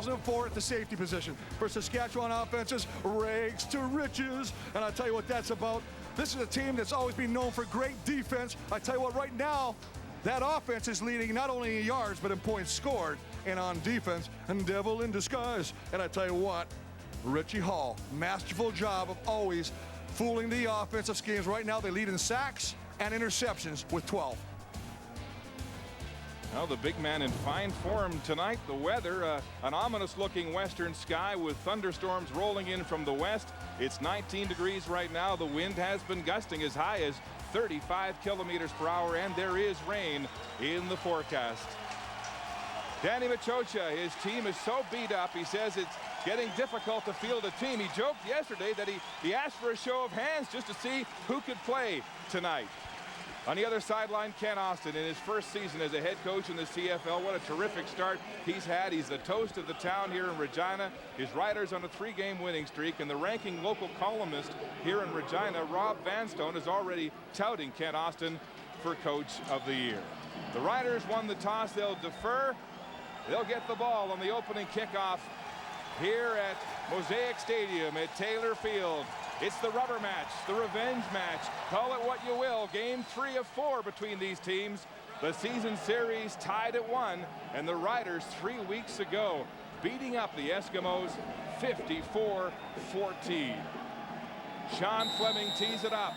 2004 at the safety position. For Saskatchewan offenses, rags to riches. And I'll tell you what that's about. This is a team that's always been known for great defense. I tell you what, right now, that offense is leading not only in yards, but in points scored. And on defense, and devil in disguise. And I tell you what, Richie Hall, masterful job of always fooling the offensive schemes. Right now, they lead in sacks and interceptions with 12. Well, the big man in fine form tonight. The weather, an ominous-looking western sky with thunderstorms rolling in from the west. It's 19 degrees right now. The wind has been gusting as high as 35 kilometers per hour, and there is rain in the forecast. Danny Machocha, his team is so beat up, he says it's getting difficult to field a team. He joked yesterday that he asked for a show of hands just to see who could play tonight. On the other sideline, Ken Austin in his first season as a head coach in the CFL. What a terrific start he's had. He's the toast of the town here in Regina. His Riders on a 3-game winning streak, and the ranking local columnist here in Regina, Rob Vanstone, is already touting Ken Austin for Coach of the Year. The Riders won the toss. They'll defer. They'll get the ball on the opening kickoff here at Mosaic Stadium at Taylor Field. It's the rubber match, the revenge match. Call it what you will. Game 3 of 4 between these teams. The season series tied at 1, and the Riders 3 weeks ago beating up the Eskimos 54-14. Sean Fleming tees it up.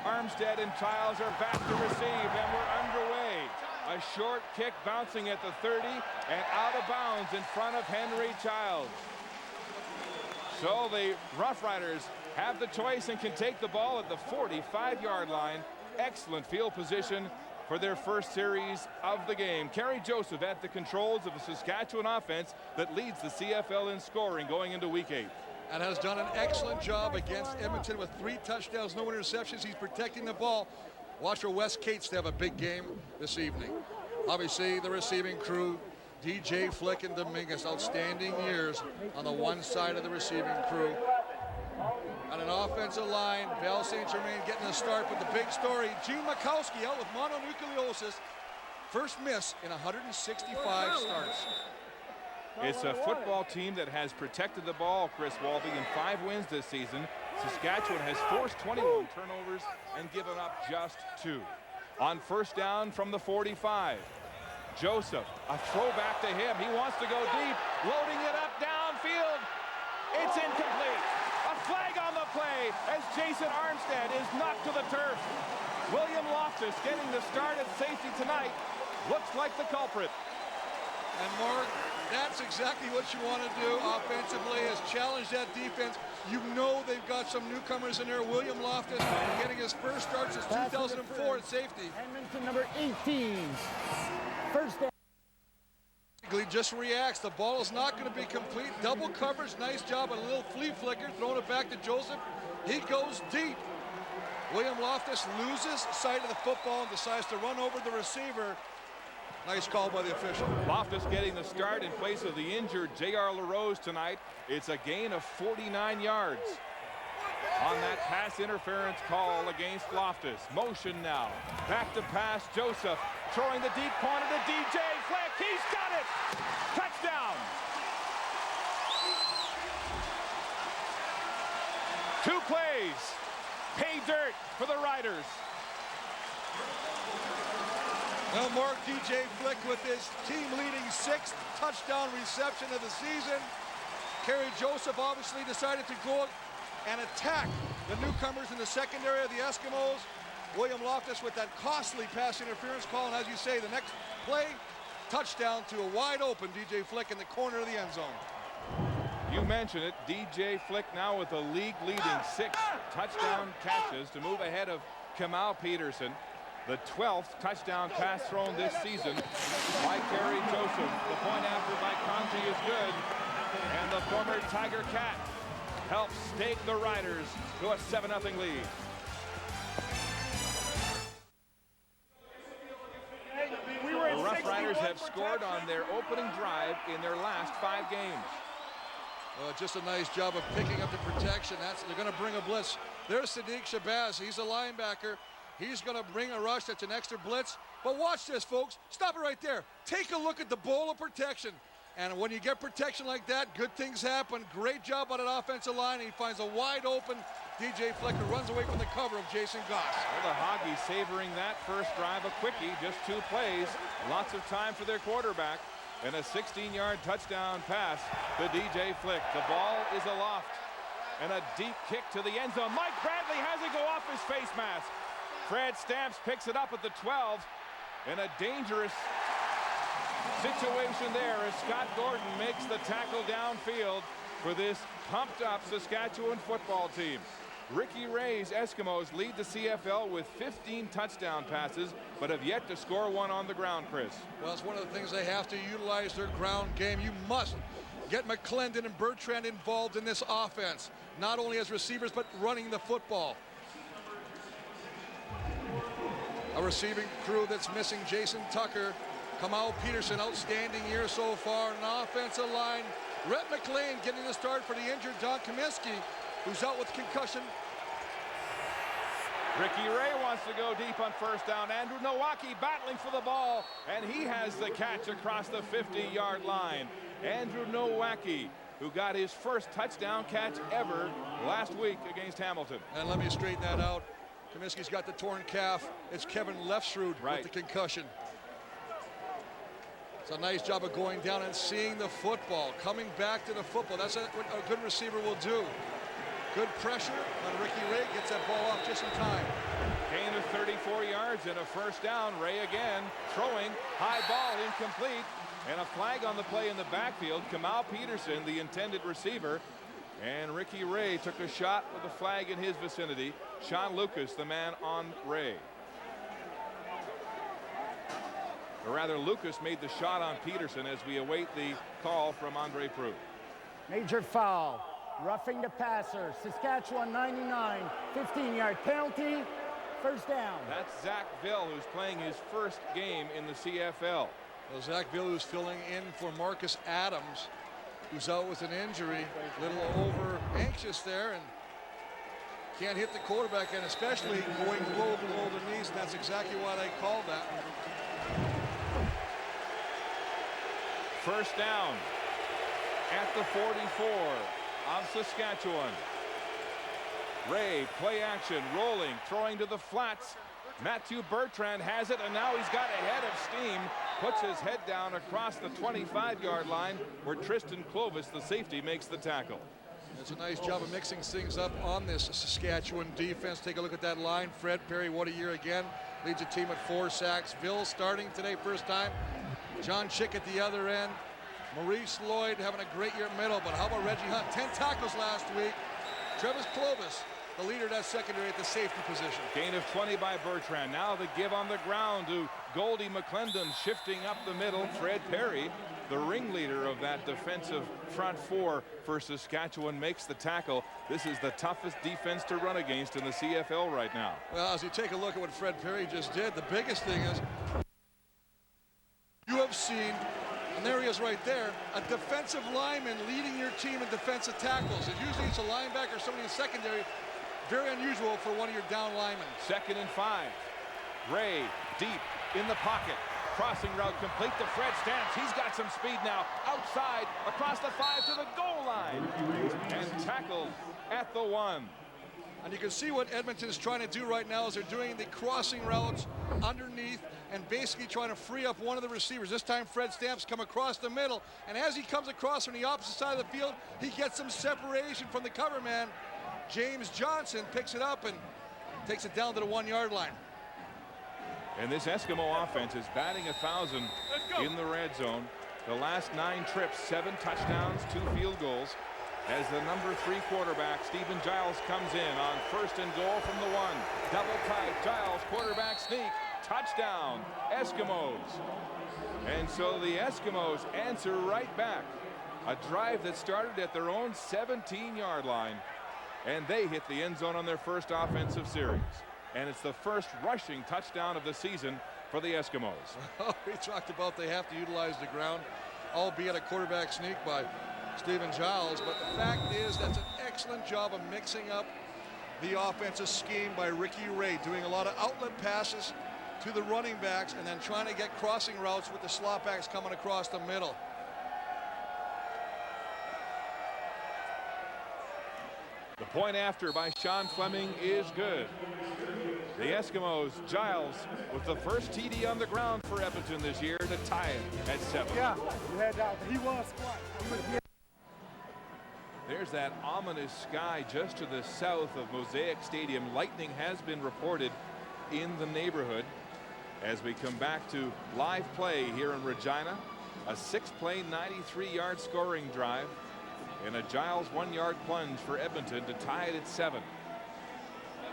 Armstead and Childs are back to receive, and we're underway. A short kick bouncing at the 30 and out of bounds in front of Henry Childs. So the Roughriders have the choice and can take the ball at the 45-yard line. Excellent field position for their first series of the game. Kerry Joseph at the controls of a Saskatchewan offense that leads the CFL in scoring going into Week 8. And has done an excellent job against Edmonton with 3 touchdowns, no interceptions. He's protecting the ball. Watch for Wes Cates to have a big game this evening. Obviously, the receiving crew, DJ Flick and Dominguez, outstanding years on the one side of the receiving crew. On an offensive line, Val St. Germain getting a start, but the big story, Gene Makowski out with mononucleosis. First miss in 165 starts. It's a football team that has protected the ball, Chris Walby, in 5 wins this season. Saskatchewan has forced 21 turnovers and given up just 2. On first down from the 45, Joseph, a throwback to him. He wants to go deep, loading it up downfield. It's incomplete. A flag on the play as Jason Armstead is knocked to the turf. William Loftus getting the start at safety tonight. Looks like the culprit. And Mark, that's exactly what you want to do offensively, is challenge that defense. You know they've got some newcomers in there. William Loftus getting his first start since 2004 at safety. Edmonton number 18. First down. Just reacts. The ball is not going to be complete. Double coverage. Nice job. A little flea flicker. Throwing it back to Joseph. He goes deep. William Loftus loses sight of the football and decides to run over the receiver. Nice call by the official. Loftus getting the start in place of the injured J.R. LaRose tonight. It's a gain of 49 yards. On that pass interference call against Loftus. Motion now. Back to pass. Joseph throwing the deep corner to DJ Flick. He's got it. Touchdown. 2 plays. Pay dirt for the Riders. Now Mark, DJ Flick with his team-leading 6th touchdown reception of the season. Kerry Joseph obviously decided to go and attack the newcomers in the secondary of the Eskimos. William Loftus with that costly pass interference call, and as you say, the next play, touchdown to a wide-open DJ Flick in the corner of the end zone. You mentioned it, DJ Flick now with a league-leading 6 touchdown catches to move ahead of Kamal Peterson. The 12th touchdown pass thrown this season by Kerry Joseph. The point after by Conti is good. And the former Tiger Cat helps stake the Riders to a 7-0 lead. The Roughriders have scored on their opening drive in their last 5 games. Just a nice job of picking up the protection. They're going to bring a blitz. There's Sadiq Shabazz. He's a linebacker. He's going to bring a rush. That's an extra blitz. But watch this, folks. Stop it right there. Take a look at the bowl of protection. And when you get protection like that, good things happen. Great job on an offensive line. He finds a wide open DJ Flick, who runs away from the cover of Jason Goss. Well, the Hoggies savoring that first drive, a quickie, just 2 plays. Lots of time for their quarterback. And a 16-yard touchdown pass to DJ Flick. The ball is aloft. And a deep kick to the end zone. Mike Bradley has it go off his face mask. Fred Stamps picks it up at the 12. And a dangerous situation there as Scott Gordon makes the tackle downfield for this pumped-up Saskatchewan football team. Ricky Ray's Eskimos lead the CFL with 15 touchdown passes, but have yet to score one on the ground, Chris. Well, it's one of the things they have to utilize their ground game. You must get McClendon and Bertrand involved in this offense, not only as receivers, but running the football. A receiving crew that's missing Jason Tucker. Kamau Peterson, outstanding year so far. An offensive line. Rhett McLean getting the start for the injured Don Comiskey, who's out with concussion. Ricky Ray wants to go deep on first down. Andrew Nowacki battling for the ball, and he has the catch across the 50-yard line. Andrew Nowacki, who got his first touchdown catch ever last week against Hamilton. And let me straighten that out. Comiskey's got the torn calf. It's Kevin Lefsrud with the concussion. It's a nice job of going down and seeing the football, coming back to the football. That's what a good receiver will do. Good pressure on Ricky Ray, gets that ball off just in time. Gain of 34 yards and a first down. Ray again throwing, high ball incomplete, and a flag on the play in the backfield. Kamau Peterson, the intended receiver, and Ricky Ray took a shot with a flag in his vicinity. Sean Lucas, the man on Ray. Or rather, Lucas made the shot on Peterson as we await the call from Andre Proulx. Major foul. Roughing the passer. Saskatchewan 99. 15-yard penalty. First down. That's Zach Vill, who's playing his first game in the CFL. Well, Zach Vill, who's filling in for Marcus Adams, who's out with an injury. A little over anxious there and can't hit the quarterback, and especially going low below the knees. And that's exactly why they called that. First down at the 44 of Saskatchewan. Ray, play action, rolling, throwing to the flats. Matthew Bertrand has it, and now he's got a head of steam. Puts his head down across the 25-yard line where Tristan Clovis, the safety, makes the tackle. It's a nice job of mixing things up on this Saskatchewan defense. Take a look at that line. Fred Perry, what a year again. Leads the team at 4 sacks. Bill starting today, first time. John Chick at the other end. Maurice Lloyd having a great year middle, but how about Reggie Hunt? 10 tackles last week. Travis Clovis, the leader of that secondary at the safety position. Gain of 20 by Bertrand. Now the give on the ground to Goldie McClendon, shifting up the middle. Fred Perry, the ringleader of that defensive front four for Saskatchewan, makes the tackle. This is the toughest defense to run against in the CFL right now. Well, as you take a look at what Fred Perry just did, the biggest thing is you have seen, and there he is right there, a defensive lineman leading your team in defensive tackles. And usually it's a linebacker or somebody in secondary. Very unusual for one of your down linemen. 2nd and 5. Ray deep in the pocket. Crossing route complete to Fred Stamps. He's got some speed now. Outside, across the 5 to the goal line. And tackled at the 1. And you can see what Edmonton is trying to do right now is they're doing the crossing routes underneath and basically trying to free up one of the receivers. This time Fred Stamps come across the middle, and as he comes across from the opposite side of the field, he gets some separation from the cover man. James Johnson picks it up and takes it down to the 1-yard line. And this Eskimo offense is batting 1,000 in the red zone. The last 9 trips, 7 touchdowns, 2 field goals. As the number 3 quarterback, Stephen Giles, comes in on 1st and goal from the 1. Double tight, Giles, quarterback sneak, touchdown, Eskimos. And so the Eskimos answer right back. A drive that started at their own 17-yard line, and they hit the end zone on their first offensive series. And it's the first rushing touchdown of the season for the Eskimos. We talked about they have to utilize the ground, albeit a quarterback sneak by Stephen Giles, but the fact is that's an excellent job of mixing up the offensive scheme by Ricky Ray, doing a lot of outlet passes to the running backs and then trying to get crossing routes with the slot backs coming across the middle. The point after by Sean Fleming is good. The Eskimos, Giles, with the first TD on the ground for Edmonton this year to tie it at 7. Yeah, you had that. He was squat. There's that ominous sky just to the south of Mosaic Stadium. Lightning has been reported in the neighborhood. As we come back to live play here in Regina, a 6-play 93-yard scoring drive and a Giles 1-yard plunge for Edmonton to tie it at 7.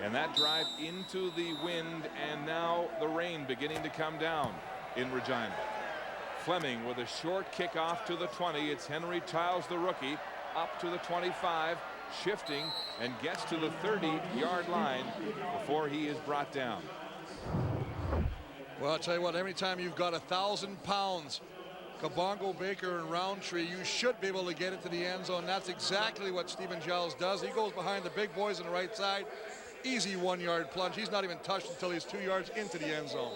And that drive into the wind, and now the rain beginning to come down in Regina. Fleming with a short kickoff to the 20. It's Henry Childs, the rookie, up to the 25, shifting and gets to the 30-yard line before he is brought down. Well, I'll tell you what, every time you've got 1,000 pounds, Kabongo, Baker, and Roundtree, you should be able to get into the end zone. That's exactly what Stephen Giles does. He goes behind the big boys on the right side. Easy 1-yard plunge. He's not even touched until he's 2 yards into the end zone.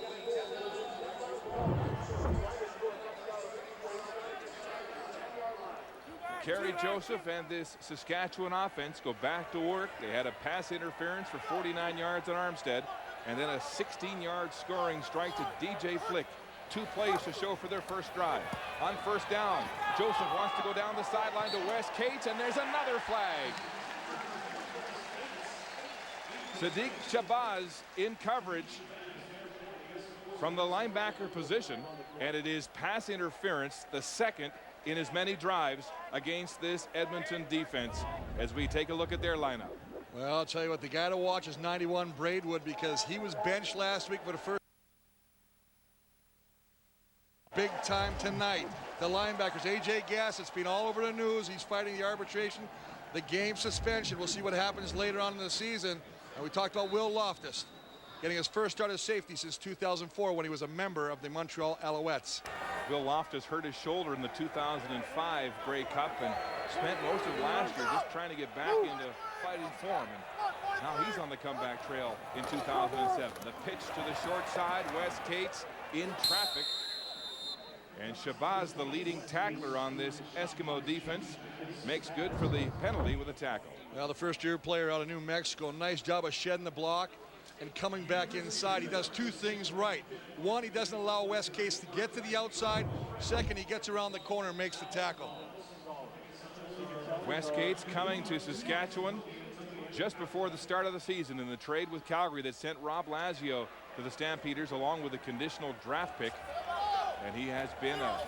Kerry Joseph and this Saskatchewan offense go back to work. They had a pass interference for 49 yards on Armstead, and then a 16-yard scoring strike to DJ Flick. 2 plays to show for their first drive. On first down, Joseph wants to go down the sideline to Wes Cates, and there's another flag. Sadiq Shabazz in coverage from the linebacker position, and it is pass interference, the second in as many drives against this Edmonton defense, as we take a look at their lineup. Well, I'll tell you what, the guy to watch is 91 Braidwood, because he was benched last week for the first big time tonight. The linebackers, AJ Gass, it's been all over the news. He's fighting the arbitration, the game suspension. We'll see what happens later on in the season. And we talked about Will Loftus getting his first start as safety since 2004 when he was a member of the Montreal Alouettes. Will Loftus hurt his shoulder in the 2005 Grey Cup and spent most of last year just trying to get back into fighting form. And now he's on the comeback trail in 2007. The pitch to the short side, Wes Cates in traffic. And Shabazz, the leading tackler on this Eskimo defense, makes good for the penalty with a tackle. Well, the first-year player out of New Mexico, nice job of shedding the block and coming back inside. He does 2 things right. One, he doesn't allow Wes Cates to get to the outside. Second, he gets around the corner and makes the tackle. Wes Cates coming to Saskatchewan just before the start of the season in the trade with Calgary that sent Rob Lazio to the Stampeders along with a conditional draft pick. And he has been a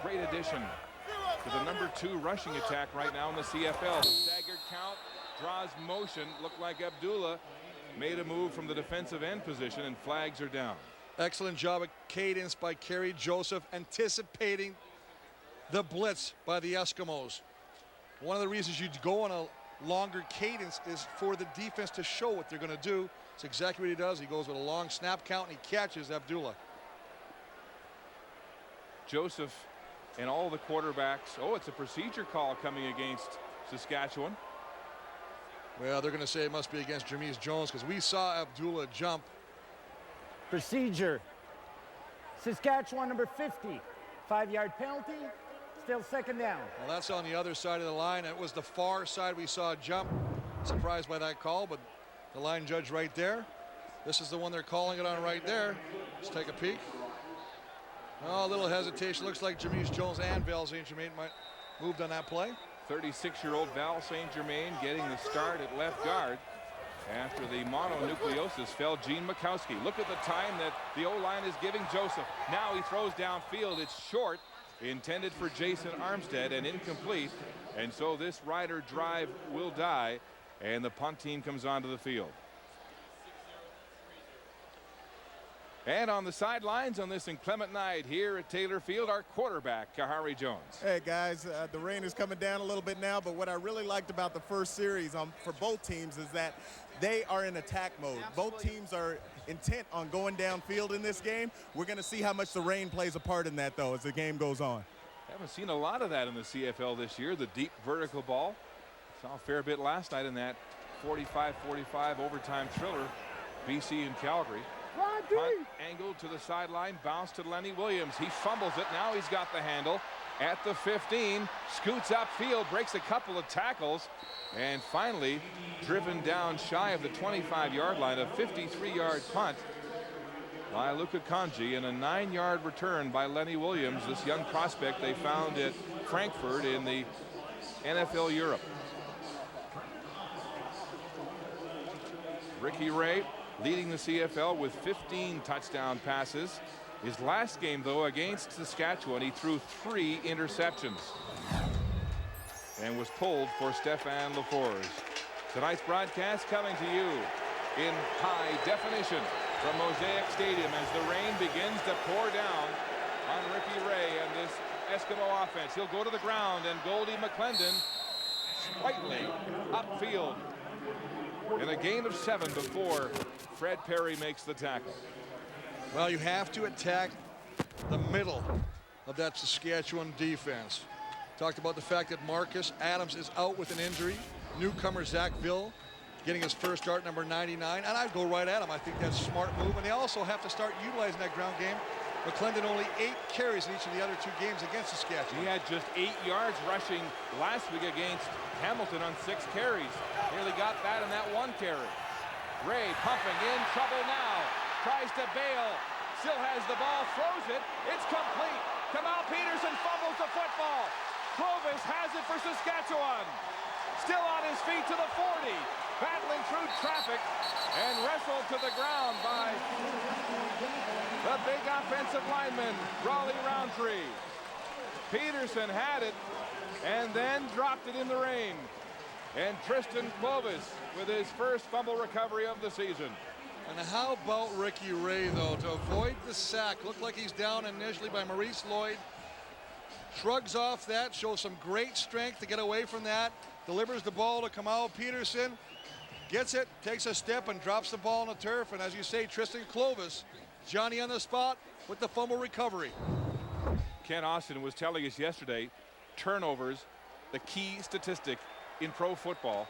great addition to the number 2 rushing attack right now in the CFL. The staggered count draws motion. Looked like Abdullah made a move from the defensive end position, and flags are down. Excellent job of cadence by Kerry Joseph, anticipating the blitz by the Eskimos. One of the reasons you go on a longer cadence is for the defense to show what they're going to do. It's exactly what he does. He goes with a long snap count and he catches Abdullah. Joseph and all the quarterbacks. Oh, it's a procedure call coming against Saskatchewan. Well, they're going to say it must be against Jameis Jones, because we saw Abdullah jump. Procedure. Saskatchewan number 50. 5-yard penalty. Still second down. Well, that's on the other side of the line. It was the far side we saw jump. Surprised by that call, but the line judge right there. This is the one they're calling it on right there. Let's take a peek. Oh, a little hesitation. Looks like Jameis Jones and Val St. Germain might moved on that play. 36-year-old Val St. Germain getting the start at left guard after the mononucleosis fell Gene Mikowski. Look at the time that the O-line is giving Joseph. Now he throws downfield. It's short, intended for Jason Armstead, and incomplete. And so this Rider drive will die, and the punt team comes onto the field. And on the sidelines on this inclement night here at Taylor Field, our quarterback, Kahari Jones. Hey, guys, the rain is coming down a little bit now, but what I really liked about the first series for both teams is that they are in attack mode. Both teams are intent on going downfield in this game. We're going to see how much the rain plays a part in that, though, as the game goes on. Haven't seen a lot of that in the CFL this year, the deep vertical ball. Saw a fair bit last night in that 45-45 overtime thriller, BC and Calgary. Punt angled to the sideline, bounce to Lenny Williams. He fumbles it. Now he's got the handle. at the 15, scoots upfield, breaks a couple of tackles, and finally driven down shy of the 25-yard line. A 53-yard punt by Luka Kanji and a 9-yard return by Lenny Williams, this young prospect they found at Frankfurt in the NFL Europe. Ricky Ray leading the CFL with 15 touchdown passes. His last game, though, against Saskatchewan, he threw 3 interceptions and was pulled for Stéphane Laforge. Tonight's broadcast coming to you in high definition from Mosaic Stadium as the rain begins to pour down on Ricky Ray and this Eskimo offense. He'll go to the ground, and Goldie McClendon slightly upfield in a gain of 7 before Fred Perry makes the tackle. Well, you have to attack the middle of that Saskatchewan defense. Talked about the fact that Marcus Adams is out with an injury. Newcomer Zach Ville getting his first start, number 99, and I'd go right at him. I think that's a smart move, and they also have to start utilizing that ground game. McClendon only 8 carries in each of the other 2 games against Saskatchewan. He had just 8 yards rushing last week against Hamilton on 6 carries. Nearly got that in that 1 carry. Ray pumping in, trouble now. Tries to bail, still has the ball, throws it. It's complete. Kamal Peterson fumbles the football. Clovis has it for Saskatchewan. Still on his feet to the 40. Battling through traffic and wrestled to the ground by the big offensive lineman, Raleigh Roundtree. Peterson had it and then dropped it in the rain. And Tristan Clovis with his first fumble recovery of the season. And how about Ricky Ray, though, to avoid the sack? Looked like he's down initially by Maurice Lloyd. Shrugs off that, shows some great strength to get away from that. Delivers the ball to Kamal Peterson. Gets it, takes a step, and drops the ball on the turf. And as you say, Tristan Clovis, Johnny on the spot with the fumble recovery. Ken Austin was telling us yesterday, turnovers, the key statistic in pro football.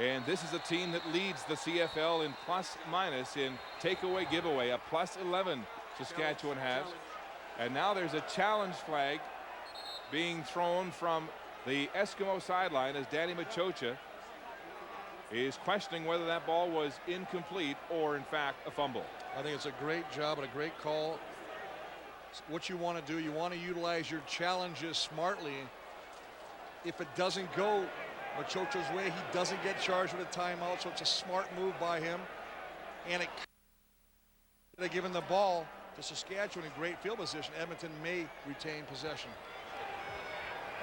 And this is a team that leads the CFL in plus minus in takeaway giveaway, a plus 11 Saskatchewan has. And now there's a challenge flag being thrown from the Eskimo sideline as Danny Machocha is questioning whether that ball was incomplete or in fact a fumble. I think it's a great job and a great call. It's what you want to do, you want to utilize your challenges smartly. If it doesn't go Machocha's way, he doesn't get charged with a timeout, so it's a smart move by him. And it could have given the ball to Saskatchewan in great field position. Edmonton may retain possession.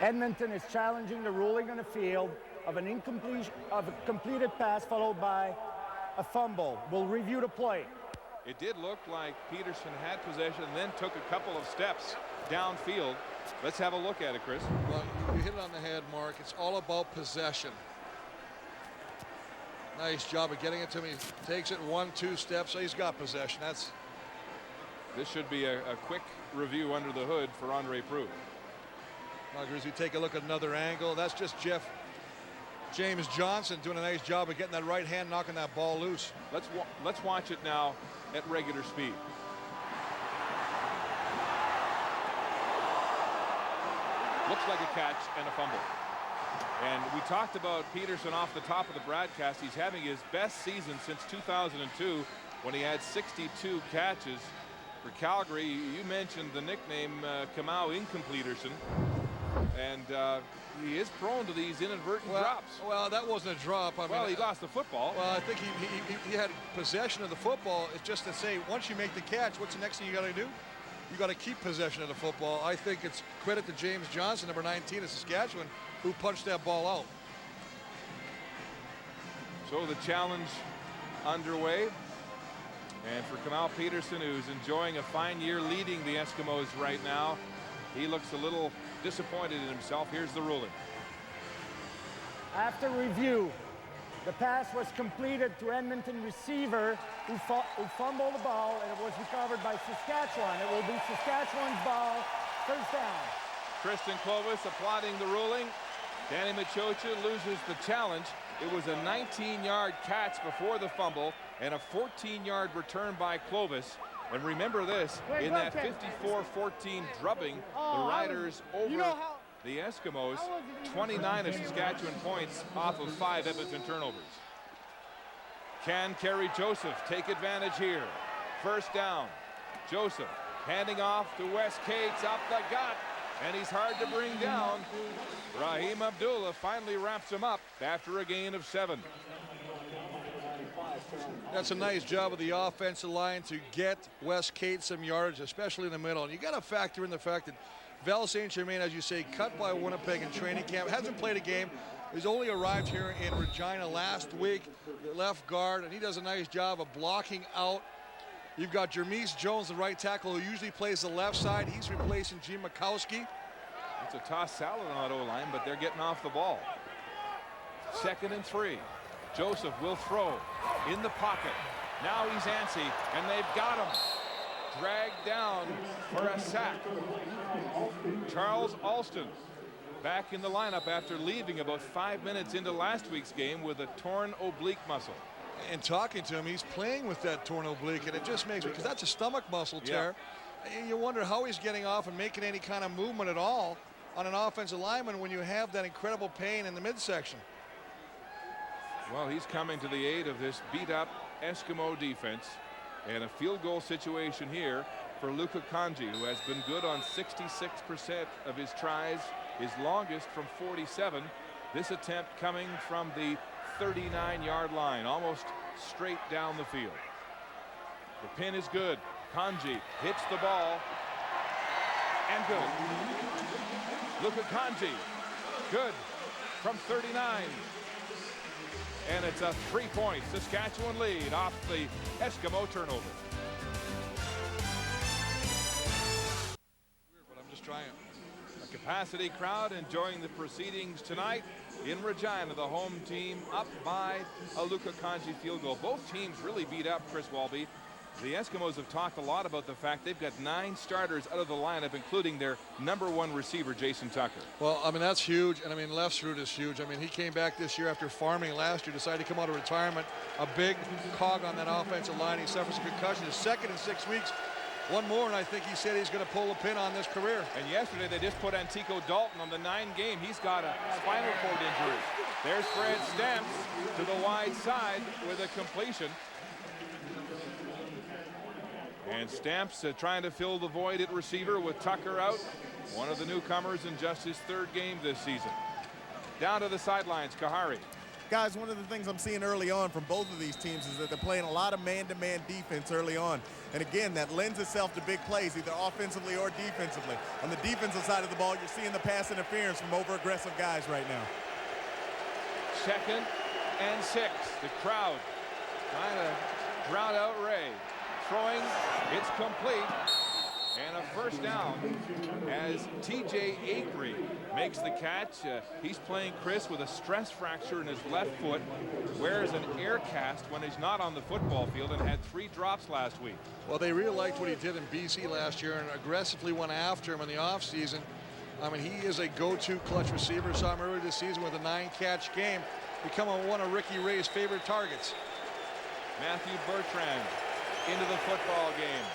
Edmonton is challenging the ruling on the field of an of a completed pass followed by a fumble. We'll review the play. It did look like Peterson had possession and then took a couple of steps downfield. Let's have a look at it, Chris. Well, you hit it on the head, Mark. It's all about possession. Nice job of getting it to me. He takes it 1-2 steps, so he's got possession. This should be a quick review under the hood for Andre Proulx. As we take a look at another angle, that's just James Johnson doing a nice job of getting that right hand, knocking that ball loose. Let's watch it now at regular speed. Looks like a catch and a fumble. And we talked about Peterson off the top of the broadcast. He's having his best season since 2002 when he had 62 catches for Calgary. You mentioned the nickname Kamau Incompleterson. And he is prone to these inadvertent drops. Well, that wasn't a drop. I mean, he lost the football. Well, I think he had possession of the football. It's just to say, once you make the catch, what's the next thing you got to do? You got to keep possession of the football. I think it's credit to James Johnson, number 19 of Saskatchewan, who punched that ball out. So the challenge underway. And for Kamal Peterson, who's enjoying a fine year leading the Eskimos right now, he looks a little disappointed in himself. Here's the ruling. After review, the pass was completed to Edmonton receiver who fumbled the ball, and it was recovered by Saskatchewan. It will be Saskatchewan's ball, first down. Tristan Clovis applauding the ruling. Danny Machocha loses the challenge. It was a 19-yard catch before the fumble and a 14-yard return by Clovis. And remember this, in that 54-14 drubbing, the Riders over the Eskimos, 29 of Saskatchewan points off of 5 Edmonton turnovers. Can Kerry Joseph take advantage here? First down. Joseph handing off to Wes Cates up the gut, and he's hard to bring down. Raheem Abdullah finally wraps him up after a gain of 7. That's a nice job of the offensive line to get Wes Cates some yardage, especially in the middle. And you got to factor in the fact that Val St. Germain, as you say, cut by Winnipeg in training camp, hasn't played a game. He's only arrived here in Regina last week, the left guard, and he does a nice job of blocking out. You've got Jermise Jones, the right tackle, who usually plays the left side. He's replacing Gene Mikowski. It's a toss salad on that O-line, but they're getting off the ball. 2nd and 3. Joseph will throw in the pocket. Now he's antsy, and they've got him. Dragged down for a sack. Charles Alston back in the lineup after leaving about 5 minutes into last week's game with a torn oblique muscle. And talking to him, he's playing with that torn oblique, and it just makes, because that's a stomach muscle tear. Yeah. You wonder how he's getting off and making any kind of movement at all on an offensive lineman when you have that incredible pain in the midsection. Well, he's coming to the aid of this beat-up Eskimo defense, and a field goal situation here for Luka Kanji, who has been good on 66% of his tries, his longest from 47. This attempt coming from the 39-yard line, almost straight down the field. The pin is good. Kanji hits the ball, and good. Luka Kanji, good from 39. And it's a 3-point Saskatchewan lead off the Eskimo turnover. But I'm just trying. A capacity crowd enjoying the proceedings tonight in Regina. The home team up by a Luka Kanji field goal. Both teams really beat up, Chris Walby. The Eskimos have talked a lot about the fact they've got 9 starters out of the lineup, including their #1 receiver, Jason Tucker. Well, I mean, that's huge. And I mean, Lefsrud is huge. I mean, he came back this year after farming last year, decided to come out of retirement. A big cog on that offensive line. He suffers a concussion. His 2nd in 6 weeks. One more, and I think he said he's going to pull a pin on this career. And yesterday they just put Antico Dalton on the 9 game. He's got a spinal cord injury. There's Fred Stamps to the wide side with a completion. And Stamps trying to fill the void at receiver with Tucker out. One of the newcomers in just his 3rd game this season. Down to the sidelines, Kahari. Guys, one of the things I'm seeing early on from both of these teams is that they're playing a lot of man-to-man defense early on. And again, that lends itself to big plays, either offensively or defensively. On the defensive side of the ball, you're seeing the pass interference from over-aggressive guys right now. 2nd and 6. The crowd trying to drown out Ray. Throwing, it's complete, and a first down as TJ Acree makes the catch. He's playing, Chris, with a stress fracture in his left foot, wears an air cast when he's not on the football field, and had 3 drops last week. Well, they really liked what he did in BC last year and aggressively went after him in the offseason. I mean, he is a go-to clutch receiver. Saw him earlier this season with a 9-catch game, becoming one of Ricky Ray's favorite targets. Matthew Bertrand into the football game.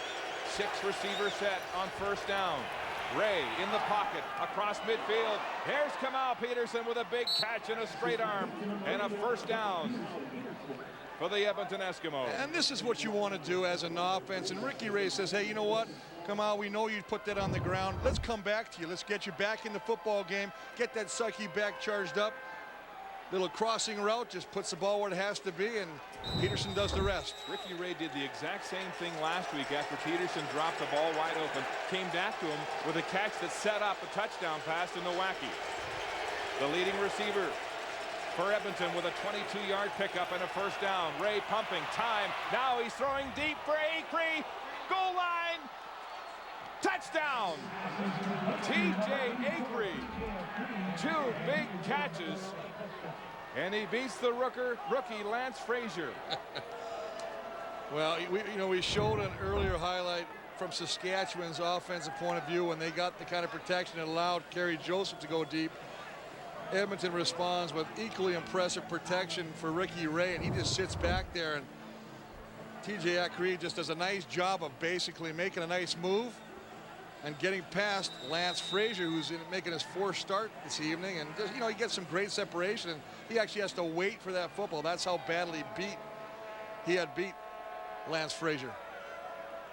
6 receiver set on first down. Ray in the pocket across midfield. Here's Kamal Peterson with a big catch and a straight arm and a first down for the Edmonton Eskimos. And this is what you want to do as an offense. And Ricky Ray says, hey, you know what? Kamal, we know you put that on the ground. Let's come back to you. Let's get you back in the football game. Get that psyche back charged up. Little crossing route, just puts the ball where it has to be, and Peterson does the rest. Ricky Ray did the exact same thing last week after Peterson dropped the ball wide open. Came back to him with a catch that set up a touchdown pass to Nowacki. The leading receiver for Edmonton with a 22-yard pickup and a first down. Ray pumping, time. Now he's throwing deep for Acree. Goal line. Touchdown. TJ Acree. 2 big catches. And he beats the rookie Lance Frazier. Well, we showed an earlier highlight from Saskatchewan's offensive point of view when they got the kind of protection that allowed Kerry Joseph to go deep. Edmonton responds with equally impressive protection for Ricky Ray, and he just sits back there. And TJ Acree just does a nice job of basically making a nice move and getting past Lance Frazier, who's making his 4th start this evening, and just, he gets some great separation, and he actually has to wait for that football. That's how badly he had beat Lance Frazier.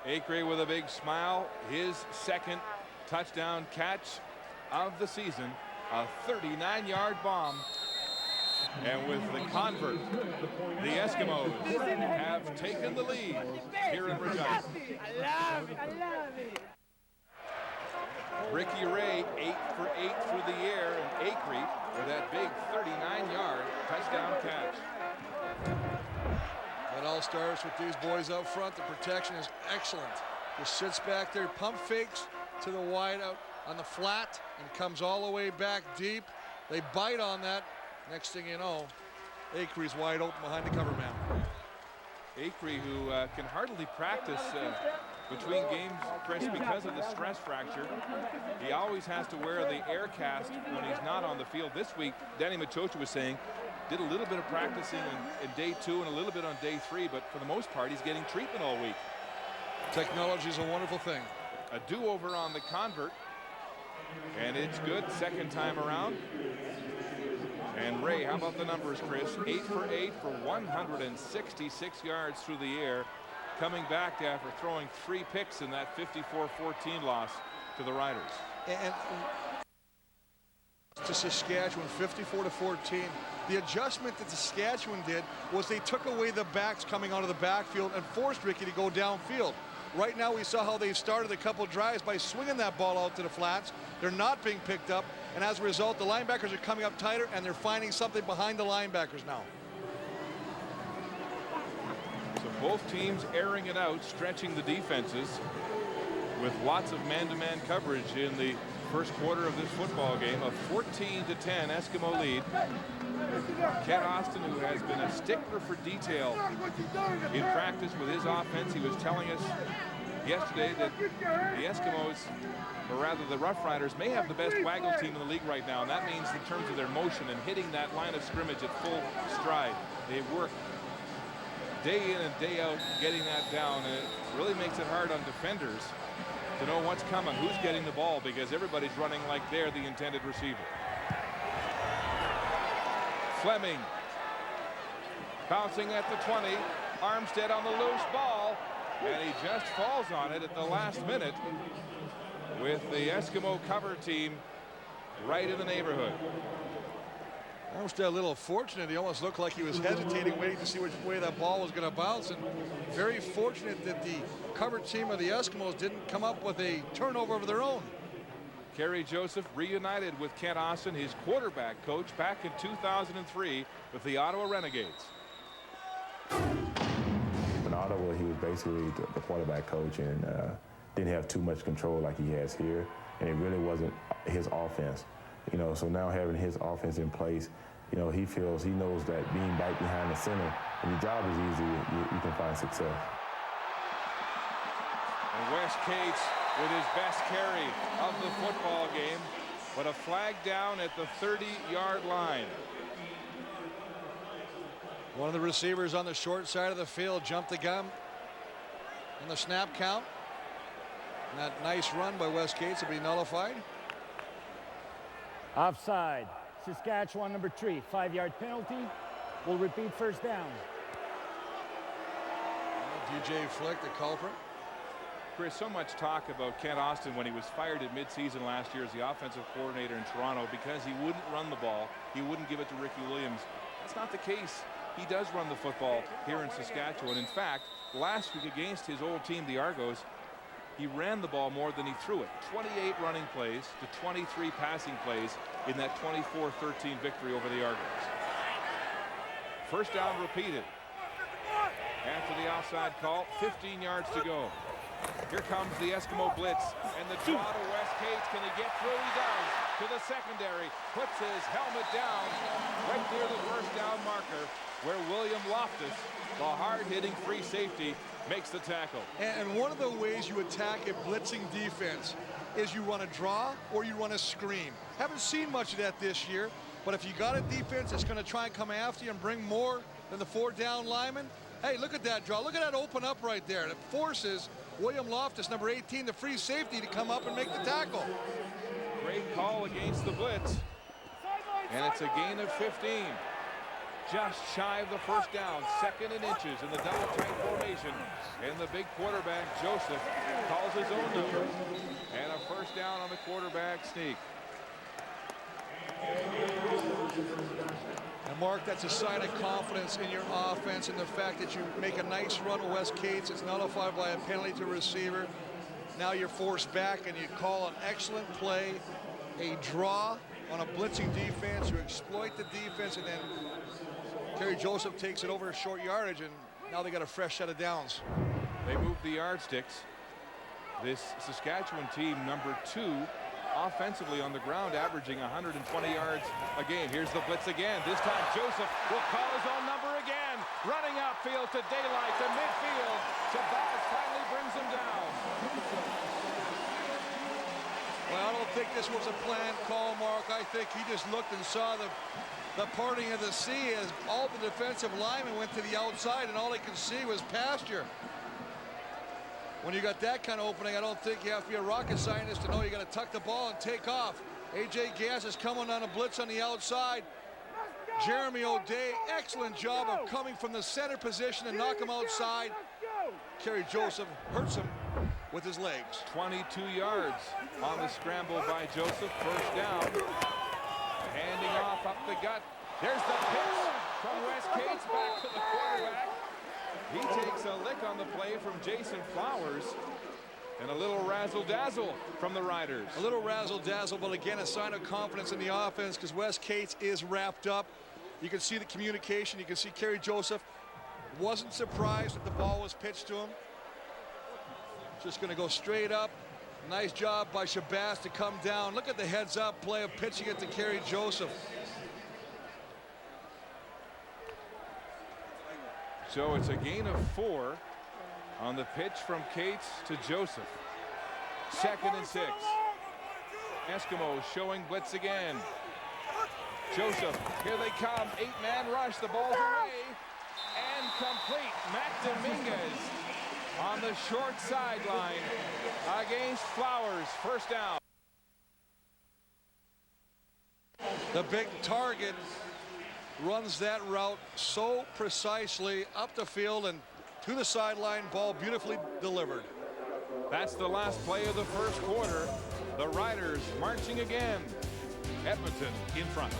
Acree with a big smile, his 2nd touchdown catch of the season, a 39-yard bomb. And with the convert, the Eskimos have taken the lead here in Regina. I love it. Ricky Ray 8 for 8 through the air, and Acree with that big 39-yard touchdown catch. It all starts with these boys up front. The protection is excellent. Just sits back there, pump fakes to the wide out on the flat, and comes all the way back deep. They bite on that. Next thing you know, Acree's wide open behind the cover man. Acree, who can hardly practice between games, Chris, because of the stress fracture. He always has to wear the air cast when he's not on the field. This week, Danny Machocha was saying, did a little bit of practicing in day 2 and a little bit on day 3, but for the most part, he's getting treatment all week. Technology is a wonderful thing. A do-over on the convert, and it's good 2nd time around. And Ray, how about the numbers, Chris? 8 for 8 for 166 yards through the air, coming back after throwing 3 picks in that 54-14 loss to the Riders. And to Saskatchewan, 54-14. The adjustment that Saskatchewan did was they took away the backs coming out of the backfield and forced Ricky to go downfield. Right now we saw how they've started a couple drives by swinging that ball out to the flats. They're not being picked up, and as a result, the linebackers are coming up tighter, and they're finding something behind the linebackers now. So both teams airing it out, stretching the defenses with lots of man-to-man coverage in the first quarter of this football game. A 14-10 Eskimo lead. Ken Austin, who has been a stickler for detail in practice with his offense, he was telling us yesterday that the Eskimos, or rather the Roughriders, may have the best waggle team in the league right now, and that means in terms of their motion and hitting that line of scrimmage at full stride. They work day in and day out getting that down, and it really makes it hard on defenders to know what's coming, who's getting the ball, because everybody's running like they're the intended receiver. Fleming bouncing at the 20. Armstead on the loose ball, and he just falls on it at the last minute with the Eskimo cover team right in the neighborhood. Armstead a little fortunate. He almost looked like he was hesitating, waiting to see which way that ball was going to bounce, and very fortunate that the cover team of the Eskimos didn't come up with a turnover of their own. Kerry Joseph reunited with Kent Austin, his quarterback coach, back in 2003 with the Ottawa Renegades. In Ottawa, he was basically the quarterback coach and didn't have too much control like he has here, and it really wasn't his offense. So now having his offense in place, he knows that being back behind the center, and the job is easy, you can find success. And Wes Cates with his best carry of the football game, but a flag down at the 30-yard line. One of the receivers on the short side of the field jumped the gun on the snap count. And that nice run by Wes Cates will be nullified. Offside. Saskatchewan number 3. 5-yard penalty. Will repeat first down. DJ Flick, the culprit. Chris, so much talk about Kent Austin when he was fired at midseason last year as the offensive coordinator in Toronto because he wouldn't run the ball. He wouldn't give it to Ricky Williams. That's not the case. He does run the football here in Saskatchewan. In fact, last week against his old team, the Argos, he ran the ball more than he threw it. 28 running plays to 23 passing plays in that 24-13 victory over the Argos. First down repeated. After the offside call, 15 yards to go. Here comes the Eskimo blitz, and the draw to Wes Cates. Can he get through? He does. To the secondary, puts his helmet down right near the first down marker, where William Loftus, the hard-hitting free safety, makes the tackle. And one of the ways you attack a blitzing defense is you run a draw or you run a screen. Haven't seen much of that this year, but if you got a defense that's going to try and come after you and bring more than the 4 down linemen, Hey, look at that draw. Look at that open up right there. And it forces William Loftus, number 18, the free safety, to come up and make the tackle. Great call against the blitz. And it's a gain of 15. Just shy of the first down. Second and inches in the double tight formation. And the big quarterback, Joseph, calls his own number. And a first down on the quarterback sneak. And Mark, that's a sign of confidence in your offense and the fact that you make a nice run of West Cates. It's nullified by a penalty to receiver. Now you're forced back and you call an excellent play, a draw on a blitzing defense. You exploit the defense, and then Kerry Joseph takes it over a short yardage, and now they got a fresh set of downs. They moved the yardsticks. This Saskatchewan team, number 2 offensively on the ground, averaging 120 yards a game. Here's the blitz again. This time Joseph will call his own number again. Running upfield to daylight to midfield. Shabazz finally brings him down. Well, I don't think this was a planned call, Mark. I think he just looked and saw the parting of the sea as all the defensive linemen went to the outside, and all they could see was pasture. When you got that kind of opening, I don't think you have to be a rocket scientist to know you got to tuck the ball and take off. A.J. Gass is coming on a blitz on the outside. Jeremy O'Day, excellent job of coming from the center position and knock him outside. Kerry Joseph hurts him with his legs. 22 yards on the scramble by Joseph. First down. Handing off up the gut. There's the pitch from West Cates back to the quarterback. He takes a lick on the play from Jason Flowers. And a little razzle-dazzle from the Riders. A little razzle-dazzle, but again, a sign of confidence in the offense because West Cates is wrapped up. You can see the communication. You can see Kerry Joseph wasn't surprised that the ball was pitched to him. Just going to go straight up. Nice job by Shabazz to come down. Look at the heads-up play of pitching it to Kerry Joseph. So it's a gain of 4 on the pitch from Cates to Joseph. Second and 6. Eskimos showing blitz again. Joseph, here they come. 8-man rush. The ball's away. And complete. Matt Dominguez on the short sideline against Flowers. First down. The big target runs that route so precisely up the field and to the sideline. Ball beautifully delivered. That's the last play of the first quarter. The Riders marching again. Edmonton in front.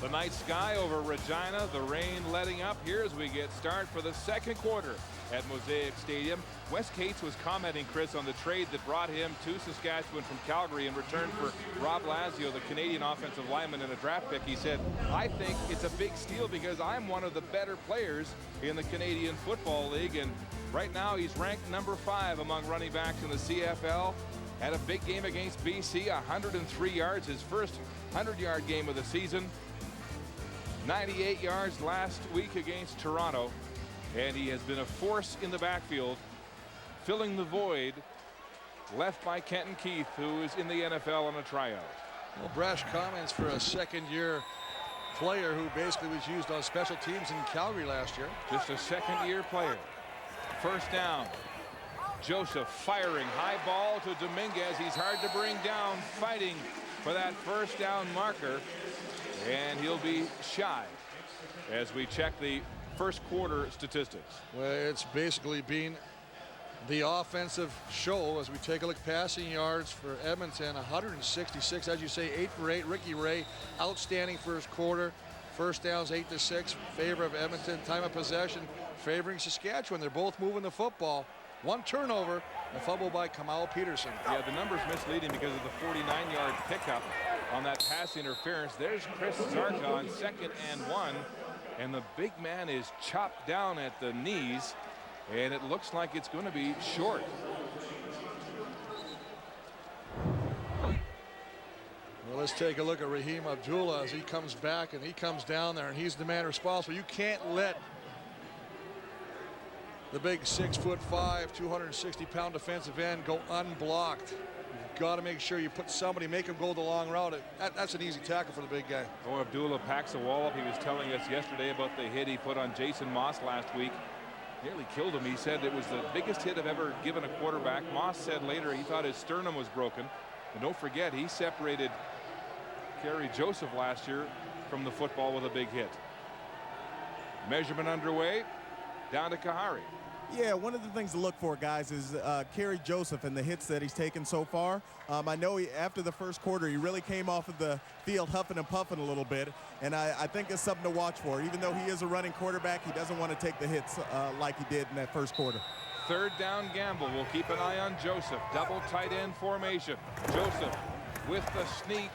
The night sky over Regina, the rain letting up here as we get start for the second quarter at Mosaic Stadium. Wes Cates was commenting, Chris, on the trade that brought him to Saskatchewan from Calgary in return for Rob Lazio, the Canadian offensive lineman, and a draft pick. He said, I think it's a big steal because I'm one of the better players in the Canadian Football League. And right now he's ranked number 5 among running backs in the CFL. Had a big game against BC, 103 yards, his first 100-yard game of the season. 98 yards last week against Toronto, and he has been a force in the backfield, filling the void left by Kenton Keith, who is in the NFL on a tryout. Well, brash comments for a second-year player who basically was used on special teams in Calgary last year. Just a second-year player. First down. Joseph firing high ball to Dominguez. He's hard to bring down, fighting for that first down marker. And he'll be shy as we check the first quarter statistics. Well, it's basically been the offensive show as we take a look. Passing yards for Edmonton, 166, as you say, 8 for 8. Ricky Ray, outstanding first quarter. First downs 8-6, favor of Edmonton. Time of possession favoring Saskatchewan. They're both moving the football. 1 turnover, a fumble by Kamau Peterson. Yeah, the number's misleading because of the 49-yard pickup on that pass interference. There's Chris Zarka on 2nd and 1, and the big man is chopped down at the knees, and it looks like it's going to be short. Well, let's take a look at Raheem Abdullah as he comes back, and he comes down there, and he's the man responsible. You can't let The big 6'5", 260-pound defensive end go unblocked. You've got to make sure you put somebody, make him go the long route. That's an easy tackle for the big guy. Oh, Abdullah Paxawallop, he was telling us yesterday about the hit he put on Jason Moss last week. Nearly killed him. He said it was the biggest hit I've ever given a quarterback. Moss said later he thought his sternum was broken. And don't forget, he separated Kerry Joseph last year from the football with a big hit. Measurement underway. Down to Kahari. Yeah, one of the things to look for, guys, is Kerry Joseph and the hits that he's taken so far. I know after the first quarter, he really came off of the field huffing and puffing a little bit, and I think it's something to watch for. Even though he is a running quarterback, he doesn't want to take the hits like he did in that first quarter. Third down gamble. We'll keep an eye on Joseph. Double tight end formation. Joseph with the sneak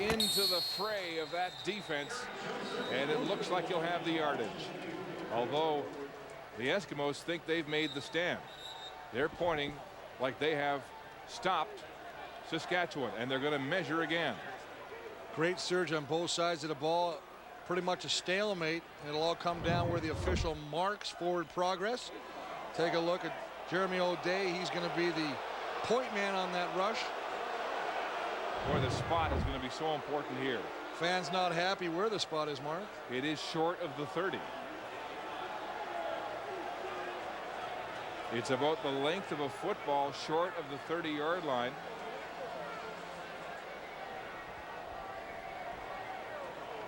into the fray of that defense, and it looks like he'll have the yardage. Although the Eskimos think they've made the stand. They're pointing like they have stopped Saskatchewan, and they're going to measure again. Great surge on both sides of the ball. Pretty much a stalemate. It'll all come down where the official marks forward progress. Take a look at Jeremy O'Day. He's going to be the point man on that rush. Boy, the spot is going to be so important here. Fans not happy where the spot is marked. It is short of the 30. It's about the length of a football short of the 30-yard line.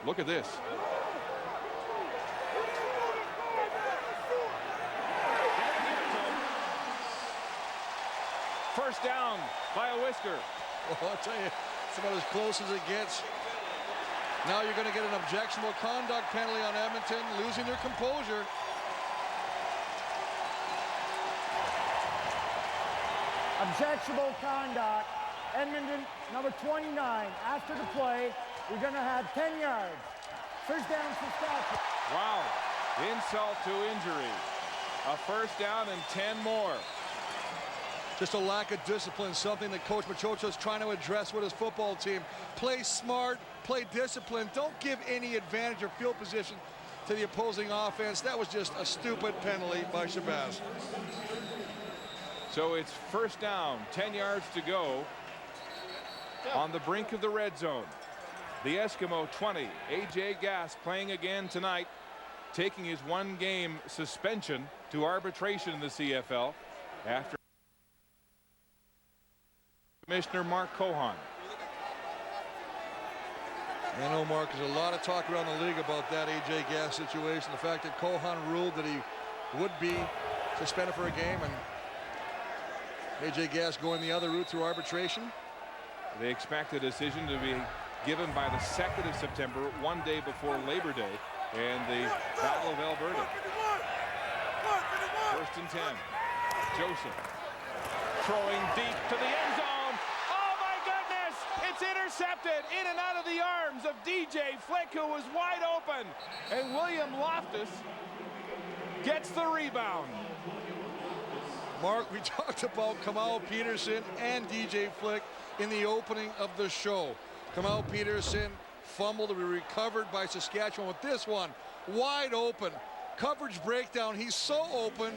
Look at this. First down by a whisker. Well, I'll tell you, it's about as close as it gets. Now you're going to get an objectionable conduct penalty on Edmonton, losing their composure. Objectionable conduct. Edmonton, number 29. After the play, we're going to have 10 yards. First down, Saskatchewan. Wow. Insult to injury. A first down and 10 more. Just a lack of discipline, something that Coach Machocho is trying to address with his football team. Play smart, play discipline. Don't give any advantage or field position to the opposing offense. That was just a stupid penalty by Shabazz. So it's first down, 10 yards to go on the brink of the red zone. The Eskimo 20. A.J. Gass playing again tonight, taking his one-game suspension to arbitration in the CFL after Commissioner Mark Cohan. I know, Mark, there's a lot of talk around the league about that A.J. Gass situation. The fact that Cohan ruled that he would be suspended for a game, and A.J. Gass going the other route through arbitration. They expect a decision to be given by the 2nd of September, one day before Labor Day, and the Battle of Alberta. First and 10. Joseph throwing deep to the end zone. Oh my goodness! It's intercepted in and out of the arms of DJ Flick, who was wide open, and William Loftus gets the rebound. Mark, we talked about Kamau Peterson and DJ Flick in the opening of the show. Kamau Peterson fumbled to be recovered by Saskatchewan with this one wide open. Coverage breakdown. He's so open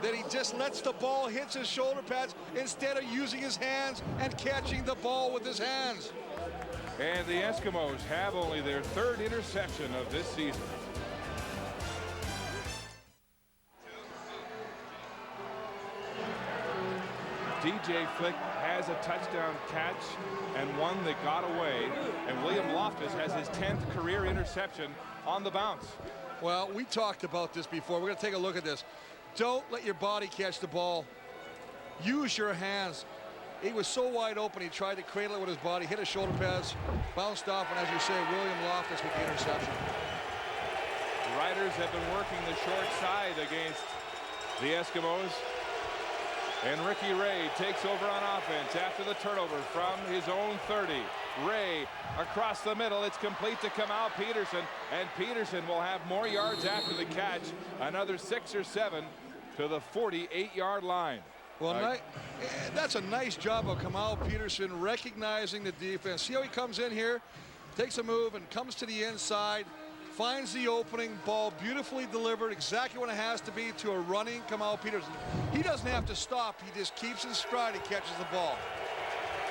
that he just lets the ball hit his shoulder pads instead of using his hands and catching the ball with his hands. And the Eskimos have only their 3rd interception of this season. DJ Flick has a touchdown catch and one that got away, and William Loftus has his 10th career interception on the bounce. Well, we talked about this before. We're going to take a look at this. Don't let your body catch the ball. Use your hands. He was so wide open, he tried to cradle it with his body, hit his shoulder pads, bounced off, and as you say, William Loftus with the interception. The Riders have been working the short side against the Eskimos. And Ricky Ray takes over on offense after the turnover from his own 30. Ray across the middle. It's complete to Kamau Peterson, and Peterson will have more yards after the catch. Another 6 or 7 to the 48-yard line. Well, that's a nice job of Kamau Peterson recognizing the defense. See how he comes in here, takes a move, and comes to the inside. finds the opening, ball beautifully delivered, exactly what it has to be to a running Kamal Peterson. He doesn't have to stop. He just keeps in stride. He catches the ball.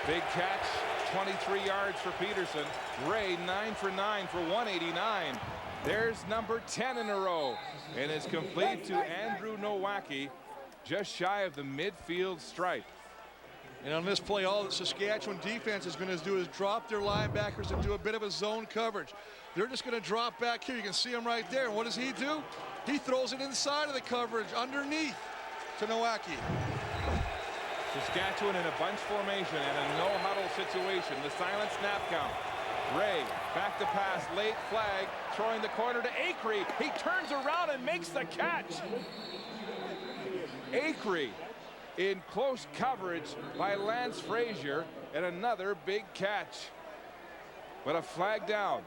Big catch, 23 yards for Peterson. Ray 9 for 9 for 189. There's number 10 in a row, and it's complete to Andrew Nowacki, just shy of the midfield stripe. And on this play, all the Saskatchewan defense is going to do is drop their linebackers and do a bit of a zone coverage. They're just going to drop back here. You can see him right there. And what does he do? He throws it inside of the coverage, underneath to Nowacki. Saskatchewan in a bunch formation and a no-huddle situation. The silent snap count. Ray back to pass, late flag, throwing the corner to Acree. He turns around and makes the catch. Acree in close coverage by Lance Frazier, and another big catch. But a flag down.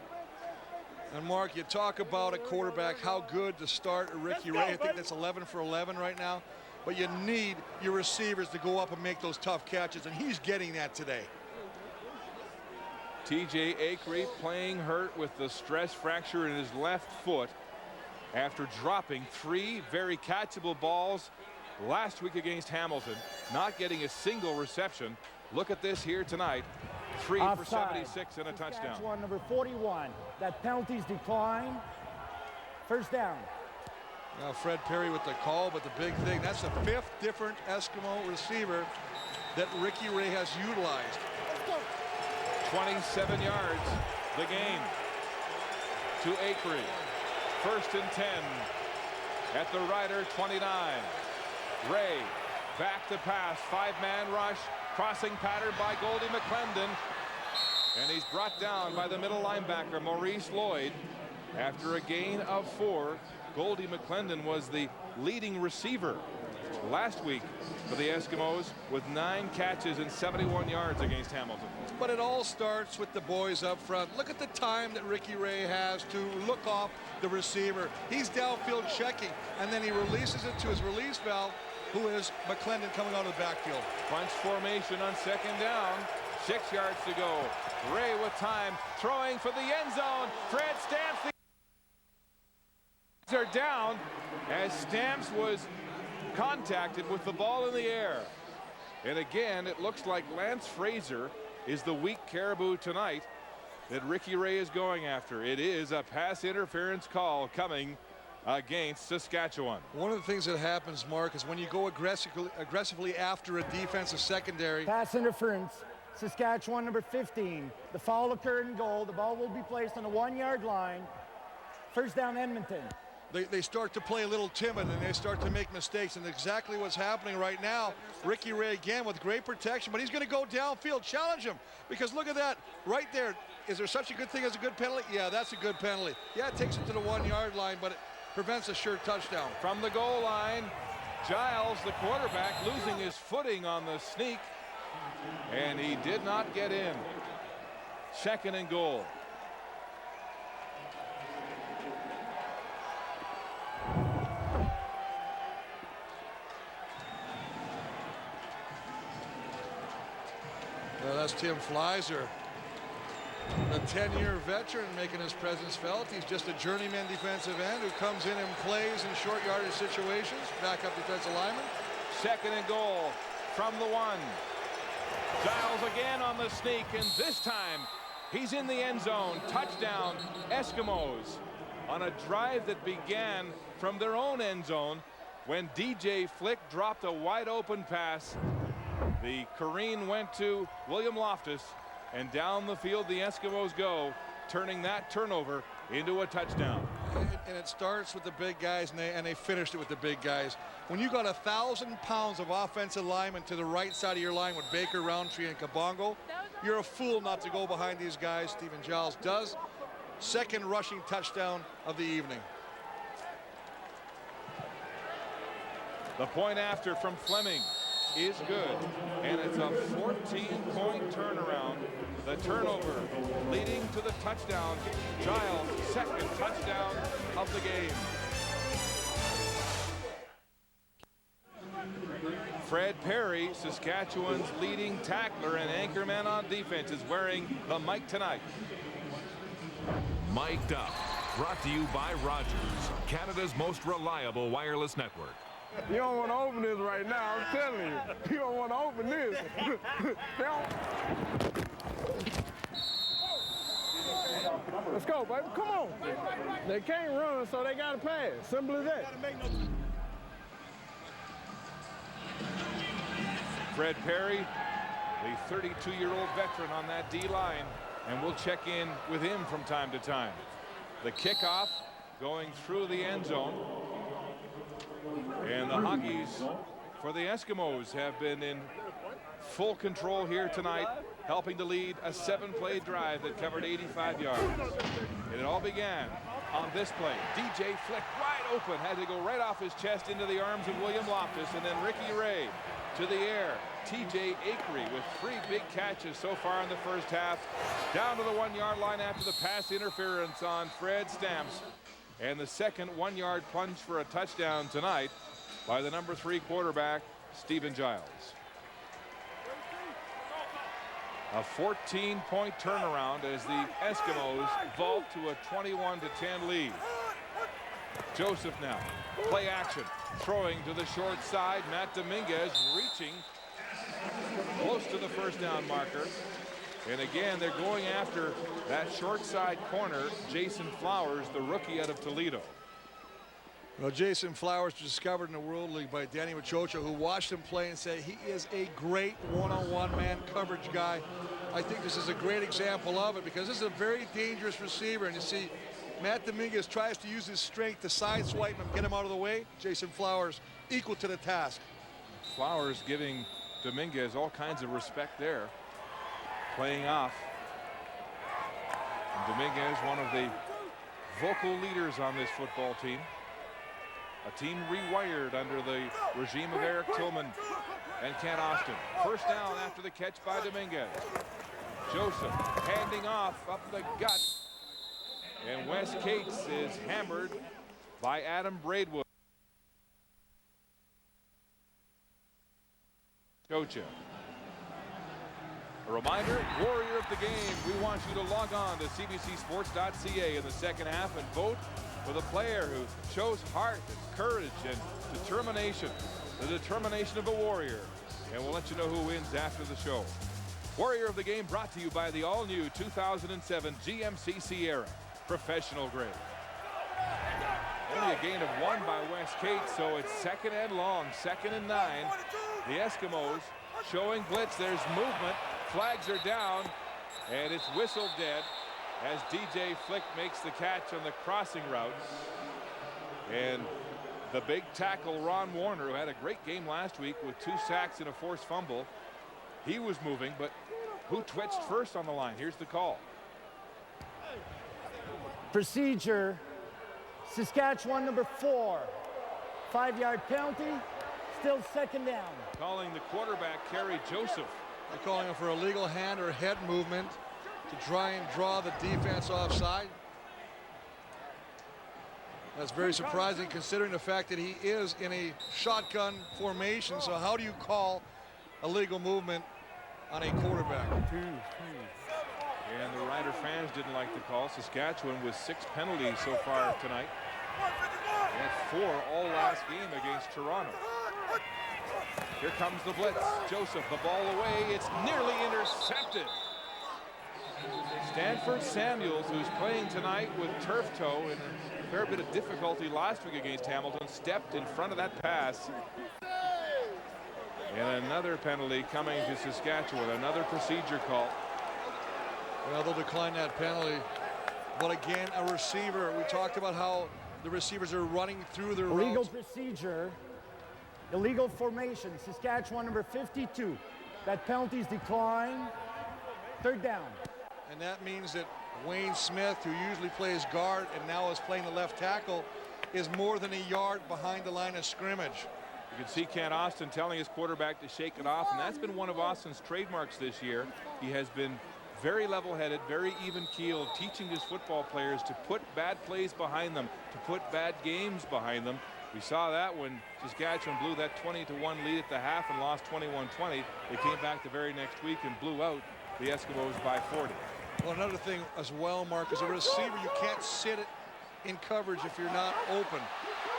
And Mark, you talk about a quarterback, how good to start Ricky Ray. I think that's 11 for 11 right now. But you need your receivers to go up and make those tough catches, and he's getting that today. TJ Acree playing hurt with the stress fracture in his left foot after dropping 3 very catchable balls last week against Hamilton, not getting a single reception. Look at this here tonight. 3 for 76 and a touchdown. Saskatchewan, number 41. That penalty's declined. First down. Now Fred Perry with the call, but the big thing, that's the 5th different Eskimo receiver that Ricky Ray has utilized. 27 yards, the gain to Acree. 1st and 10 at the Rider 29. Ray back to pass, 5-man rush, crossing pattern by Goldie McClendon, and he's brought down by the middle linebacker Maurice Lloyd. After a gain of 4, Goldie McClendon was the leading receiver last week for the Eskimos with 9 catches and 71 yards against Hamilton. But it all starts with the boys up front. Look at the time that Ricky Ray has to look off the receiver. He's downfield checking, and then he releases it to his release valve, who is McClendon coming out of the backfield. Bunch formation on 2nd down. 6 yards to go. Ray with time, throwing for the end zone. Fred Stamps. Are down as Stamps was contacted with the ball in the air. And again, it looks like Lance Frazier is the weak caribou tonight that Ricky Ray is going after. It is a pass interference call coming against Saskatchewan. One of the things that happens, Mark, is when you go aggressively after a defensive secondary. Pass interference. Saskatchewan, number 15. The foul occurred in goal. The ball will be placed on the 1-yard line. First down, Edmonton. They start to play a little timid, and they start to make mistakes, and exactly what's happening right now. Ricky Ray again with great protection, but he's going to go downfield, challenge him, because look at that right there. Is there such a good thing as a good penalty? Yeah, that's a good penalty. Yeah, it takes it to the 1-yard line, but it prevents a sure touchdown. From the goal line, Giles, the quarterback, losing his footing on the sneak, and he did not get in. 2nd and goal. Well, that's Tim Fleiser, a 10-year veteran making his presence felt. He's just a journeyman defensive end who comes in and plays in short yardage situations. Backup defensive lineman. 2nd and goal from the 1. Giles again on the sneak, and this time he's in the end zone. Touchdown, Eskimos, on a drive that began from their own end zone when DJ Flick dropped a wide open pass. The careen went to William Loftus, and down the field the Eskimos go, turning that turnover into a touchdown. And it starts with the big guys, and they finished it with the big guys. When you got 1,000 pounds of offensive linemen to the right side of your line with Baker, Roundtree, and Kabongo, you're a fool not to go behind these guys. Stephen Giles does. 2nd rushing touchdown of the evening. The point after from Fleming is good, and it's a 14-point turnaround. The turnover leading to the touchdown. Giles' 2nd touchdown of the game. Fred Perry, Saskatchewan's leading tackler and anchorman on defense, is wearing the mic tonight. Mic'd up. Brought to you by Rogers, Canada's most reliable wireless network. You don't want to open this right now, I'm telling you. You don't want to open this. Let's go, baby. Come on. They can't run, so they got to pass. Simple as that. Fred Perry, the 32-year-old veteran on that D-line, and we'll check in with him from time to time. The kickoff going through the end zone. And the Huggies for the Eskimos have been in full control here tonight, helping to lead a 7-play drive that covered 85 yards. And it all began on this play. DJ Flick wide open, had to go right off his chest into the arms of William Loftus, and then Ricky Ray to the air. TJ Akery with 3 big catches so far in the first half, down to the 1-yard line after the pass interference on Fred Stamps, and the second 1-yard plunge for a touchdown tonight by the number 3 quarterback, Stephen Giles. A 14-point turnaround as the Eskimos vault to a 21-10 lead. Joseph now, play action, throwing to the short side. Matt Dominguez reaching close to the first down marker. And again, they're going after that short side corner, Jason Flowers, the rookie out of Toledo. Well, Jason Flowers was discovered in the World League by Danny Machocha, who watched him play and said he is a great one-on-one man coverage guy. I think this is a great example of it because this is a very dangerous receiver. And you see, Matt Dominguez tries to use his strength to sideswipe him, get him out of the way. Jason Flowers equal to the task. Flowers giving Dominguez all kinds of respect there, playing off. And Dominguez, one of the vocal leaders on this football team. A team rewired under the regime of Eric Tillman and Kent Austin. First down after the catch by Dominguez. Joseph handing off up the gut. And Wes Cates is hammered by Adam Braidwood. Coach. A reminder, warrior of the game, we want you to log on to cbcsports.ca in the second half and vote for the player who shows heart and courage and determination, the determination of a warrior. And we'll let you know who wins after the show. Warrior of the game brought to you by the all-new 2007 GMC Sierra, professional grade. Only a gain of 1 by Wes Cates, so it's 2nd and long, 2nd and 9. The Eskimos showing blitz. There's movement. Flags are down, and it's whistled dead as DJ Flick makes the catch on the crossing route. And the big tackle, Ron Warner, who had a great game last week with 2 sacks and a forced fumble, he was moving, but who twitched first on the line? Here's the call. Procedure, Saskatchewan number 4. 5-yard penalty, still 2nd down. Calling the quarterback, Kerry Joseph. They're calling him for a illegal hand or head movement to try and draw the defense offside. That's very surprising considering the fact that he is in a shotgun formation. So how do you call a legal movement on a quarterback? And the Rider fans didn't like the call. Saskatchewan with 6 penalties so far tonight. They had 4 all last game against Toronto. Here comes the blitz. Joseph, the ball away. It's nearly intercepted. Stanford Samuels, who's playing tonight with turf toe and a fair bit of difficulty last week against Hamilton, stepped in front of that pass. And another penalty coming to Saskatchewan, another procedure call. Well, they'll decline that penalty. But again, a receiver, we talked about how the receivers are running through their Illegal routes. procedure, illegal formation, Saskatchewan number 52. That penalty's declined. 3rd down. And that means that Wayne Smith, who usually plays guard and now is playing the left tackle, is more than a yard behind the line of scrimmage. You can see Kent Austin telling his quarterback to shake it off, and that's been one of Austin's trademarks this year. He has been very level-headed, very even-keeled, teaching his football players to put bad plays behind them, to put bad games behind them. We saw that when Saskatchewan blew that 20-1 lead at the half and lost 21-20. They came back the very next week and blew out the Eskimos by 40. Well, another thing as well, Mark, as a receiver, you can't sit in coverage if you're not open.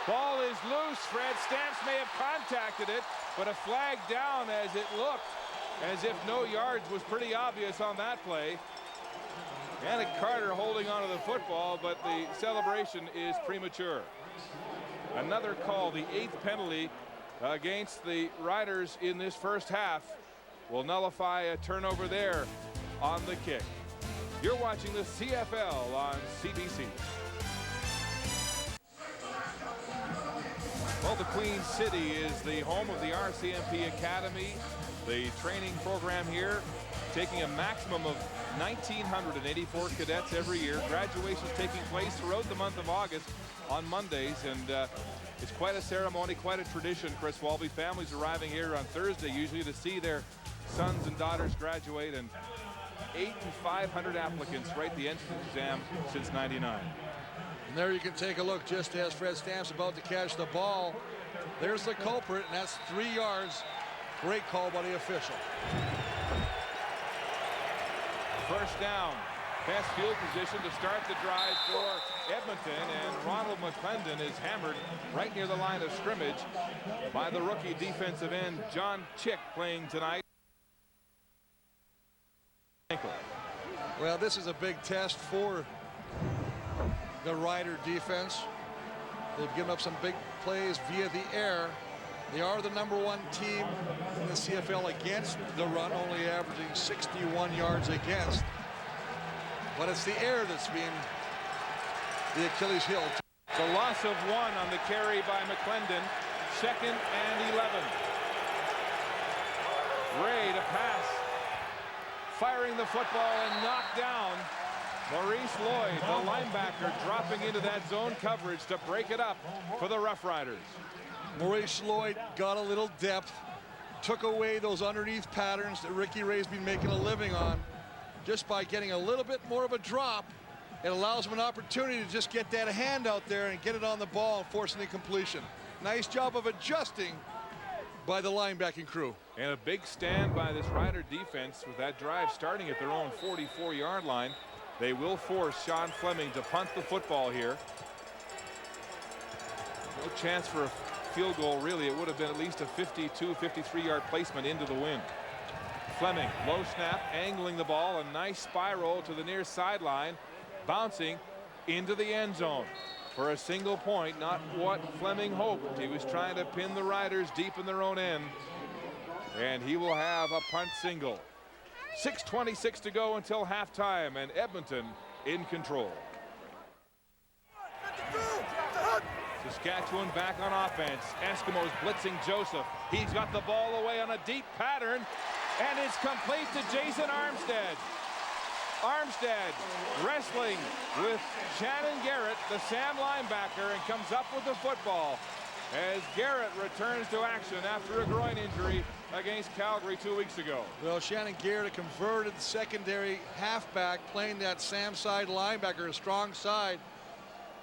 Ball is loose. Fred Stamps may have contacted it, but a flag down as it looked as if no yards was pretty obvious on that play. Yannick Carter holding onto the football, but the celebration is premature. Another call, the 8th penalty against the Riders in this first half, will nullify a turnover there on the kick. You're watching the CFL on CBC. Well, the Queen City is the home of the RCMP Academy. The training program here taking a maximum of 1,984 cadets every year. Graduations taking place throughout the month of August on Mondays, and it's quite a ceremony, quite a tradition. Chris Walby, families arriving here on Thursday usually to see their sons and daughters graduate, and 8,500 applicants write the entrance exam since '99. And there you can take a look just as Fred Stamps about to catch the ball. There's the culprit, and that's 3 yards. Great call by the official. First down. Best field position to start the drive for Edmonton, and Ronald McClendon is hammered right near the line of scrimmage by the rookie defensive end John Chick, playing tonight. Well, this is a big test for the Rider defense. They've given up some big plays via the air. They are the #1 team in the CFL against the run, only averaging 61 yards against. But it's the air that's being the Achilles heel. It's a loss of 1 on the carry by McClendon. 2nd and 11. Ray to pass. Firing the football and knocked down. Maurice Lloyd, the linebacker, dropping into that zone coverage to break it up for the Roughriders. Maurice Lloyd got a little depth, took away those underneath patterns that Ricky Ray's been making a living on. Just by getting a little bit more of a drop, it allows him an opportunity to just get that hand out there and get it on the ball and force an incompletion. Nice job of adjusting by the linebacking crew. And a big stand by this Rider defense with that drive starting at their own 44-yard line. They will force Sean Fleming to punt the football here. No chance for a field goal, really. It would have been at least a 52, 53-yard placement into the wind. Fleming, low snap, angling the ball, a nice spiral to the near sideline, bouncing into the end zone for a single point. Not what Fleming hoped. He was trying to pin the Riders deep in their own end, and he will have a punt single. 6:26 to go until halftime, and Edmonton in control. Saskatchewan back on offense. Eskimos blitzing Joseph. He's got the ball away on a deep pattern, and it's complete to Jason Armstead. Armstead wrestling with Shannon Garrett, the Sam linebacker, and comes up with the football as Garrett returns to action after a groin injury against Calgary 2 weeks ago. Well, Shannon Garrett, a converted secondary halfback, playing that Sam side linebacker, a strong side.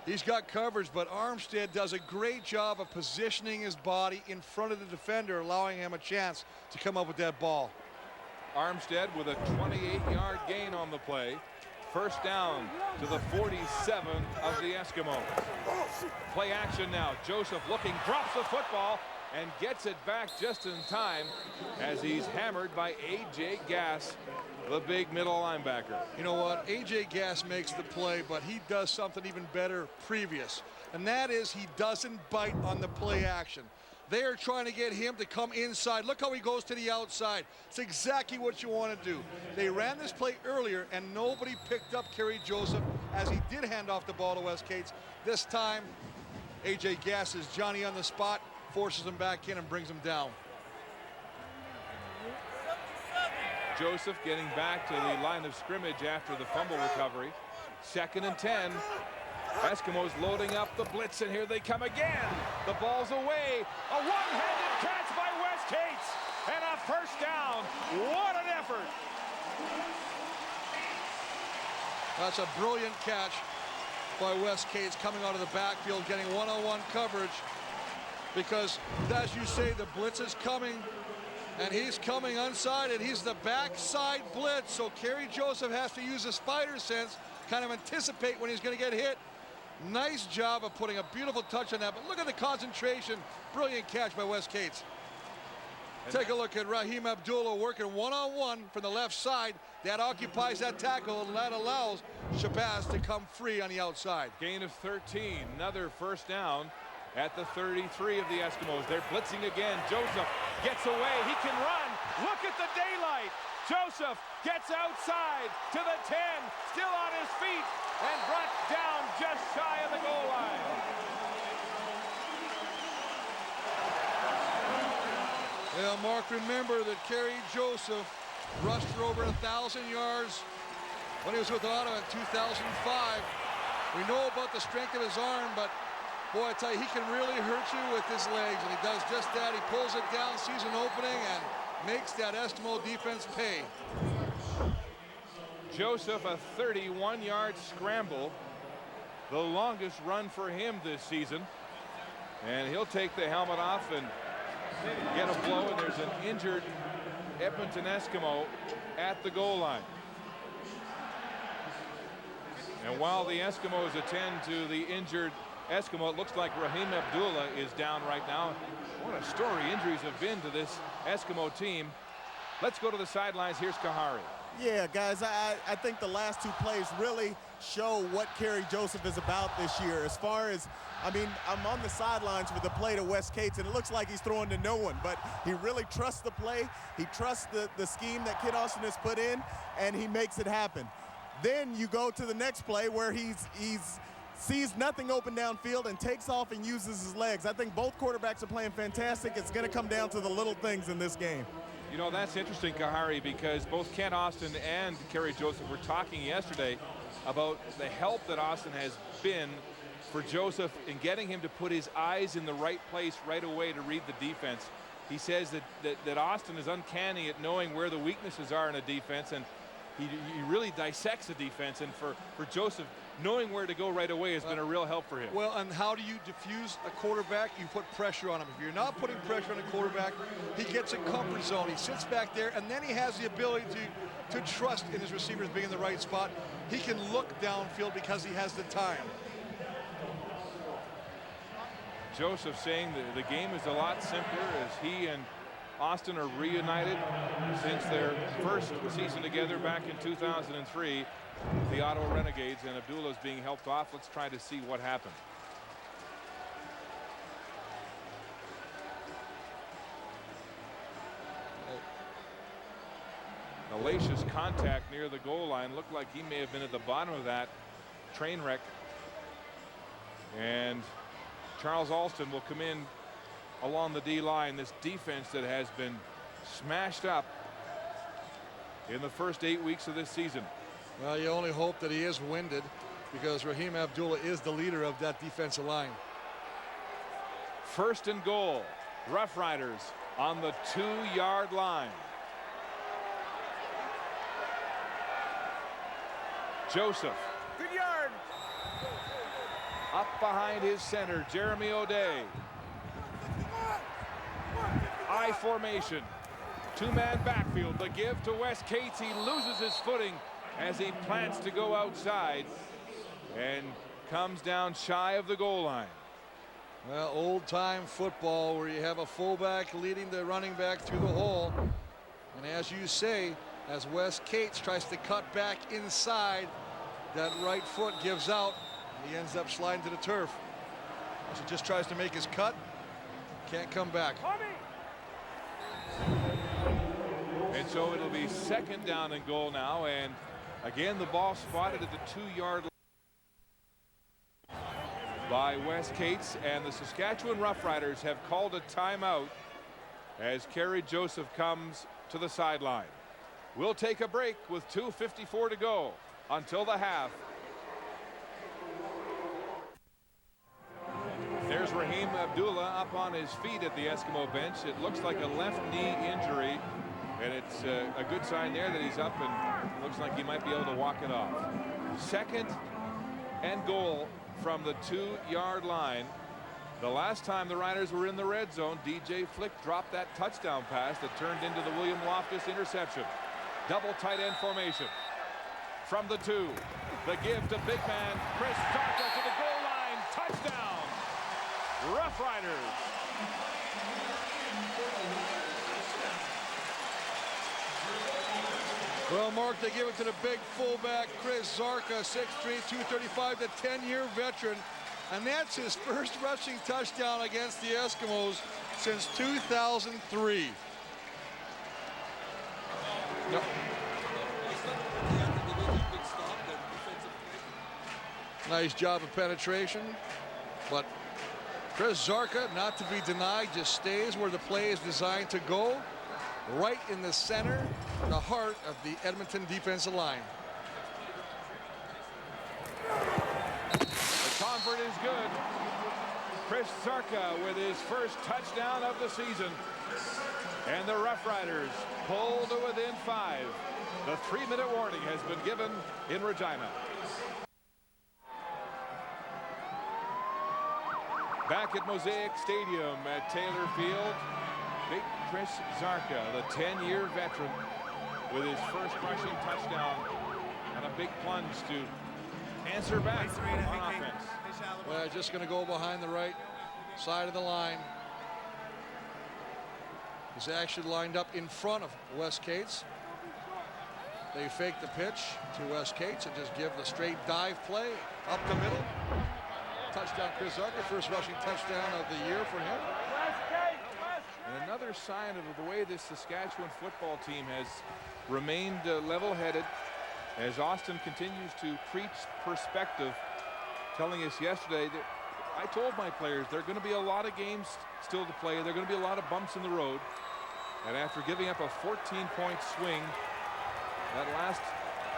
He's got coverage, but Armstead does a great job of positioning his body in front of the defender, allowing him a chance to come up with that ball. Armstead with a 28-yard gain on the play. First down to the 47 of the Eskimos. Play action now. Joseph looking, drops the football, and gets it back just in time as he's hammered by A.J. Gass, the big middle linebacker. You know what? A.J. Gass makes the play, but he does something even better previous, and that is he doesn't bite on the play action. They are trying to get him to come inside. Look how he goes to the outside. It's exactly what you want to do. They ran this play earlier, and nobody picked up Kerry Joseph as he did hand off the ball to Wes Cates. This time, A.J. Gass is Johnny on the spot, forces him back in and brings him down. Joseph getting back to the line of scrimmage after the fumble recovery. 2nd and 10. Eskimos loading up the blitz, and here they come again. The ball's away. A one-handed catch by Wes Cates, and a first down. What an effort. That's a brilliant catch by Wes Cates, coming out of the backfield, getting one-on-one coverage, because as you say, the blitz is coming, and he's coming unsided. He's the backside blitz, so Kerry Joseph has to use a spider sense, kind of anticipate when he's going to get hit. Nice job of putting a beautiful touch on that, but look at the concentration. Brilliant catch by Wes Cates. Take a look at Raheem Abdullah working one-on-one from the left side. That occupies that tackle, and that allows Shabazz to come free on the outside. Gain of 13, another first down at the 33 of the Eskimos. They're blitzing again. Joseph gets away. He can run. Look at the daylight. Joseph gets outside to the 10, still on his feet, and brought down just shy of the goal line. Yeah, Mark, remember that Kerry Joseph rushed for over 1,000 yards when he was with Ottawa in 2005. We know about the strength of his arm, but boy, I tell you, he can really hurt you with his legs, and he does just that. He pulls it down, sees an opening, and makes that Eskimo defense pay. Joseph, a 31-yard scramble, the longest run for him this season, and he'll take the helmet off and get a blow, and there's an injured Edmonton Eskimo at the goal line. And while the Eskimos attend to the injured Eskimo, it looks like Raheem Abdullah is down right now. What a story injuries have been to this Eskimo team. Let's go to the sidelines. Here's Kahari. Yeah, guys, I think the last two plays really show what Kerry Joseph is about this year. As far as, I mean, I'm on the sidelines for the play to Wes Cates, and it looks like he's throwing to no one, but he really trusts the play. He trusts the scheme that Kid Austin has put in, and he makes it happen. Then you go to the next play where he's sees nothing open downfield and takes off and uses his legs. I think both quarterbacks are playing fantastic. It's going to come down to the little things in this game. You know, that's interesting, Kahari, because both Kent Austin and Kerry Joseph were talking yesterday about the help that Austin has been for Joseph in getting him to put his eyes in the right place right away to read the defense. He says that Austin is uncanny at knowing where the weaknesses are in a defense, and he really dissects the defense, and for Joseph, knowing where to go right away has been a real help for him. Well, and how do you diffuse a quarterback? You put pressure on him. If you're not putting pressure on a quarterback, he gets a comfort zone. He sits back there, and then he has the ability to trust in his receivers being in the right spot. He can look downfield because he has the time. Joseph saying that the game is a lot simpler as he and Austin are reunited since their first season together back in 2003. The Ottawa Renegades, and Abdullah's being helped off. Let's try to see what happened. Hellacious contact near the goal line. Looked like he may have been at the bottom of that train wreck. And Charles Alston will come in along the D line. This defense that has been smashed up in the first 8 weeks of this season. Well, you only hope that he is winded, because Raheem Abdullah is the leader of that defensive line. First and goal. Roughriders on the 2-yard line. Joseph. Good yard. Up behind his center, Jeremy O'Day. I formation. Two-man backfield. The give to Wes Cates. He loses his footing as he plants to go outside and comes down shy of the goal line. Well, old-time football where you have a fullback leading the running back through the hole. And as you say, as Wes Cates tries to cut back inside, that right foot gives out, and he ends up sliding to the turf. As he just tries to make his cut, can't come back. And so it'll be second down and goal now, and again the ball spotted at the 2-yard line by Wes Cates, and the Saskatchewan Roughriders have called a timeout as Kerry Joseph comes to the sideline. We'll take a break with 2:54 to go until the half. There's Raheem Abdullah up on his feet at the Eskimo bench. It looks like a left knee injury, and it's a good sign there that he's up, and it looks like he might be able to walk it off. Second and goal from the 2-yard line. The last time the Riders were in the red zone, DJ Flick dropped that touchdown pass that turned into the William Loftus interception. Double tight end formation. From the 2, the give to big man Chris Darko to the goal line. Roughriders. Well, Mark, they give it to the big fullback, Chris Zarka, 6'3", 235, the 10-year veteran. And that's his first rushing touchdown against the Eskimos since 2003. Yep. Nice job of penetration, but Chris Zarka, not to be denied, just stays where the play is designed to go, right in the center, the heart of the Edmonton defensive line. The convert is good. Chris Zarka with his first touchdown of the season. And the Roughriders pull to within 5. The 3-minute warning has been given in Regina. Back at Mosaic Stadium at Taylor Field, big Chris Zarka, the 10-year veteran, with his first rushing touchdown and a big plunge to answer back on offense. Well, just going to go behind the right side of the line. He's actually lined up in front of Wes Cates. They fake the pitch to Wes Cates and just give the straight dive play up the middle. Touchdown, Chris Zarka, first rushing touchdown of the year for him. And another sign of the way this Saskatchewan football team has remained level-headed as Austin continues to preach perspective, telling us yesterday that I told my players there are going to be a lot of games still to play. There are going to be a lot of bumps in the road. And after giving up a 14-point swing, that last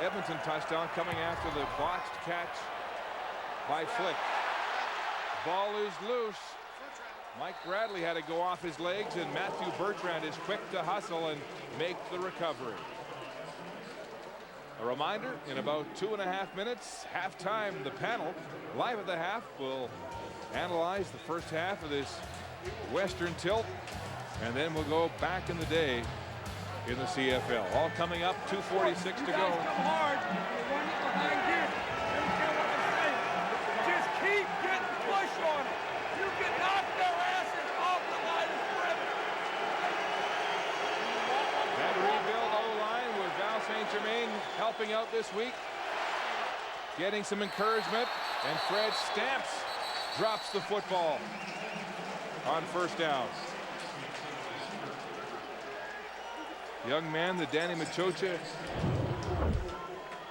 Edmonton touchdown coming after the botched catch by Flick. Ball is loose. Mike Bradley had to go off his legs, and Matthew Bertrand is quick to hustle and make the recovery. A reminder, in about 2.5 minutes, halftime. The panel, live at the half, will analyze the first half of this Western tilt, and then we'll go back in the day in the CFL. All coming up, 2:46 to go. Hard. Just keep getting push on it. You can knock their asses off the line of scrimmage. That rebuild O-line with Val St. Germain helping out this week, getting some encouragement, and Fred Stamps drops the football on first down. Young man that Danny Machocha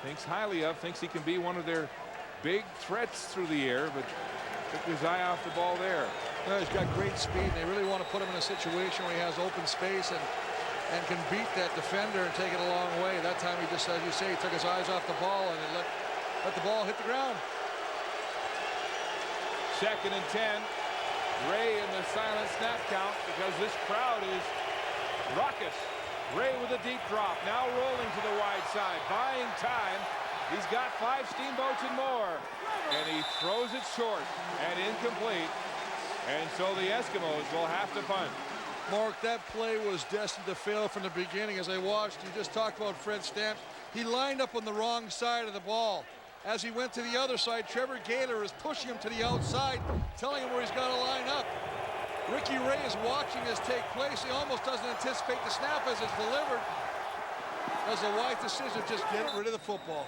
thinks highly of, thinks he can be one of their big threats through the air, but took his eye off the ball there. Well, he's got great speed. They really want to put him in a situation where he has open space and can beat that defender and take it a long way. That time he just, as you say, he took his eyes off the ball and let the ball hit the ground. 2nd and 10. Ray in the silent snap count because this crowd is raucous. Ray with a deep drop, now rolling to the wide side, buying time. He's got 5 steamboats and more, and he throws it short and incomplete, and so the Eskimos will have to punt. Mark, that play was destined to fail from the beginning. As I watched, you just talked about Fred Stamps. He lined up on the wrong side of the ball. As he went to the other side, Trevor Gaylor is pushing him to the outside, telling him where he's got to line up. Ricky Ray is watching this take place. He almost doesn't anticipate the snap as it's delivered. Does a wise decision, just get rid of the football.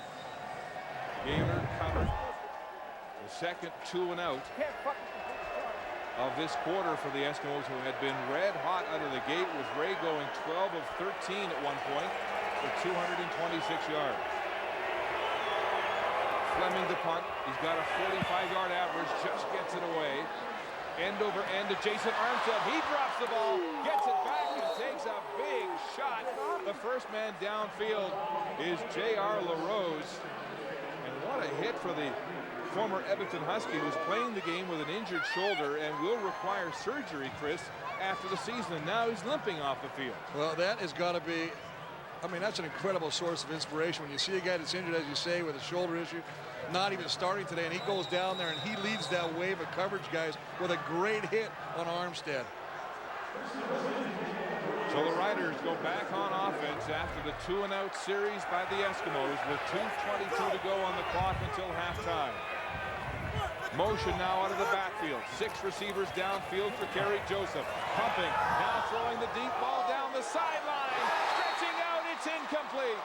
Gaylor covered the second 2 and out of this quarter for the Eskimos, who had been red hot out of the gate, with Ray going 12 of 13 at one point for 226 yards. Fleming the punt. He's got a 45-yard average, just gets it away. End over end to Jason Armstead. He drops the ball, gets it back, and takes a big shot. The first man downfield is J.R. LaRose. And what a hit for the former Edmonton Husky, who's playing the game with an injured shoulder and will require surgery, Chris, after the season. And now he's limping off the field. Well, that has got to be, I mean, that's an incredible source of inspiration when you see a guy that's injured, as you say, with a shoulder issue, not even starting today, and he goes down there and he leads that wave of coverage guys with a great hit on Armstead. So the Riders go back on offense after the 2 and out series by the Eskimos with 2:22 to go on the clock until halftime. Motion now out of the backfield. 6 receivers downfield for Kerry Joseph. Pumping. Now throwing the deep ball down the sideline. Stretching out. It's incomplete.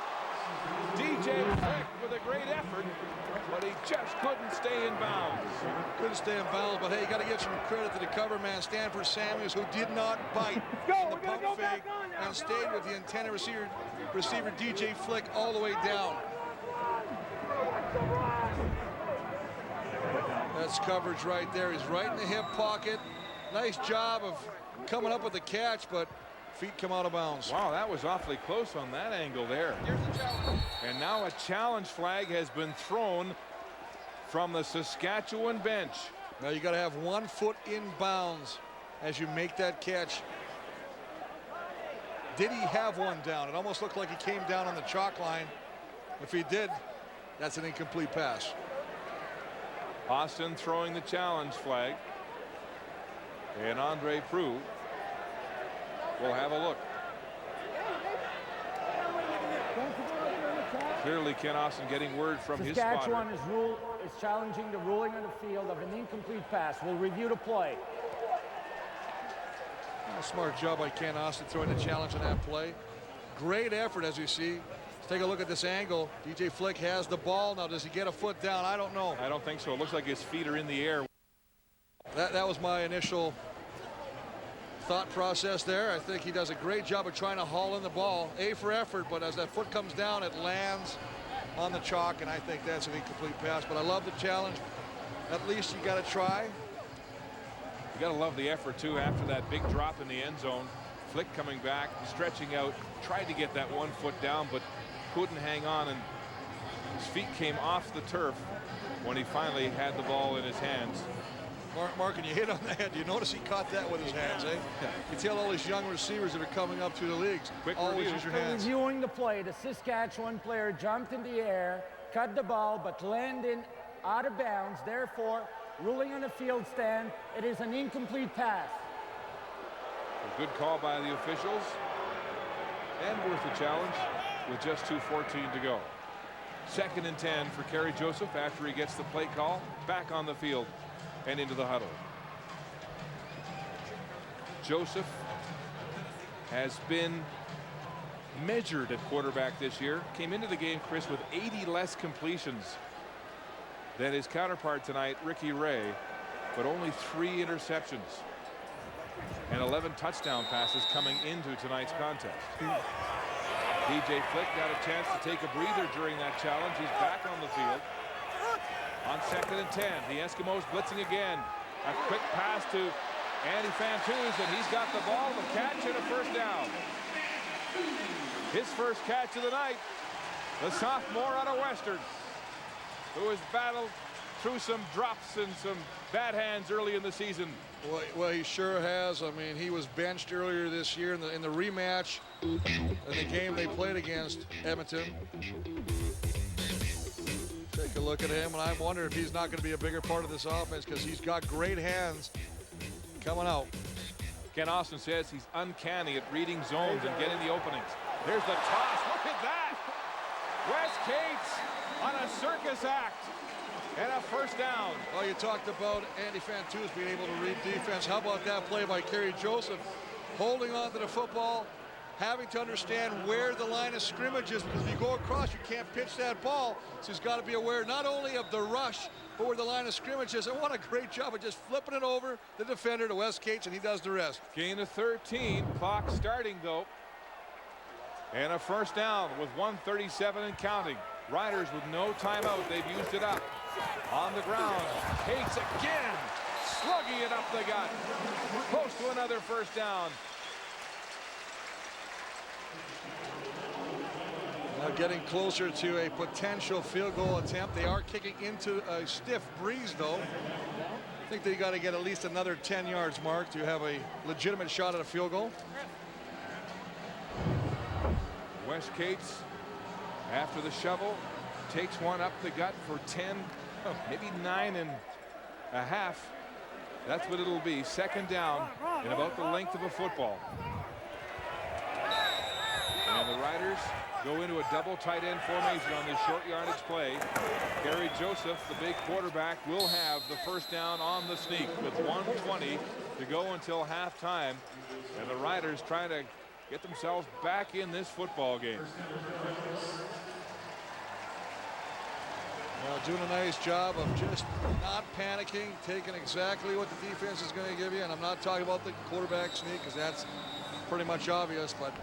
DJ Flick with a great effort, but he just couldn't stay in bounds. Couldn't stay in bounds, but hey, you got to give some credit to the cover man, Stanford Samuels, who did not bite on the pump fake and stayed with the intended receiver DJ Flick all the way down. That's coverage right there. He's right in the hip pocket. Nice job of coming up with the catch, but feet come out of bounds. Wow, that was awfully close on that angle there. And now a challenge flag has been thrown from the Saskatchewan bench. Now you got to have 1 foot in bounds as you make that catch. Did he have one down? It almost looked like he came down on the chalk line. If he did, that's an incomplete pass. Austin throwing the challenge flag. And Andre Proulx will have a look. Clearly Ken Austin getting word from his spotter. Saskatchewan is challenging the ruling on the field of an incomplete pass. We'll review the play. A smart job by Ken Austin throwing the challenge on that play. Great effort, as you see. Let's take a look at this angle. DJ Flick has the ball. Now, does he get a foot down? I don't know. I don't think so. It looks like his feet are in the air. That was my initial thought process there. I think he does a great job of trying to haul in the ball. A for effort, but as that foot comes down, it lands on the chalk, and I think that's an incomplete pass. But I love the challenge. At least you got to try. You got to love the effort, too, after that big drop in the end zone. Flick coming back, stretching out, tried to get that 1 foot down, but couldn't hang on, and his feet came off the turf when he finally had the ball in his hands. Mark, and you hit on the head. You notice he caught that with his hands, eh? Yeah. You tell all these young receivers that are coming up through the leagues, always use your hands. Reviewing the play, the Saskatchewan player jumped in the air, cut the ball, but landed out of bounds. Therefore, ruling on the field stand, it is an incomplete pass. A good call by the officials, and worth the challenge with just 2:14 to go. 2nd and 10 for Kerry Joseph after he gets the play call, back on the field and into the huddle. Joseph has been measured at quarterback this year. Came into the game, Chris, with 80 less completions than his counterpart tonight, Ricky Ray, but only 3 interceptions and 11 touchdown passes coming into tonight's contest. DJ Flick got a chance to take a breather during that challenge. He's back on the field. On 2nd and 10, the Eskimos blitzing again. A quick pass to Andy Fantuz, and he's got the ball, the catch, and a first down. His first catch of the night, the sophomore out of Western, who has battled through some drops and some bad hands early in the season. Well, he sure has. I mean, he was benched earlier this year in the rematch in the game they played against Edmonton. Take a look at him, and I wonder if he's not going to be a bigger part of this offense because he's got great hands coming out. Ken Austin says he's uncanny at reading zones and getting the openings. There's the toss. Look at that. Wes Cates on a circus act. And a first down. Well, you talked about Andy Fantuz being able to read defense. How about that play by Kerry Joseph? Holding on to the football, having to understand where the line of scrimmage is, because if you go across, you can't pitch that ball. So he's got to be aware not only of the rush, but where the line of scrimmage is. And what a great job of just flipping it over the defender to Wes Cates, and he does the rest. Gain of 13. Clock starting, though. And a first down with 1:37 and counting. Riders with no timeout. They've used it up. On the ground, Cates again, slugging it up the gut. Close to another first down. Now getting closer to a potential field goal attempt. They are kicking into a stiff breeze, though. I think they got to get at least another 10 yards, Mark, to have a legitimate shot at a field goal. Wes Cates, after the shovel, takes one up the gut for 10. Maybe 9.5. That's what it'll be. 2nd down in about the length of a football. And the Riders go into a double tight end formation on this short yardage play. Gary Joseph, the big quarterback, will have the first down on the sneak with 1:20 to go until halftime. And the Riders trying to get themselves back in this football game. Doing a nice job of just not panicking, taking exactly what the defense is going to give you. And I'm not talking about the quarterback sneak because that's pretty much obvious, but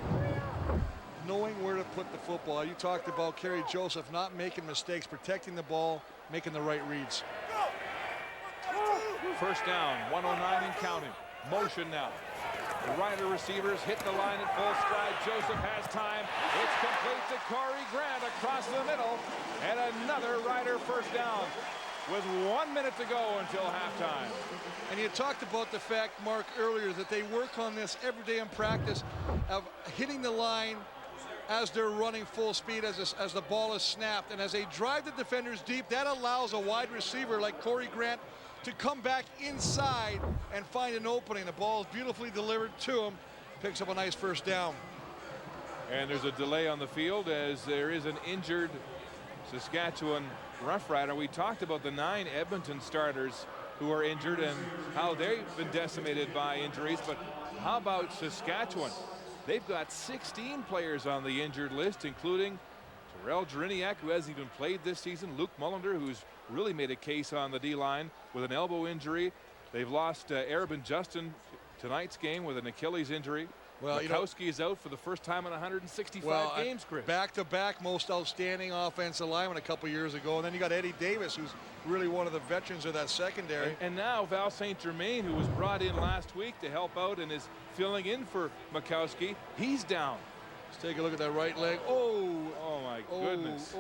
knowing where to put the football. You talked about Kerry Joseph not making mistakes, protecting the ball, making the right reads. First down, 109 and counting. Motion now. The Rider receivers hit the line at full stride. Joseph has time. It's complete to Corey Grant across the middle. And another Rider first down with 1 minute to go until halftime. And you talked about the fact, Mark, earlier that they work on this every day in practice of hitting the line as they're running full speed as the ball is snapped. And as they drive the defenders deep, that allows a wide receiver like Corey Grant to come back inside and find an opening. The ball is beautifully delivered to him. Picks up a nice first down. And there's a delay on the field as there is an injured Saskatchewan Roughrider. We talked about the 9 Edmonton starters who are injured and how they've been decimated by injuries. But how about Saskatchewan? They've got 16 players on the injured list, including Terrell Jariniak, who hasn't even played this season. Luke Mullender, who's really made a case on the D-line with an elbow injury. They've lost Arabin Justin tonight's game with an Achilles injury. Well, Mikowski is out for the first time in 165 games, Chris. Back-to-back most outstanding offensive lineman a couple years ago. And then you got Eddie Davis, who's really one of the veterans of that secondary. And now Val St. Germain, who was brought in last week to help out and is filling in for Mikowski, he's down. Let's take a look at that right leg. Oh my goodness.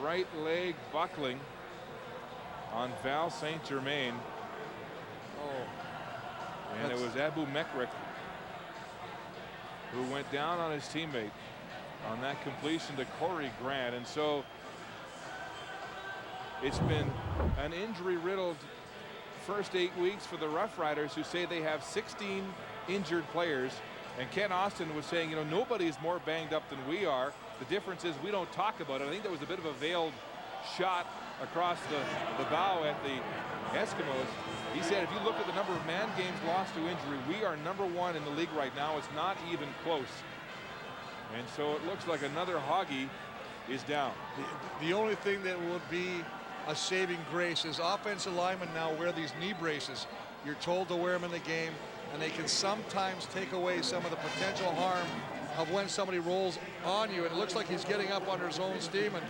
Right leg buckling on Val St. Germain. And it was Abu Mekrik who went down on his teammate on that completion to Corey Grant. And so it's been an injury-riddled first 8 weeks for the Roughriders, who say they have 16 injured players. And Ken Austin was saying, nobody's more banged up than we are. The difference is we don't talk about it. I think there was a bit of a veiled shot across the bow at the Eskimos. He said, if you look at the number of man games lost to injury, we are #1 in the league right now. It's not even close. And so it looks like another Hoggy is down. The only thing that would be a saving grace is offensive linemen now wear these knee braces. You're told to wear them in the game, and they can sometimes take away some of the potential harm of when somebody rolls on you. And it looks like he's getting up under his own steam, and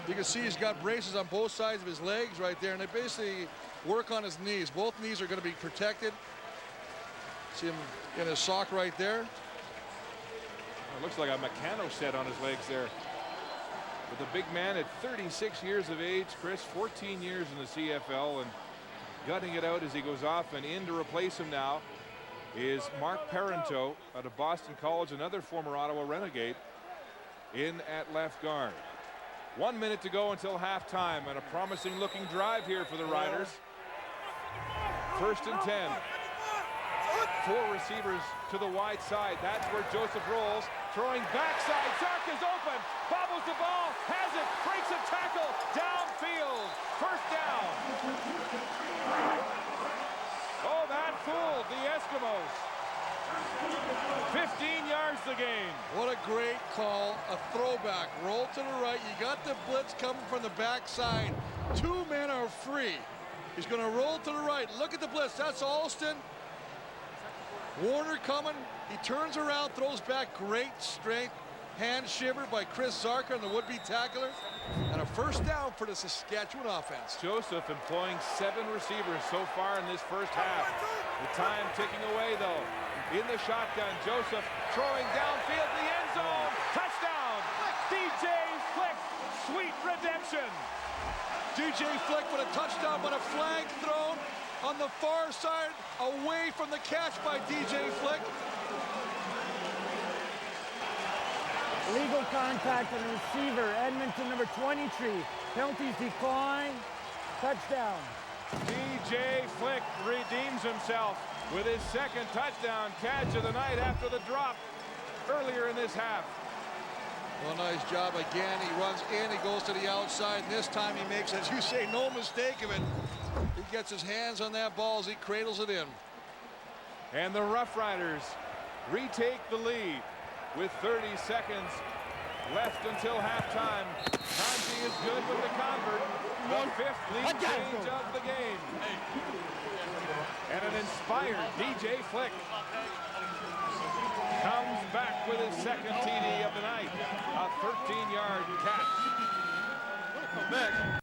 you can see he's got braces on both sides of his legs right there, and they basically work on his knees. Both knees are going to be protected. See him in his sock right there. It looks like a Meccano set on his legs there. But the big man at 36 years of age, Chris, 14 years in the CFL, and gutting it out as he goes off and in to replace him now is Mark Parento out of Boston College, another former Ottawa Renegade, in at left guard. 1 minute to go until halftime, and a promising looking drive here for the Riders. First and 10. 4 receivers to the wide side. That's where Joseph rolls. Throwing backside. Zark is open. Bobbles the ball. Has it. Breaks a tackle. Downfield. First down. Oh, that fooled the Eskimos. 15 yards the gain. What a great call. A throwback. Roll to the right. You got the blitz coming from the backside. 2 men are free. He's going to roll to the right. Look at the blitz. That's Alston. Warner coming. He turns around, throws back. Great strength. Hand shiver by Chris Zarka and the would-be tackler. And a first down for the Saskatchewan offense. Joseph employing 7 receivers so far in this first half. The time ticking away, though. In the shotgun, Joseph throwing downfield to the end zone. Touchdown! DJ Flick, sweet redemption. DJ Flick with a touchdown, but a flag thrown on the far side, away from the catch by DJ Flick. Legal contact on the receiver, Edmonton number 23. Penalties decline. Touchdown. DJ Flick redeems himself with his second touchdown catch of the night after the drop. earlier in this half. Well, nice job again. He runs in, he goes to the outside, and this time he makes, as you say, no mistake of it. He gets his hands on that ball as he cradles it in. And the Roughriders retake the lead with 30 seconds left until halftime. Kanji is good with the convert. The 5th lead change of the game. And an inspired DJ Flick comes back with his 2nd TD of the night. A 13-yard catch. Come back.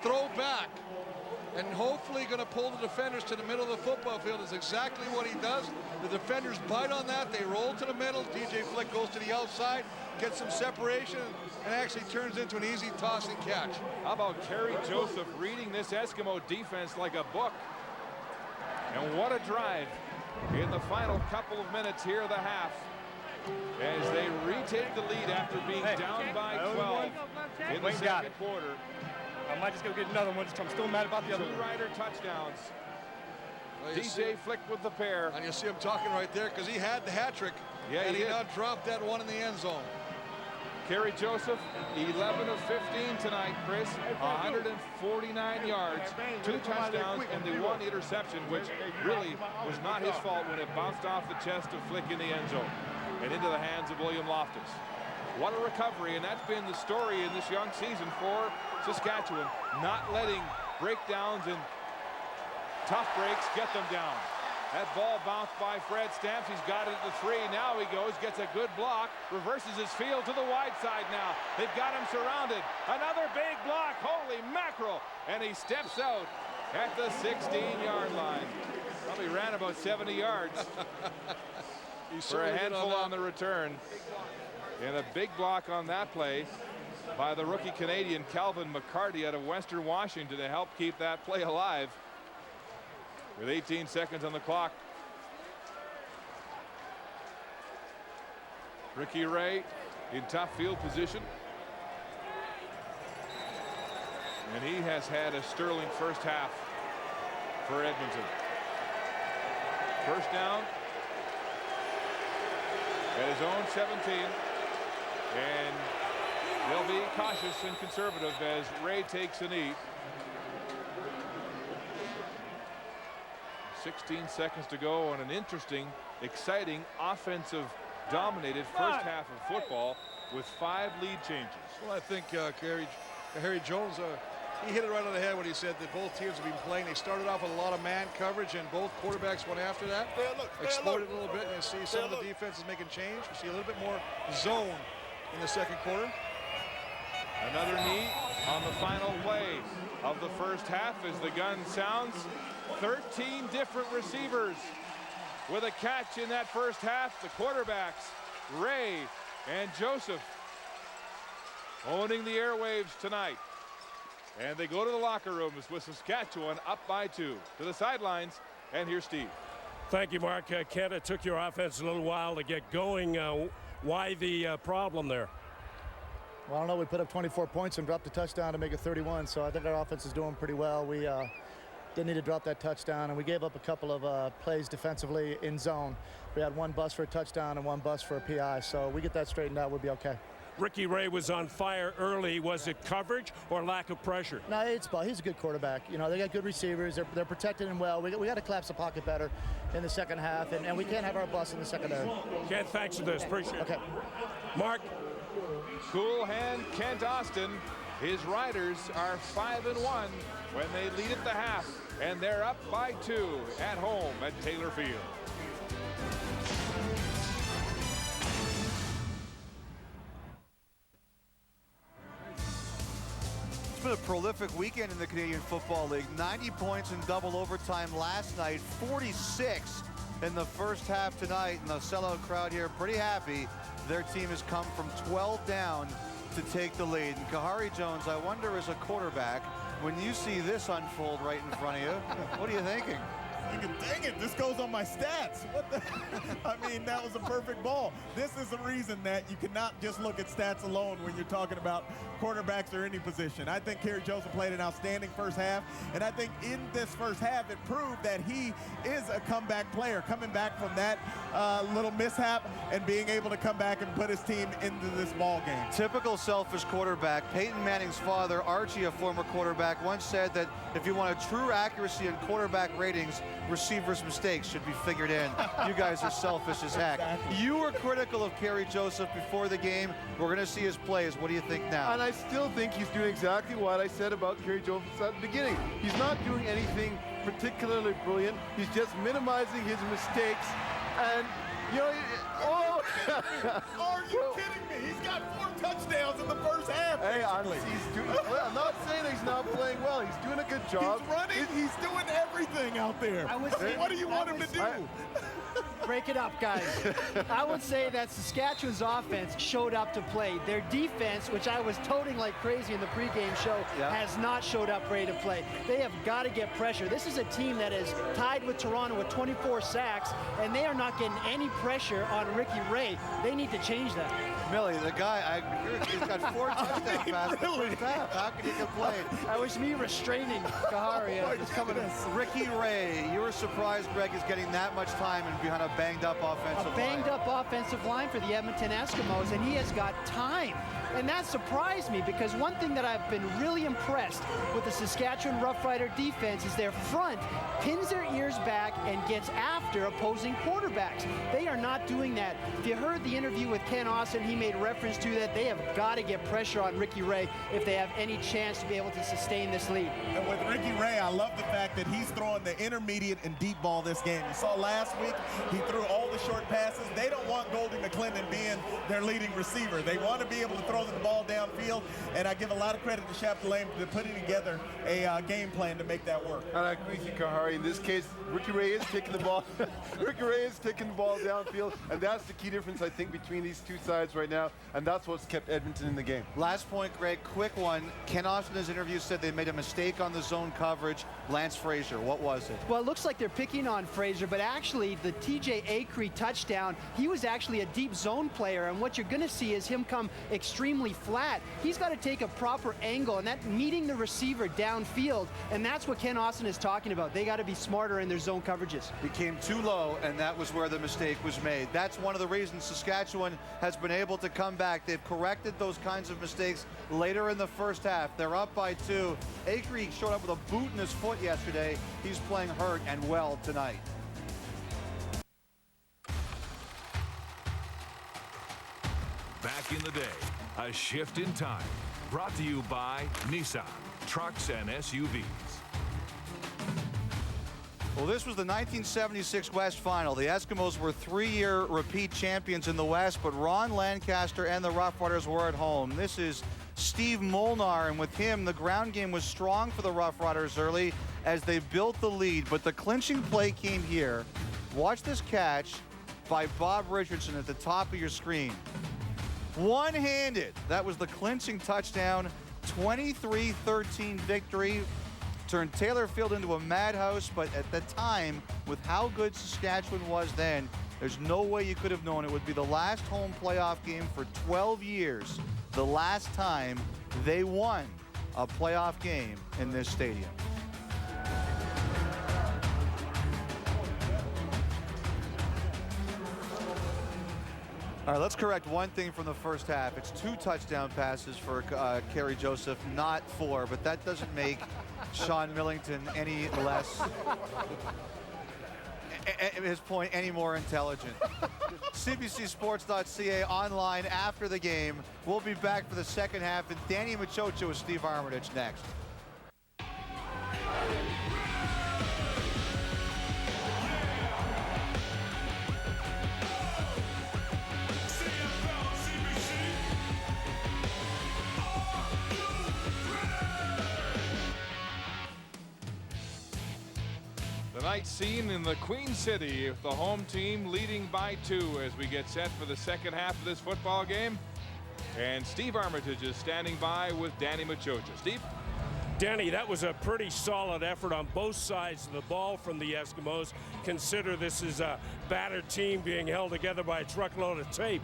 Throw back. And hopefully going to pull the defenders to the middle of the football field is exactly what he does. The defenders bite on that. They roll to the middle. DJ Flick goes to the outside, gets some separation, and actually turns into an easy toss and catch. How about Kerry Joseph reading this Eskimo defense like a book? And what a drive in the final couple of minutes here of the half as they retake the lead after being down by 12 in the 2nd quarter. I might just go get another one. I'm still mad about the other one. 2 Rider touchdowns. Well, DJ Flick with the pair. And you see him talking right there because he had the hat trick. Yeah, and he did. now dropped that one in the end zone. Kerry Joseph, 11 of 15 tonight, Chris. 149 yards, 2 touchdowns, and the 1 interception, which really was not his fault when it bounced off the chest of Flick in the end zone and into the hands of William Loftus. What a recovery, and that's been the story in this young season for Saskatchewan, not letting breakdowns and tough breaks get them down. That ball bounced by Fred Stamps. He's got it at the 3. Now he goes, gets a good block, reverses his field to the wide side now. They've got him surrounded. Another big block. Holy mackerel. And he steps out at the 16-yard line. Probably ran about 70 yards for a handful on the return. And a big block on that play by the rookie Canadian Calvin McCarty out of Western Washington to help keep that play alive with 18 seconds on the clock. Ricky Ray in tough field position. And he has had a sterling first half for Edmonton. First down at his own 17. And they'll be cautious and conservative as Ray takes a knee. 16 seconds to go on an interesting, exciting, offensive dominated first half of football with 5 lead changes. Well, I think Harry Jones, he hit it right on the head when he said that both teams have been playing. They started off with a lot of man coverage, and both quarterbacks went after that. Exploited a little bit, and you see some of the defenses making change. You see a little bit more zone in the 2nd quarter. Another knee on the final play of the first half as the gun sounds. 13 different receivers with a catch in that first half. The quarterbacks, Ray and Joseph, owning the airwaves tonight. And they go to the locker rooms with Saskatchewan up by 2. To the sidelines, and here's Steve. Thank you, Mark. Kent, it took your offense a little while to get going. Why the problem there? Well, I don't know. We put up 24 points and dropped a touchdown to make it 31, so I think our offense is doing pretty well. We didn't need to drop that touchdown, and we gave up a couple of plays defensively in zone. We had 1 bust for a touchdown and 1 bust for a PI, so we get that straightened out, we'll be okay. Ricky Ray was on fire early. Was it coverage or lack of pressure? No, he's a good quarterback. You know, they got good receivers. They're protecting him well. We got to collapse the pocket better in the second half, and we can't have our bust in the secondary. Kent, thanks for this. Appreciate it. Okay. Mark. Cool hand Kent Austin. His Riders are 5-1 when they lead at the half, and they're up by 2 at home at Taylor Field. It's been a prolific weekend in the Canadian Football League. 90 points in double overtime last night, 46 in the first half tonight, and the sellout crowd here pretty happy. Their team has come from 12 down to take the lead. And Kahari Jones, I wonder as a quarterback, when you see this unfold right in front of you, what are you thinking? thinking, dang it, this goes on my stats. What the? I mean, that was a perfect ball. This is the reason that you cannot just look at stats alone when you're talking about quarterbacks or any position. I think Kerry Joseph played an outstanding first half, and I think in this first half it proved that he is a comeback player, coming back from that little mishap and being able to come back and put his team into this ball game. Typical selfish quarterback. Peyton Manning's father, Archie, a former quarterback, once said that if you want a true accuracy in quarterback ratings, receivers' mistakes should be figured in. You guys are selfish as heck. Exactly. You were critical of Kerry Joseph before the game. We're going to see his plays. What do you think now? And I still think he's doing exactly what I said about Kerry Joseph at the beginning. He's not doing anything particularly brilliant. He's just minimizing his mistakes. And, you know, Are you kidding me? He's got 4 touchdowns in the first half. Hey, he's doing well. I'm not saying he's not playing well. He's doing a good job. He's running. He's doing everything out there. What do you want him to do? Break it up, guys. I would say that Saskatchewan's offense showed up to play. Their defense, which I was toting like crazy in the pregame show, has not showed up ready to play. They have got to get pressure. This is a team that is tied with Toronto with 24 sacks, and they are not getting any pressure on Ricky Ray. They need to change that. Millie, the guy, he's got 4 touchdown passes in the first half. How can you complain? That was me restraining Kahari. Ricky Ray, you were surprised Greg is getting that much time and behind a banged-up offensive line. A banged-up offensive line for the Edmonton Eskimos, and he has got time. And that surprised me, because one thing that I've been really impressed with the Saskatchewan Roughrider defense is their front pins their ears back and gets after opposing quarterbacks. They are not doing that. If you heard the interview with Ken Austin, he made reference to that. They have got to get pressure on Ricky Ray if they have any chance to be able to sustain this lead. And with Ricky Ray, I love the fact that he's throwing the intermediate and deep ball this game. You saw last week, he threw all the short passes. They don't want Goldie McClendon being their leading receiver. They want to be able to throw the ball downfield, and I give a lot of credit to Shep Delane for putting together a game plan to make that work. And I agree with you, Kahari. In this case, Ricky Ray is taking the ball. Ricky Ray is taking the ball downfield, and that's the key difference, I think, between these two sides right now, and that's what's kept Edmonton in the game. Last point, Greg, quick one. Ken Austin in his interview said they made a mistake on the zone coverage. Lance Frazier, what was it? Well, it looks like they're picking on Frazier, but actually the TJ Acree touchdown, he was actually a deep zone player, and what you're going to see is him come extremely flat. He's got to take a proper angle, and that meeting the receiver downfield, and that's what Ken Austin is talking about. They got to be smarter in their zone coverages. He came too low, and that was where the mistake was made. That's one of the reasons Saskatchewan has been able to come back. They've corrected those kinds of mistakes later in the first half. They're up by 2. Acree showed up with a boot in his foot yesterday. He's playing hurt and well tonight. Back in the day, a shift in time. Brought to you by Nissan, trucks and SUVs. Well, this was the 1976 West Final. The Eskimos were 3-year repeat champions in the West, but Ron Lancaster and the Roughriders were at home. This is Steve Molnar, and with him, the ground game was strong for the Roughriders early as they built the lead, but the clinching play came here. Watch this catch by Bob Richardson at the top of your screen. One-handed. That was the clinching touchdown. 23-13 victory. Turned Taylor Field into a madhouse, but at the time, with how good Saskatchewan was then, there's no way you could have known it would be the last home playoff game for 12 years. The last time they won a playoff game in this stadium. All right, let's correct one thing from the first half. It's 2 touchdown passes for Kerry Joseph, not 4, but that doesn't make Sean Millington any less, his point, any more intelligent. CBCSports.ca online after the game. We'll be back for the second half, and Danny Machocha with Steve Armitage next. Tonight's scene in the Queen City, with the home team leading by 2 as we get set for the second half of this football game. And Steve Armitage is standing by with Danny Machocha. Steve? Danny, that was a pretty solid effort on both sides of the ball from the Eskimos. Consider this is a battered team being held together by a truckload of tape.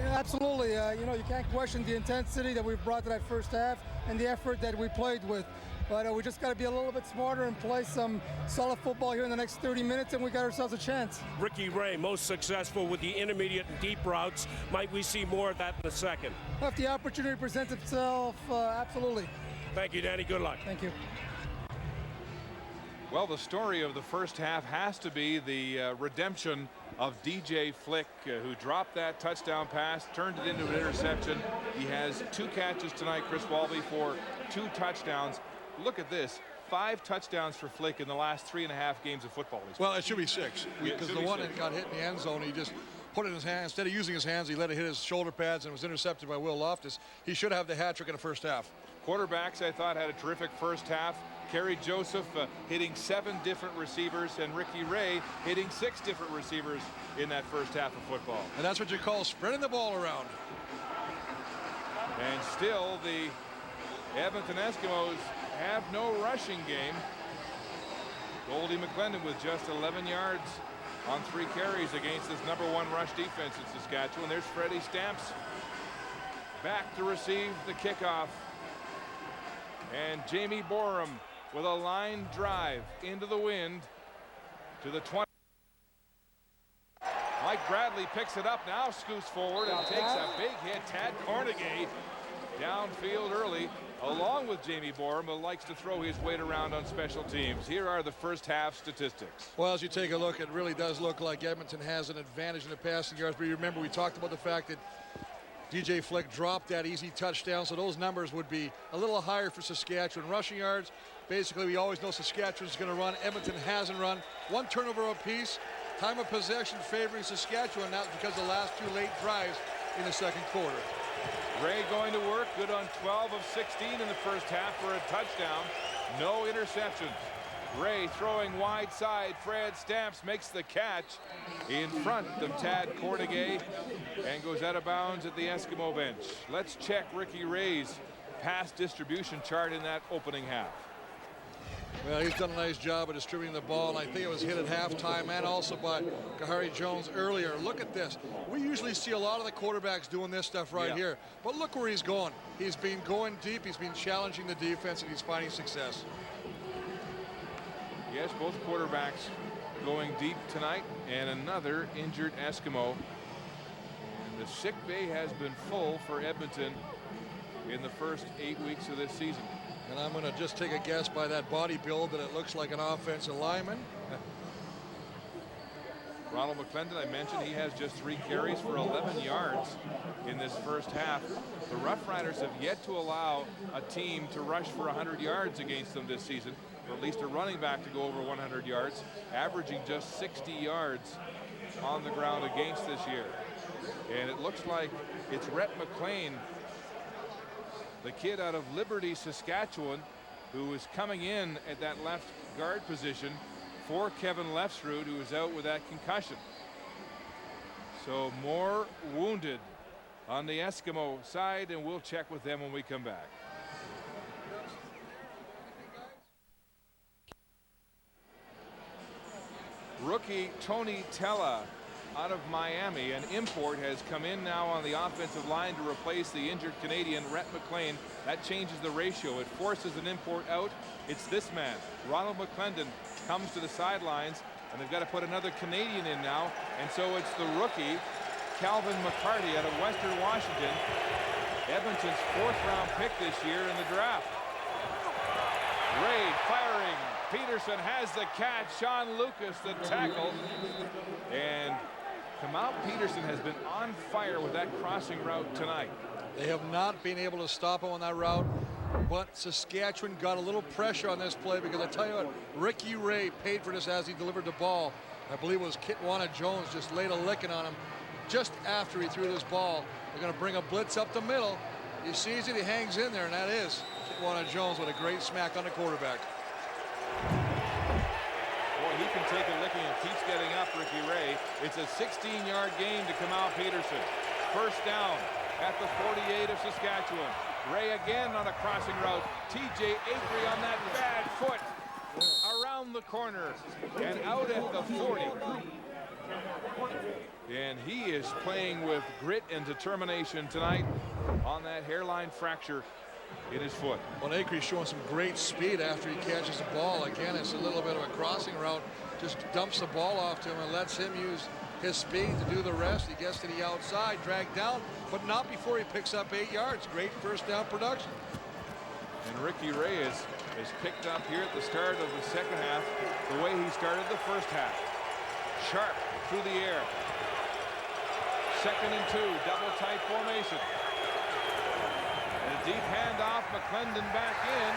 Absolutely. You know, you can't question the intensity that we've brought to that first half and the effort that we played with. But we just got to be a little bit smarter and play some solid football here in the next 30 minutes, and we got ourselves a chance. Ricky Ray, most successful with the intermediate and deep routes. Might we see more of that in the second? If the opportunity presents itself, absolutely. Thank you, Danny. Good luck. Thank you. Well, the story of the first half has to be the redemption of DJ Flick, who dropped that touchdown pass, turned it into an interception. He has 2 catches tonight, Chris Walby, for 2 touchdowns. Look at this. 5 touchdowns for Flick in the last 3.5 games of football. Well, it should be 6, because the one that got hit in the end zone, he just put it in his hands. Instead of using his hands, he let it hit his shoulder pads and was intercepted by Will Loftus. He should have the hat trick in the first half. Quarterbacks, I thought, had a terrific first half. Kerry Joseph hitting 7 different receivers, and Ricky Ray hitting 6 different receivers in that first half of football. And that's what you call spreading the ball around. And still, the Edmonton Eskimos have no rushing game. Goldie McClendon with just 11 yards on 3 carries against this #1 rush defense in Saskatchewan. There's Freddie Stamps back to receive the kickoff. And Jamie Borum with a line drive into the wind to the 20. Mike Bradley picks it up now, scoots forward and takes a big hit. Tad Cornegay downfield early, along with Jamie Borum, who likes to throw his weight around on special teams. Here are the first half statistics. Well, as you take a look, it really does look like Edmonton has an advantage in the passing yards. But you remember we talked about the fact that DJ Flick dropped that easy touchdown, so those numbers would be a little higher for Saskatchewan. Rushing yards, basically we always know Saskatchewan's going to run. Edmonton hasn't run. 1 turnover apiece. Time of possession favoring Saskatchewan now because of the last 2 late drives in the second quarter. Ray going to work, good on 12 of 16 in the first half for a touchdown. No interceptions. Ray throwing wide side. Fred Stamps makes the catch in front of Tad Cornegay and goes out of bounds at the Eskimo bench. Let's check Ricky Ray's pass distribution chart in that opening half. Well, he's done a nice job of distributing the ball, and I think it was hit at halftime and also by Kahari Jones earlier. Look at this. We usually see a lot of the quarterbacks doing this stuff right here, but look where he's going. He's been going deep, he's been challenging the defense, and he's finding success. Yes, both quarterbacks going deep tonight, and another injured Eskimo. And the sick bay has been full for Edmonton in the first 8 weeks of this season. And I'm going to just take a guess by that body build that it looks like an offensive lineman. Ronald McClendon, I mentioned, he has just 3 carries for 11 yards in this first half. The Roughriders have yet to allow a team to rush for 100 yards against them this season, or at least a running back to go over 100 yards, averaging just 60 yards on the ground against this year. And it looks like it's Rhett McLean, the kid out of Liberty, Saskatchewan, who is coming in at that left guard position for Kevin Lefsrud, who is out with that concussion. So more wounded on the Eskimo side, and we'll check with them when we come back. Rookie Tony Tella out of Miami, an import, has come in now on the offensive line to replace the injured Canadian Rhett McLean. That changes the ratio. It forces an import out. It's this man, Ronald McClendon, comes to the sidelines, and they've got to put another Canadian in now. And so it's the rookie, Calvin McCarty out of Western Washington, Edmonton's 4th-round pick this year in the draft. Ray firing. Peterson has the catch. Sean Lucas the tackle. And Kamal Peterson has been on fire with that crossing route tonight. They have not been able to stop him on that route, but Saskatchewan got a little pressure on this play because I tell you what, Ricky Ray paid for this as he delivered the ball. I believe it was Kitwana Jones just laid a licking on him just after he threw this ball. They're going to bring a blitz up the middle. He sees it, he hangs in there, and that is Kitwana Jones with a great smack on the quarterback. Boy, he can take a licking and keeps getting up, Ricky Ray. It's a 16-yard gain to Kamal Peterson. First down at the 48 of Saskatchewan. Ray again on a crossing route. TJ Avery on that bad foot. Around the corner and out at the 40. And he is playing with grit and determination tonight on that hairline fracture in his foot. Well, Acre's showing some great speed after he catches the ball. Again, it's a little bit of a crossing route. Just dumps the ball off to him and lets him use his speed to do the rest. He gets to the outside, dragged down, but not before he picks up 8 yards. Great first down production. And Ricky Reyes is picked up here at the start of the second half the way he started the first half. Sharp through the air. 2nd and 2, double tight formation. And a deep handoff, McClendon back in,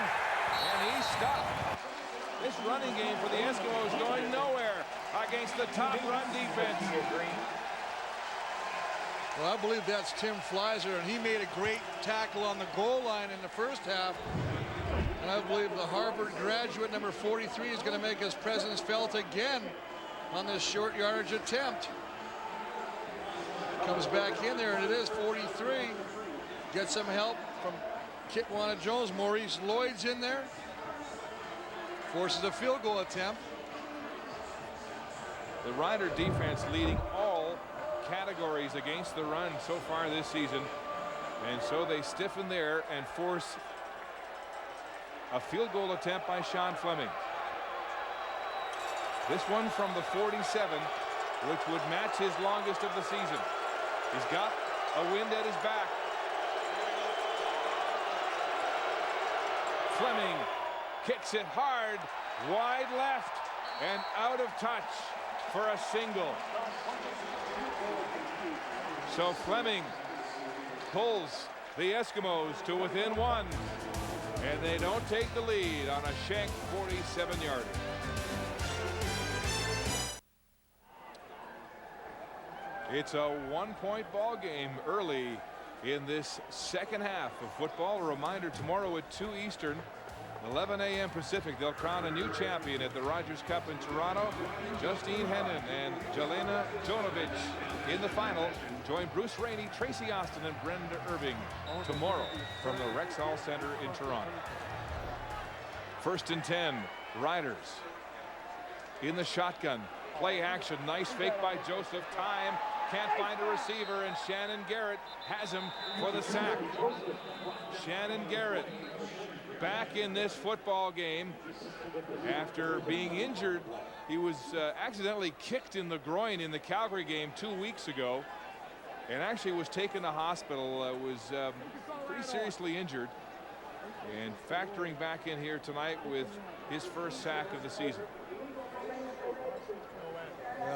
and he's stopped. This running game for the Eskimos going nowhere against the top run defense. Well, I believe that's Tim Fleiser, and he made a great tackle on the goal line in the first half. And I believe the Harvard graduate, number 43, is going to make his presence felt again on this short yardage attempt. Comes back in there, and it is 43. Gets some help from Kitwana Jones. Maurice Lloyd's in there. Forces a field goal attempt. The Rider defense leading all categories against the run so far this season. And so they stiffen there and force a field goal attempt by Sean Fleming. This one from the 47, which would match his longest of the season. He's got a wind at his back. Fleming kicks it hard, wide left, and out of touch for a single. So Fleming pulls the Eskimos to within 1, and they don't take the lead on a Schenk 47-yarder. It's a 1-point ball game early in this second half of football. A reminder, tomorrow at 2 Eastern, 11 a.m. Pacific, they'll crown a new champion at the Rogers Cup in Toronto. Justine Henin and Jelena Jonovic in the final. Join Bruce Rainey, Tracy Austin, and Brenda Irving tomorrow from the Rexall Center in Toronto. 1st and 10, Riders in the shotgun. Play action, nice fake by Joseph. Time, can't find a receiver, and Shannon Garrett has him for the sack. Shannon Garrett back in this football game after being injured. He was accidentally kicked in the groin in the Calgary game 2 weeks ago, and actually was taken to hospital, was pretty seriously injured, and factoring back in here tonight with his first sack of the season.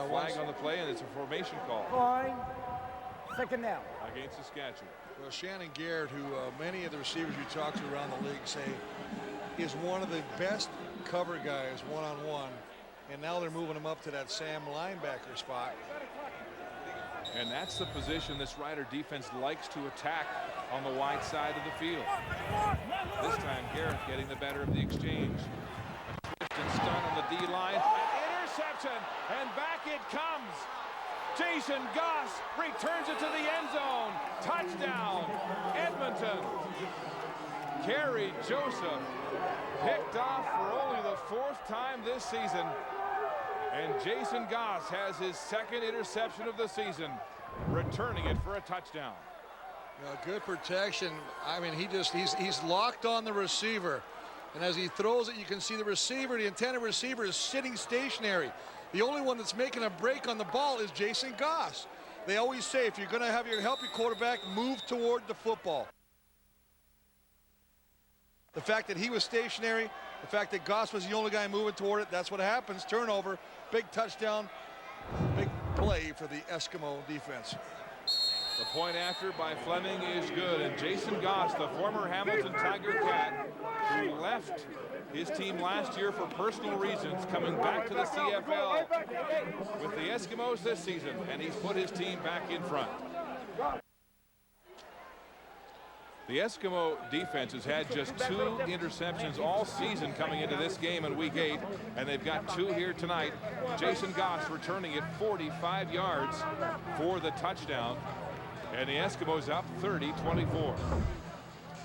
Flag on the play, and it's a formation call. Line, 2nd down. Against Saskatchewan. Well, Shannon Garrett, who many of the receivers you talk to around the league say is one of the best cover guys one-on-one, and now they're moving him up to that Sam linebacker spot. And that's the position this Rider defense likes to attack on the wide side of the field. This time Garrett getting the better of the exchange. A twist and stun on the D-line. An interception, and back it comes. Jason Goss returns it to the end zone. Touchdown, Edmonton. Kerry Joseph picked off for only the 4th time this season. And Jason Goss has his 2nd interception of the season, returning it for a touchdown. Good protection. I mean, he's locked on the receiver. And as he throws it, you can see the receiver, the intended receiver, is sitting stationary. The only one that's making a break on the ball is Jason Goss. They always say, if you're going to help your quarterback, move toward the football. The fact that he was stationary, the fact that Goss was the only guy moving toward it, that's what happens. Turnover, big touchdown, big play for the Eskimo defense. The point after by Fleming is good, and Jason Goss, the former Hamilton Tiger Cat, who left his team last year for personal reasons, coming back to the CFL with the Eskimos this season, and he's put his team back in front. The Eskimo defense has had just 2 interceptions all season coming into this game in week 8, and they've got 2 here tonight. Jason Goss returning it 45 yards for the touchdown, and the Eskimos up 30-24.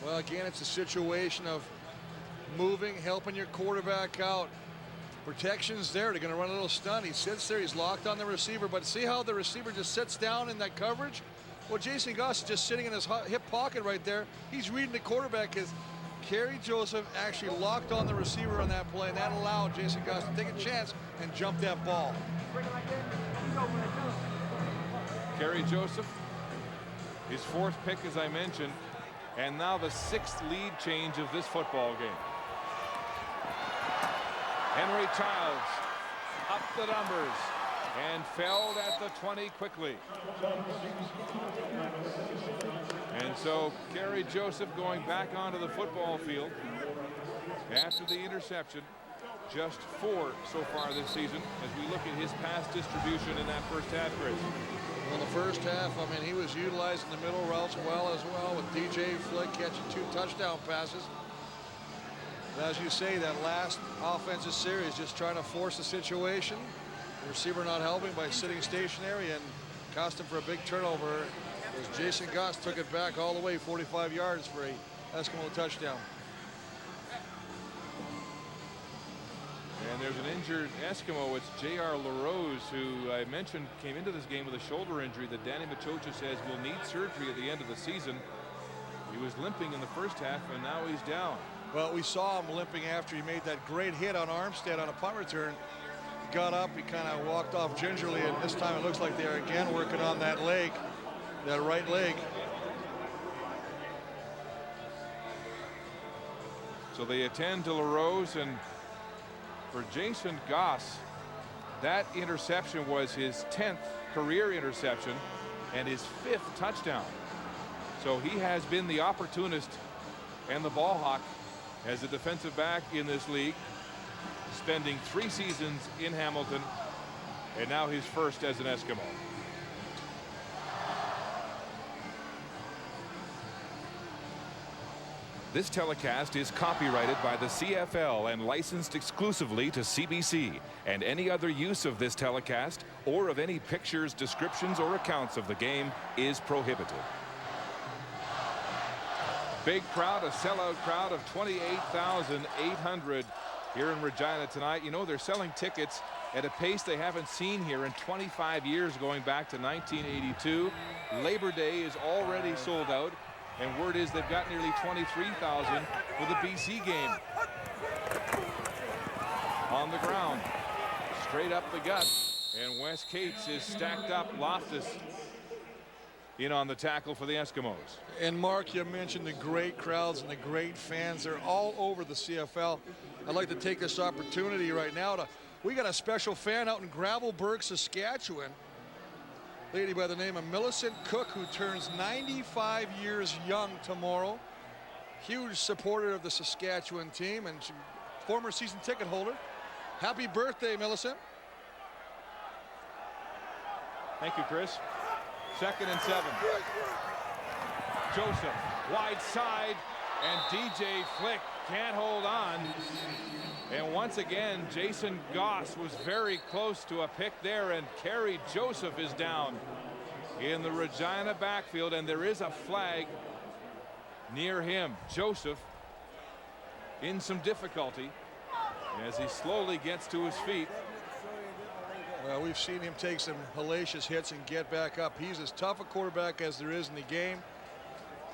Well, Well, again, it's a situation of moving, helping your quarterback out. Protection's there. They're going to run a little stunt. He sits there. He's locked on the receiver. But see how the receiver just sits down in that coverage? Well, Jason Goss is just sitting in his hip pocket right there. He's reading the quarterback because Kerry Joseph actually locked on the receiver on that play, and that allowed Jason Goss to take a chance and jump that ball. Kerry Joseph, his 4th pick, as I mentioned, and now the 6th lead change of this football game. Henry Childs up the numbers and felled at the 20 quickly. And so Kerry Joseph going back onto the football field after the interception. Just 4 so far this season as we look at his pass distribution in that first half, Chris. Well, in the first half, I mean, he was utilizing the middle routes well with DJ Flick catching 2 touchdown passes. As you say, that last offensive series just trying to force the situation. The receiver not helping by sitting stationary and cost him for a big turnover as Jason Goss took it back all the way 45 yards for a Eskimo touchdown. And there's an injured Eskimo. It's J.R. LaRose, who I mentioned came into this game with a shoulder injury that Danny Machocha says will need surgery at the end of the season. He was limping in the first half, and now he's down. Well, we saw him limping after he made that great hit on Armstead on a punt return. He got up, he kind of walked off gingerly, and this time it looks like they're again working on that leg, that right leg. So they attend to LaRose, and for Jason Goss, that interception was his 10th career interception and his 5th touchdown. So he has been the opportunist and the ball hawk as a defensive back in this league, spending 3 seasons in Hamilton and now his first as an Eskimo. This telecast is copyrighted by the CFL and licensed exclusively to CBC, and any other use of this telecast or of any pictures, descriptions, or accounts of the game is prohibited. Big crowd, a sellout crowd of 28,800 here in Regina tonight. You know, they're selling tickets at a pace they haven't seen here in 25 years, going back to 1982. Labor Day is already sold out, and word is they've got nearly 23,000 for the BC game. On the ground, straight up the gut, and Wes Cates is stacked up. Loftus in on the tackle for the Eskimos. And Mark, you mentioned the great crowds and the great fans. They're all over the CFL. I'd like to take this opportunity right now we got a special fan out in Gravelbourg, Saskatchewan. Lady by the name of Millicent Cook, who turns 95 years young tomorrow. Huge supporter of the Saskatchewan team and former season ticket holder. Happy birthday, Millicent. Thank you, Chris. 2nd and 7. Joseph wide side, and DJ Flick can't hold on. And once again, Jason Goss was very close to a pick there, and Kerry Joseph is down in the Regina backfield, and there is a flag near him. Joseph in some difficulty as he slowly gets to his feet. Well, we've seen him take some hellacious hits and get back up. He's as tough a quarterback as there is in the game.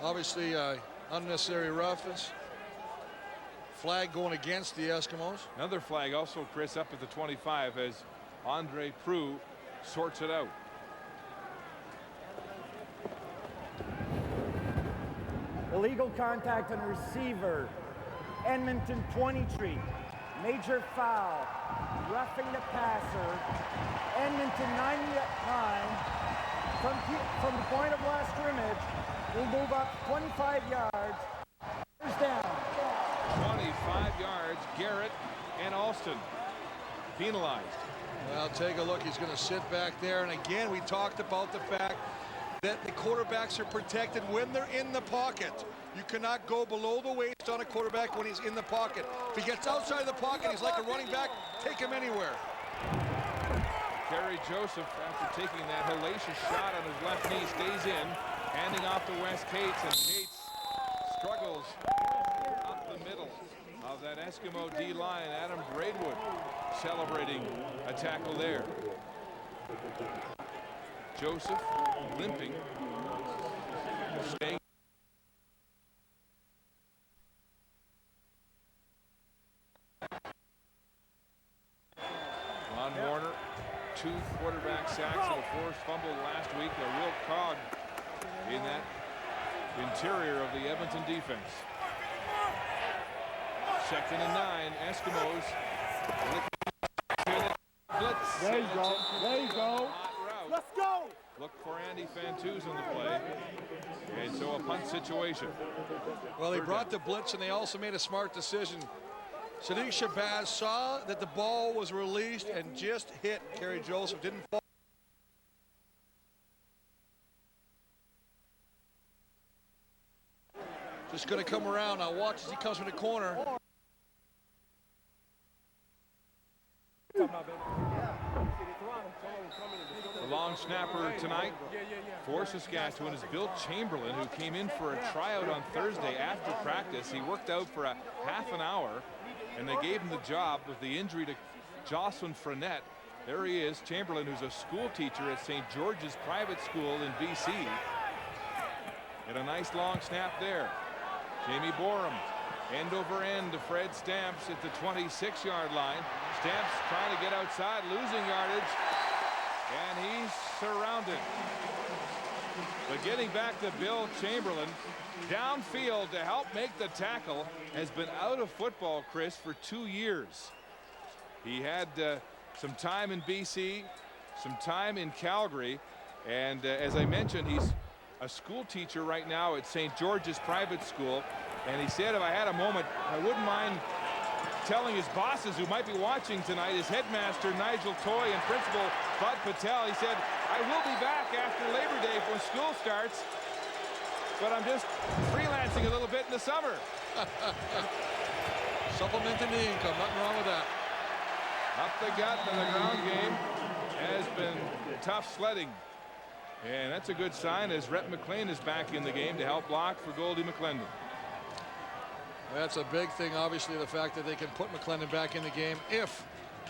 Obviously, unnecessary roughness. Flag going against the Eskimos. Another flag also, Chris, up at the 25 as Andre Proulx sorts it out. Illegal contact on receiver. Edmonton 23. Major foul. Roughing the passer. Edmonton 99. From the point of last scrimmage, will move up 25 yards. First down. 25 yards. Garrett and Alston penalized. Well, take a look. He's going to sit back there. And again, we talked about the fact that the quarterbacks are protected when they're in the pocket. You cannot go below the waist on a quarterback when he's in the pocket. If he gets outside of the pocket, he's like a running back. Take him anywhere. Kerry Joseph, after taking that hellacious shot on his left knee, stays in, handing off to Wes Cates, and Cates struggles up the middle of that Eskimo D-line. Adam Braidwood celebrating a tackle there. Joseph limping, staying. Ron Warner, 2 quarterback sacks and a forced fumble last week. A real cog in that interior of the Edmonton defense. 2nd and 9. Eskimos. Blitz. There you go. There you go. Let's go. Look for Andy Fantuz on the play. And so a punt situation. Well, they brought the blitz, and they also made a smart decision. Sadiq Shabazz saw that the ball was released and just hit Kerry Joseph. Didn't fall. Just going to come around. Now watch as he comes from the corner. The long snapper tonight for Saskatchewan is Bill Chamberlain, who came in for a tryout on Thursday after practice. He worked out for a half an hour, and they gave him the job with the injury to Jocelyn Frenette. There he is, Chamberlain, who's a school teacher at St. George's Private School in BC. And a nice long snap there. Jamie Borum, end over end to Fred Stamps at the 26-yard line. Stamps trying to get outside, losing yardage, and he's surrounded. But getting back to Bill Chamberlain, downfield to help make the tackle, has been out of football, Chris, for 2 years. He had some time in BC, some time in Calgary, and as I mentioned, he's a school teacher right now at St. George's Private School, and he said, if I had a moment, I wouldn't mind telling his bosses who might be watching tonight, his headmaster Nigel Toy and principal Bud Patel. He said, I will be back after Labor Day when school starts, but I'm just freelancing a little bit in the summer. Supplementing the income, nothing wrong with that. Up the gut in the ground game has been tough sledding. And that's a good sign as Rhett McLean is back in the game to help block for Goldie McClendon. That's a big thing, obviously, the fact that they can put McClendon back in the game if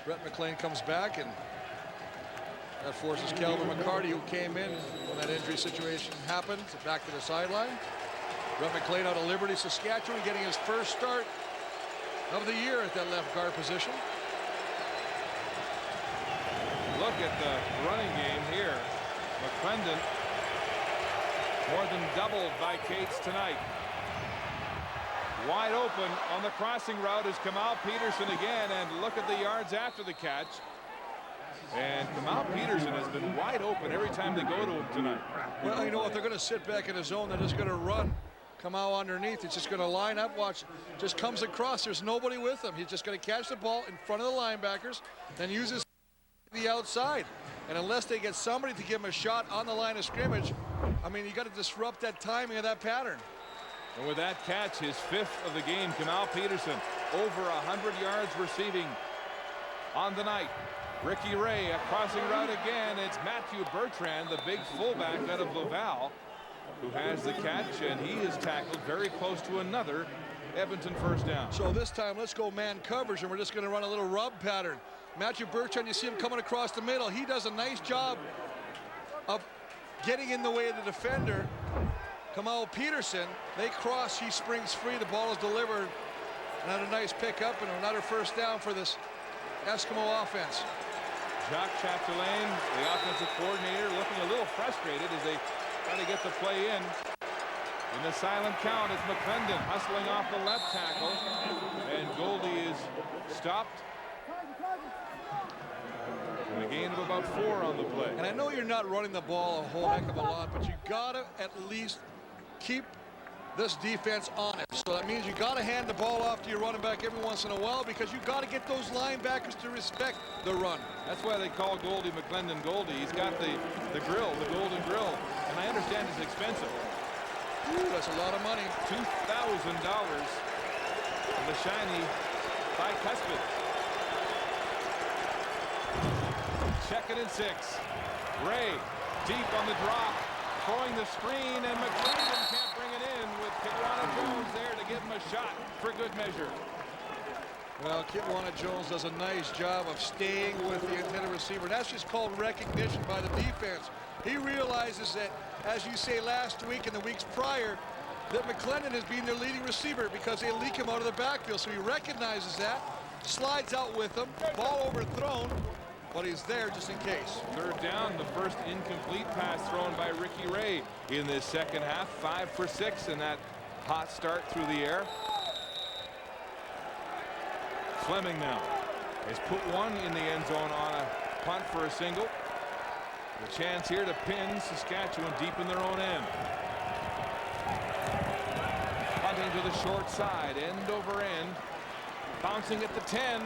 Rhett McLean comes back, and that forces Calvin McCarty, who came in when that injury situation happened, back to the sideline. Rhett McLean out of Liberty, Saskatchewan, getting his first start of the year at that left guard position. Look at the running game here. McClendon more than doubled by Cates tonight. Wide open on the crossing route is Kamal Peterson again, and look at the yards after the catch. And Kamal Peterson has been wide open every time they go to him tonight. Well, you know what, they're going to sit back in the zone. They're just going to run Kamal underneath. It's just going to line up, watch, just comes across. There's nobody with him. He's just going to catch the ball in front of the linebackers, then uses the outside. And unless they get somebody to give him a shot on the line of scrimmage, I mean, you got to disrupt that timing of that pattern. And with that catch, his 5th of the game, Kamal Peterson over 100 yards receiving on the night. Ricky Ray, a crossing route again. It's Matthew Bertrand, the big fullback out of Laval, who has the catch, and he is tackled very close to another Edmonton first down. So this time, let's go man coverage, and we're just going to run a little rub pattern. Matthew Bertrand, you see him coming across the middle. He does a nice job of getting in the way of the defender. Kamal Peterson, they cross, he springs free, the ball is delivered. Another nice pickup and another first down for this Eskimo offense. Jacques Chapdelaine, the offensive coordinator, looking a little frustrated as they try to get the play in. In the silent count, it's McClendon hustling off the left tackle, and Goldie is stopped. And a gain of about 4 on the play. And I know you're not running the ball a whole heck of a lot, but you gotta at least keep this defense honest. So that means you got to hand the ball off to your running back every once in a while, because you got to get those linebackers to respect the run. That's why they call Goldie McClendon Goldie. He's got the grill, the golden grill, and I understand it's expensive. Ooh, that's a lot of money. $2,000 for the shiny bicuspid. 2nd and 6. Ray deep on the drop, throwing the screen, and McClendon can't bring it in with Kitwana Jones there to give him a shot for good measure. Well, Kitwana Jones does a nice job of staying with the intended receiver. That's just called recognition by the defense. He realizes that, as you say last week and the weeks prior, that McClendon has been their leading receiver because they leak him out of the backfield. So he recognizes that, slides out with him, ball overthrown, but he's there just in case. Third down, the first incomplete pass thrown by Ricky Ray in this second half. 5 for 6 in that hot start through the air. Fleming now has put one in the end zone on a punt for a single. The chance here to pin Saskatchewan deep in their own end. Punting to the short side, end over end. Bouncing at the 10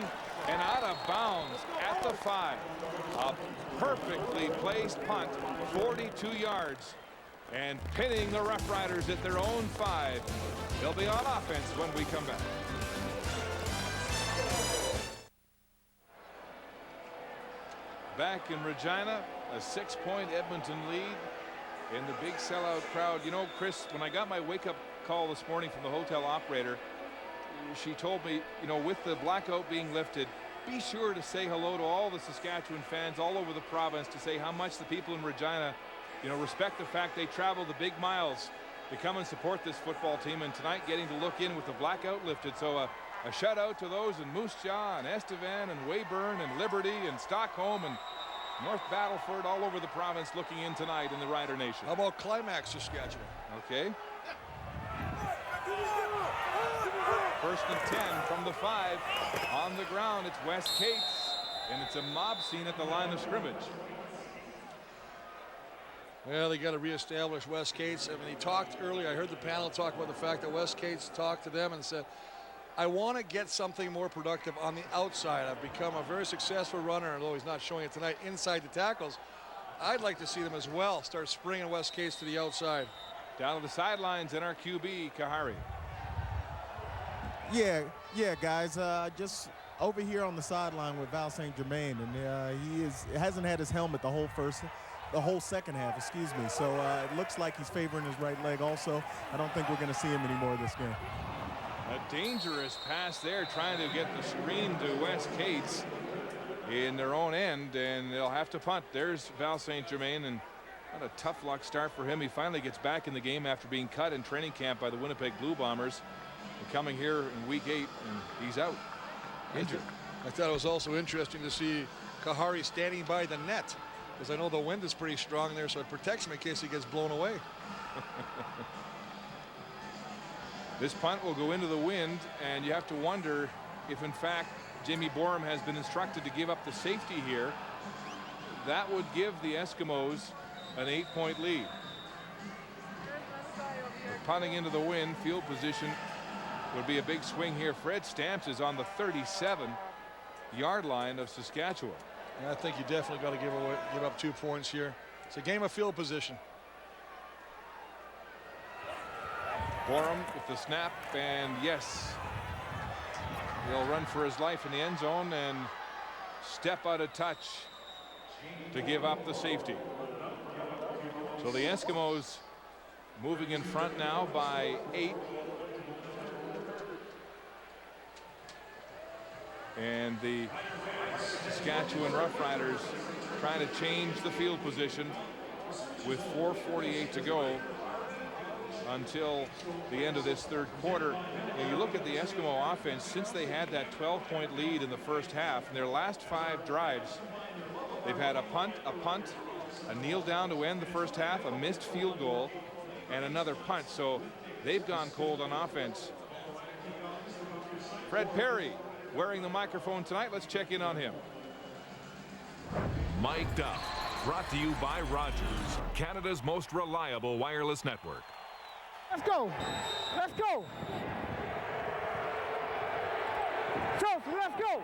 and out of bounds at the 5. A perfectly placed punt, 42 yards, and pinning the Roughriders at their own 5. They'll be on offense when we come back. Back in Regina, a 6-point Edmonton lead in the big sellout crowd. You know, Chris, when I got my wake-up call this morning from the hotel operator, she told me, you know, with the blackout being lifted, be sure to say hello to all the Saskatchewan fans all over the province, to say how much the people in Regina, you know, respect the fact they travel the big miles to come and support this football team, and tonight getting to look in with the blackout lifted. So a shout out to those in Moose Jaw and Estevan and Weyburn and Liberty and Stockholm and North Battleford, all over the province looking in tonight in the Rider Nation. How about Climax, Saskatchewan? Okay. First and 10 from the 5. On the ground, it's Wes Cates, and it's a mob scene at the line of scrimmage. Well, they got to reestablish Wes Cates. I mean, he talked earlier. I heard the panel talk about the fact that Wes Cates talked to them and said, I want to get something more productive on the outside. I've become a very successful runner, although he's not showing it tonight, inside the tackles. I'd like to see them as well start springing Wes Cates to the outside. Down to the sidelines in our QB, Kahari. Yeah, guys. Just over here on the sideline with Val St. Germain, and he hasn't had his helmet the whole second half. Excuse me. So it looks like he's favoring his right leg. Also, I don't think we're going to see him anymore this game. A dangerous pass there, trying to get the screen to Wes Cates in their own end, and they'll have to punt. There's Val St. Germain, and not a tough luck start for him. He finally gets back in the game after being cut in training camp by the Winnipeg Blue Bombers. And coming here in week 8, and he's out, injured. I thought it was also interesting to see Kahari standing by the net, because I know the wind is pretty strong there, so it protects him in case he gets blown away. This punt will go into the wind, and you have to wonder if, in fact, Jimmy Borum has been instructed to give up the safety here. That would give the Eskimos an 8-point lead. Punting into the wind, field position would be a big swing here. Fred Stamps is on the 37-yard line of Saskatchewan. I think you definitely got to give up 2 points here. It's a game of field position. Borum with the snap, and yes, he'll run for his life in the end zone and step out of touch to give up the safety. So the Eskimos moving in front now by 8. And the Saskatchewan Roughriders trying to change the field position with 4:48 to go until the end of this third quarter. And you look at the Eskimo offense, since they had that 12-point lead in the first half, in their last 5 drives, they've had a punt, a kneel down to end the first half, a missed field goal, and another punt. So they've gone cold on offense. Fred Perry wearing the microphone tonight. Let's check in on him. Mic'd Up, brought to you by Rogers, Canada's most reliable wireless network. Let's go. Let's go. Chelsea, let's go.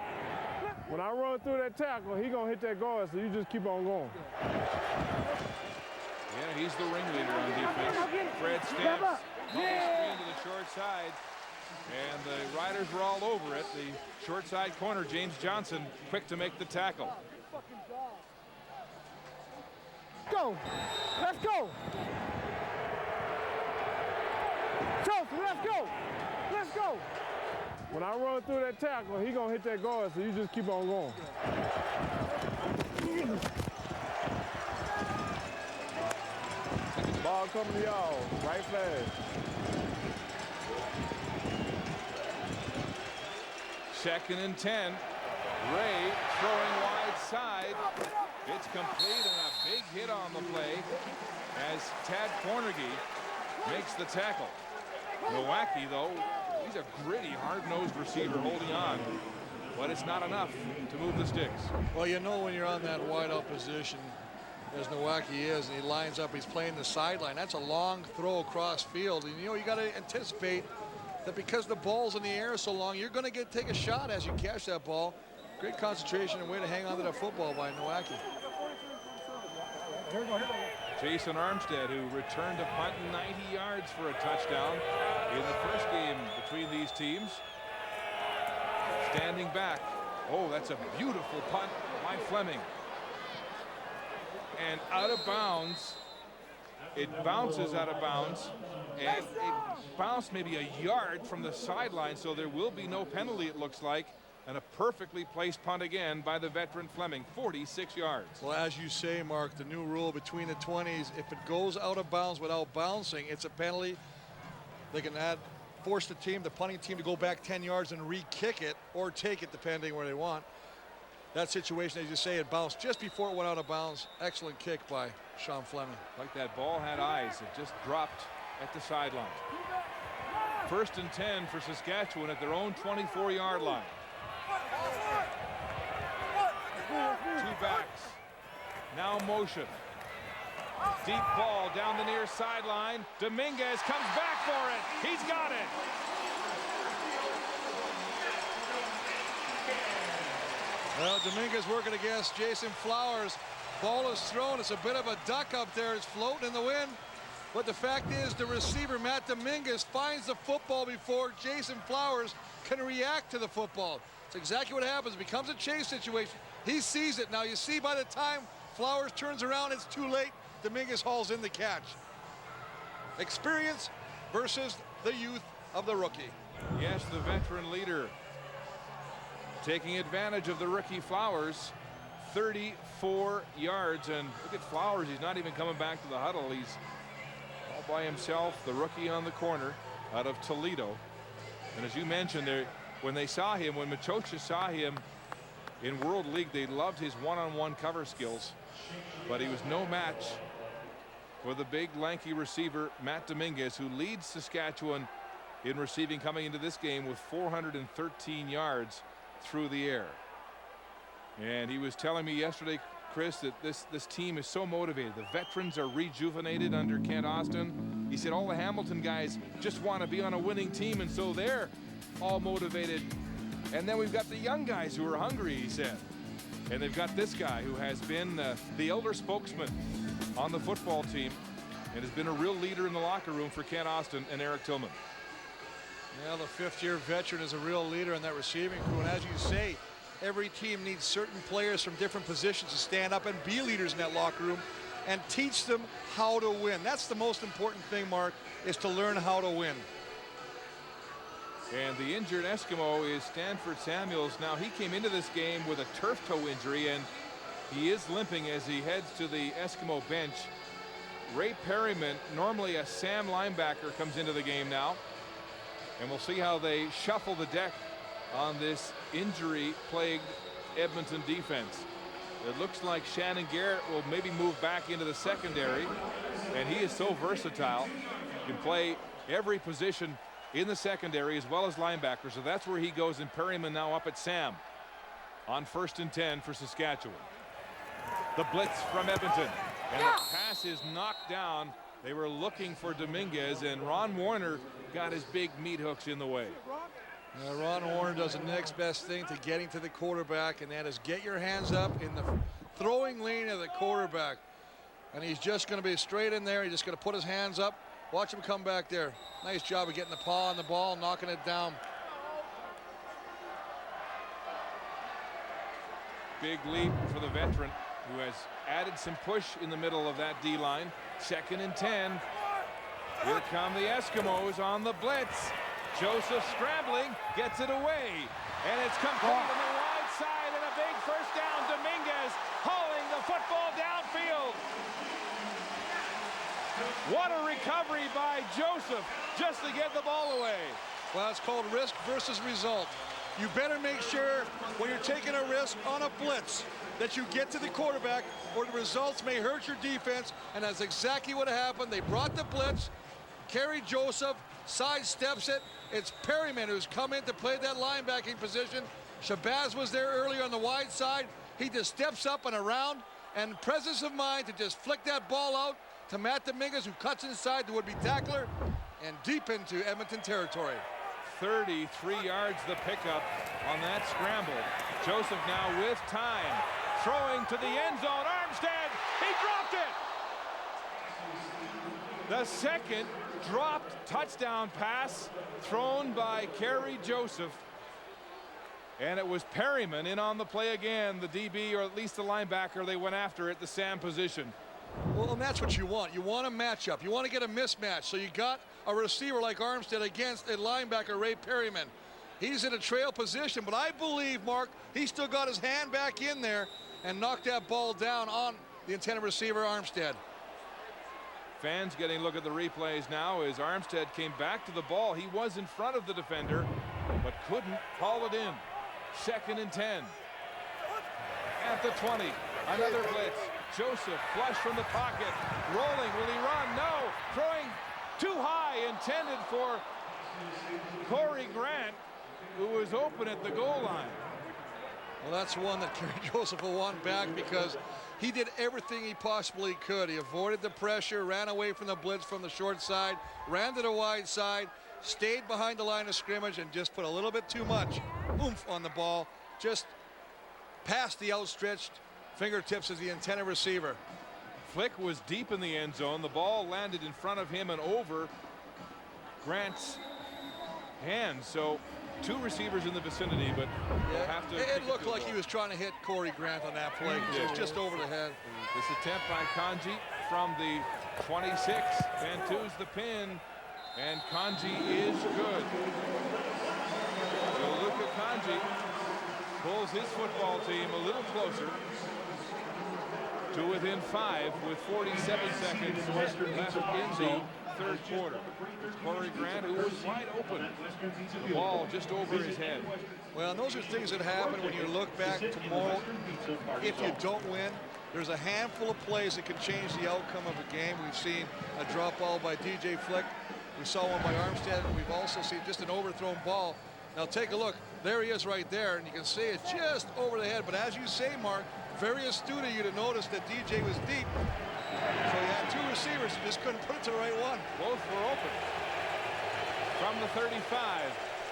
When I run through that tackle, he gonna hit that guard, so you just keep on going. Yeah, he's the ringleader on defense. Fred Stamps on the screen to the short side, and the Riders were all over it. The short side corner, James Johnson, quick to make the tackle. Go. Let's go. Chelsea, let's go. Let's go. When I run through that tackle, he going to hit that guard, so you just keep on going. Ball coming to y'all, right flag. Second and 10. Ray throwing wide side. It's complete and a big hit on the play as Tad Cornegie makes the tackle. Nowacki, though, he's a gritty, hard-nosed receiver holding on, but it's not enough to move the sticks. Well, you know when you're on that wide-out position, as Nowacki is, and he lines up, he's playing the sideline. That's a long throw across field, and you know you got to anticipate that because the ball's in the air so long, you're going to take a shot as you catch that ball. Great concentration and way to hang on to that football by Nowacki. Jason Armstead, who returned a punt 90 yards for a touchdown in the first game between these teams. Standing back. Oh, that's a beautiful punt by Fleming. And out of bounds. It bounces out of bounds. And it bounced maybe a yard from the sideline, so there will be no penalty, it looks like. And a perfectly placed punt again by the veteran Fleming, 46 yards. Well, as you say, Mark, the new rule between the 20s, if it goes out of bounds without bouncing, it's a penalty. They can force the punting team to go back 10 yards and re-kick it or take it depending where they want. That situation, as you say, it bounced just before it went out of bounds. Excellent kick by Sean Fleming. Like that ball had eyes. It just dropped at the sideline. First and 10 for Saskatchewan at their own 24-yard line. Two backs. Now motion. Deep ball down the near sideline. Dominguez comes back for it. He's got it. Well, Dominguez working against Jason Flowers. Ball is thrown. It's a bit of a duck up there. It's floating in the wind. But the fact is, the receiver, Matt Dominguez, finds the football before Jason Flowers can react to the football. It's exactly what happens. It becomes a chase situation. He sees it. Now, you see by the time Flowers turns around, it's too late. Dominguez hauls in the catch. Experience versus the youth of the rookie. Yes, the veteran leader taking advantage of the rookie Flowers. 34 yards. And look at Flowers. He's not even coming back to the huddle. He's all by himself, the rookie on the corner out of Toledo. And as you mentioned, when they saw him, when Machocha saw him in World League, they loved his one-on-one cover skills. But he was no match for the big, lanky receiver, Matt Dominguez, who leads Saskatchewan in receiving coming into this game with 413 yards through the air. And he was telling me yesterday, Chris, that this team is so motivated. The veterans are rejuvenated under Kent Austin. He said all the Hamilton guys just want to be on a winning team, and so they're all motivated. And then we've got the young guys who are hungry, he said. And they've got this guy who has been the elder spokesman on the football team and has been a real leader in the locker room for Kent Austin and Eric Tillman. Yeah, the fifth-year veteran is a real leader in that receiving crew. And as you say, every team needs certain players from different positions to stand up and be leaders in that locker room and teach them how to win. That's the most important thing, Mark, is to learn how to win. And the injured Eskimo is Stanford Samuels. Now, he came into this game with a turf toe injury, and he is limping as he heads to the Eskimo bench. Ray Perryman, normally a Sam linebacker, comes into the game now. And we'll see how they shuffle the deck on this injury-plagued Edmonton defense. It looks like Shannon Garrett will maybe move back into the secondary, and he is so versatile. He can play every position in the secondary as well as linebacker, so that's where he goes, and Perryman now up at Sam on 1st and 10 for Saskatchewan. The blitz from Edmonton, and the pass is knocked down. They were looking for Dominguez, and Ron Warner got his big meat hooks in the way. Ron Warner does the next best thing to getting to the quarterback, and that is get your hands up in the throwing lane of the quarterback. And he's just going to be straight in there. He's just going to put his hands up. Watch him come back there. Nice job of getting the paw on the ball, knocking it down. Big leap for the veteran, who has added some push in the middle of that D-line. 2nd and 10. Here come the Eskimos on the blitz. Joseph scrambling, gets it away. And it's complete on the wide side and a big first down. Dominguez hauling the football downfield. What a recovery by Joseph just to get the ball away. Well, it's called risk versus result. You better make sure when you're taking a risk on a blitz that you get to the quarterback, or the results may hurt your defense, and that's exactly what happened. They brought the blitz. Kerry Joseph sidesteps it. It's Perryman who's come in to play that linebacking position. Shabazz was there earlier on the wide side. He just steps up and around, and presence of mind to just flick that ball out to Matt Dominguez, who cuts inside the would-be tackler and deep into Edmonton territory. 33 yards the pickup on that scramble. Joseph now with time, throwing to the end zone. Armstead, he dropped it. The second dropped touchdown pass thrown by Kerry Joseph. And it was Perryman in on the play again, the DB, or at least the linebacker. They went after it, the Sam position. Well, and that's what you want. You want a matchup. You want to get a mismatch. So you got a receiver like Armstead against a linebacker, Ray Perryman. He's in a trail position, but I believe, Mark, he still got his hand back in there and knocked that ball down on the intended receiver, Armstead. Fans getting a look at the replays now as Armstead came back to the ball. He was in front of the defender, but couldn't haul it in. 2nd and 10. At the 20, another blitz. Joseph flush from the pocket, rolling. Will he run? No. Throwing too high, intended for Corey Grant, who was open at the goal line. Well, that's one that Kerry Joseph will want back because he did everything he possibly could. He avoided the pressure, ran away from the blitz from the short side, ran to the wide side, stayed behind the line of scrimmage, and just put a little bit too much oomph on the ball, just past the outstretched fingertips of the intended receiver. Flick was deep in the end zone. The ball landed in front of him and over Grant's hands. So 2 receivers in the vicinity, but we'll have to. It looked like he was trying to hit Corey Grant on that play. It was just over the head. This attempt by Kanji from the 26. Bantu's the pin, and Kanji is good. So Luka Kanji pulls his football team a little closer to within 5 with 47 seconds left in the 3rd quarter. It's Corey Grant, who was wide open. The ball just over his head. Well, and those are things that happen when you look back tomorrow. If you don't win, there's a handful of plays that can change the outcome of a game. We've seen a drop ball by DJ Flick. We saw one by Armstead, and we've also seen just an overthrown ball. Now take a look. There he is right there, and you can see it just over the head. But as you say, Mark, very astute of you to notice that DJ was deep. So you had 2 receivers who just couldn't put it to the right one. Both were open. From the 35,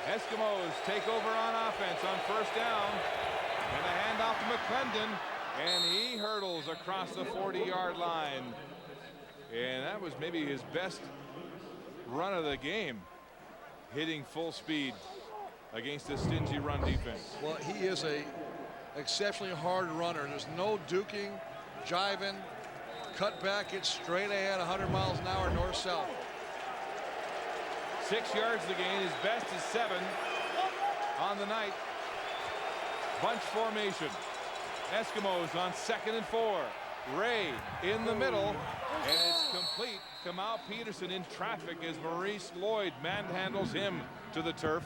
Eskimos take over on offense on 1st down. And a handoff to McClendon, and he hurdles across the 40-yard line. And that was maybe his best run of the game, hitting full speed against a stingy run defense. Well, he is a exceptionally hard runner. There's no duking, jiving, cut back, it's straight ahead, 100 miles an hour north-south. 6 yards to gain. His best is 7 on the night. Bunch formation. Eskimos on 2nd and 4. Ray in the middle, and it's complete. Kamau Peterson in traffic as Maurice Lloyd manhandles him to the turf.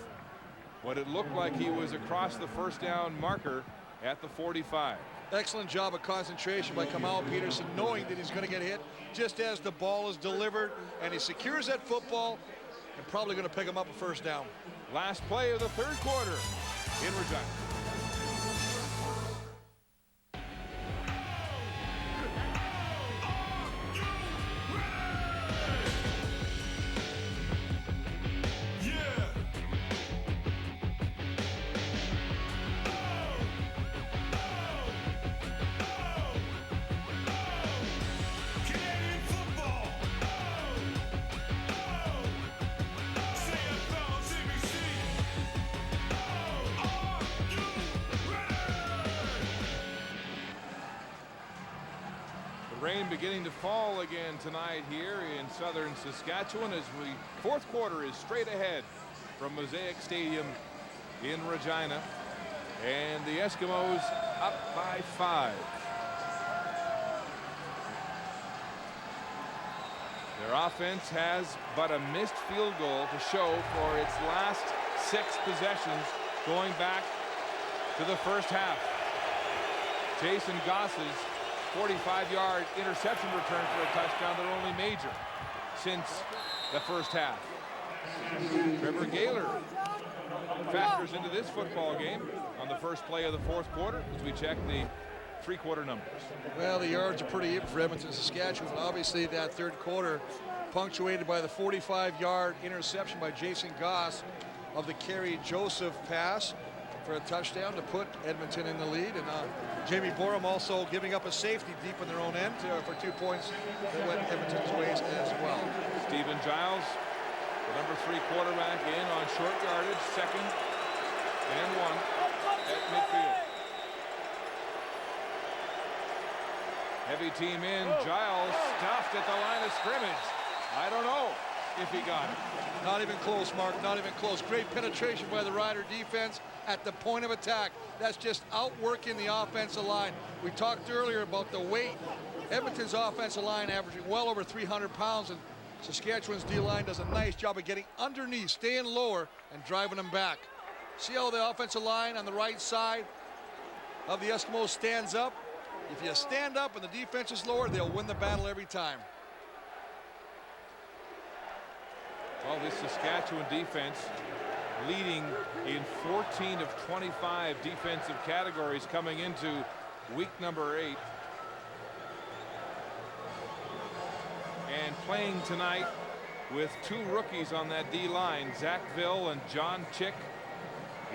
What it looked like he was across the 1st down marker at the 45. Excellent job of concentration by Kamau Peterson, knowing that he's going to get hit just as the ball is delivered, and he secures that football and probably going to pick him up a 1st down. Last play of the 3rd quarter in Regina. CFL, CBC. Rain beginning to fall again tonight here in southern Saskatchewan as fourth quarter is straight ahead from Mosaic Stadium in Regina. And the Eskimos up by 5. Their offense has but a missed field goal to show for its last 6 possessions going back to the first half. Jason Goss's 45-yard interception return for a touchdown, their only major since the first half. Trevor Gaylor factors into this football game on the first play of the fourth quarter as we check the three-quarter numbers. Well, the yards are pretty even for Edmonton, Saskatchewan. Obviously, that third quarter punctuated by the 45-yard interception by Jason Goss of the Kerry Joseph pass for a touchdown to put Edmonton in the lead. And Jamie Borum also giving up a safety deep in their own end for 2 points that went Edmonton's ways as well. Stephen Giles, the number 3 quarterback, in on short yardage, 2nd and 1 at midfield. Heavy team in. Giles stuffed at the line of scrimmage. I don't know if he got it. Not even close, Mark. Not even close. Great penetration by the Rider defense at the point of attack. That's just outworking the offensive line. We talked earlier about the weight. Edmonton's offensive line averaging well over 300 pounds, and Saskatchewan's D-line does a nice job of getting underneath, staying lower, and driving them back. See how the offensive line on the right side of the Eskimos stands up? If you stand up and the defense is lower, they'll win the battle every time. Well, this Saskatchewan defense leading in 14 of 25 defensive categories coming into week number 8. And playing tonight with 2 rookies on that D-line, Zach Ville and John Chick.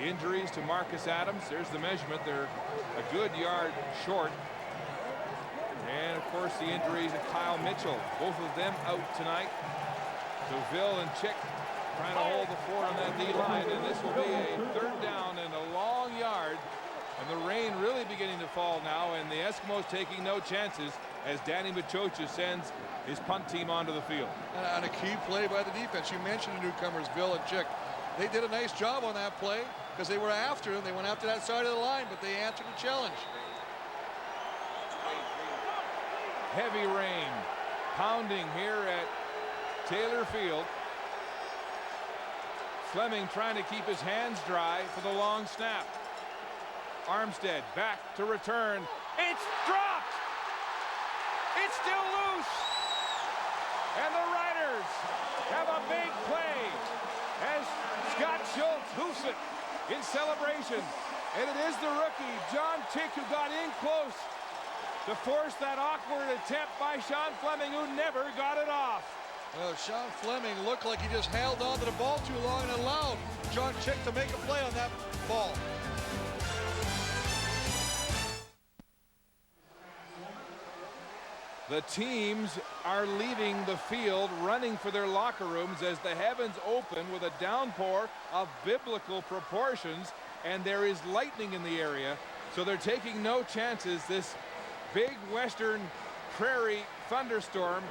Injuries to Marcus Adams. There's the measurement. They're a good yard short. And, of course, the injuries of Kyle Mitchell. Both of them out tonight. So Ville and Chick trying to hold the fort on that D-line. And this will be a 3rd down and a long yard. And the rain really beginning to fall now. And the Eskimos taking no chances as Danny Machocha sends his punt team onto the field. And a key play by the defense. You mentioned the newcomers, Ville and Chick. They did a nice job on that play because they were after him. They went after that side of the line, but they answered the challenge. Heavy rain pounding here at Taylor Field. Fleming trying to keep his hands dry for the long snap. Armstead back to return. It's dropped. It's still loose. And the Riders have a big play as Scott Schultz hoofs it in celebration. And it is the rookie, John Chick, who got in close to force that awkward attempt by Sean Fleming, who never got it off. Well, Sean Fleming looked like he just held on to the ball too long and allowed John Chick to make a play on that ball. The teams are leaving the field, running for their locker rooms as the heavens open with a downpour of biblical proportions, and there is lightning in the area, so they're taking no chances. This big western prairie thunderstorm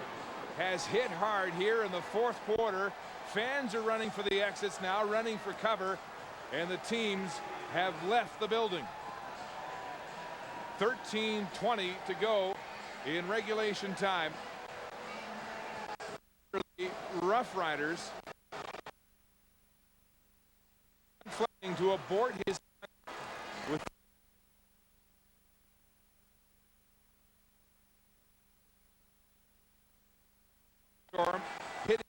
has hit hard here in the fourth quarter. Fans are running for the exits now, running for cover, and the teams have left the building. 13:20 to go in regulation time. The Roughriders Fleming to abort his with storm hitting.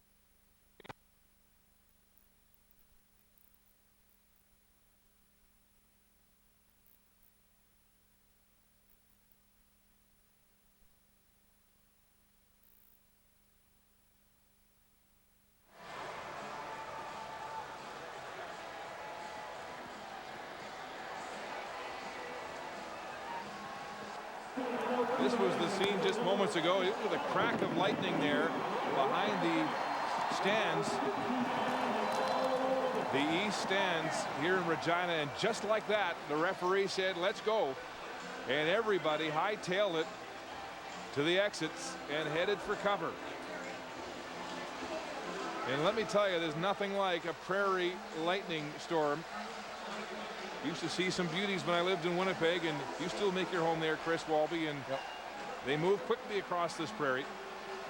This was the scene just moments ago. It was a crack of lightning there behind the stands. The east stands here in Regina, and just like that, the referee said, let's go. And everybody hightailed it to the exits and headed for cover. And let me tell you, there's nothing like a prairie lightning storm. Used to see some beauties when I lived in Winnipeg, and you still make your home there, Chris Walby, and they move quickly across this prairie.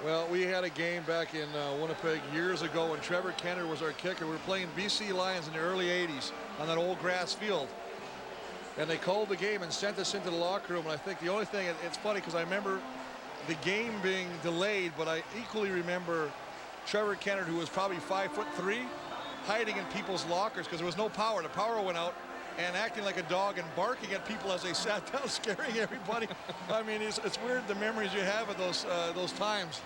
Well, we had a game back in Winnipeg years ago when Trevor Kenner was our kicker. We were playing BC Lions in the early 80s on that old grass field. And they called the game and sent us into the locker room. And I think the only thing, it's funny because I remember the game being delayed, but I equally remember Trevor Kenner, who was probably 5'3", hiding in people's lockers because there was no power. The power went out, and acting like a dog and barking at people as they sat down, scaring everybody. I mean, it's weird the memories you have of those times.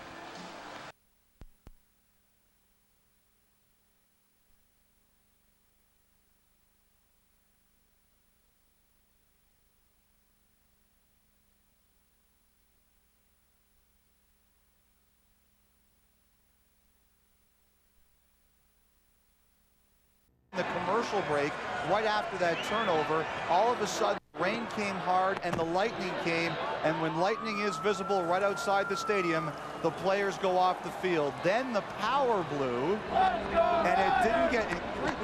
The commercial break, right after that turnover, all of a sudden rain came hard and the lightning came, and when lightning is visible right outside the stadium, the players go off the field. Then the power blew, and it didn't get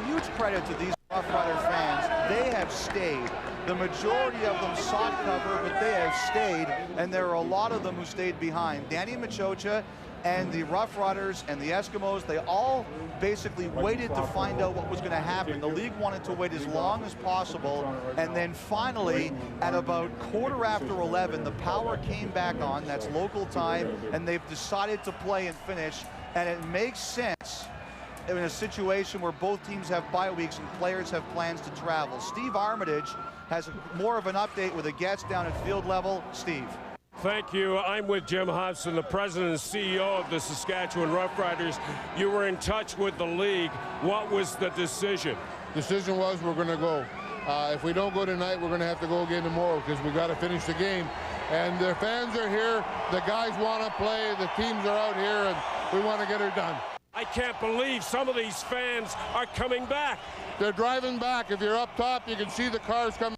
huge credit to these Roughrider fans. They have stayed. The majority of them sought cover, but they have stayed, and there are a lot of them who stayed behind. Danny Machocha and the Roughriders and the Eskimos, they all basically waited to find out what was going to happen. The league wanted to wait as long as possible, and then finally, at about 11:15, the power came back on. That's local time, and they've decided to play and finish, and it makes sense in a situation where both teams have bye weeks and players have plans to travel. Steve Armitage has more of an update with the guests down at field level. Steve. Thank you. I'm with Jim Hodson, the president and CEO of the Saskatchewan Roughriders. You were in touch with the league. What was the decision? Decision was we're going to go. If we don't go tonight, we're going to have to go again tomorrow because we got to finish the game. And the fans are here. The guys want to play. The teams are out here, and we want to get her done. I can't believe some of these fans are coming back. They're driving back. If you're up top, you can see the cars coming.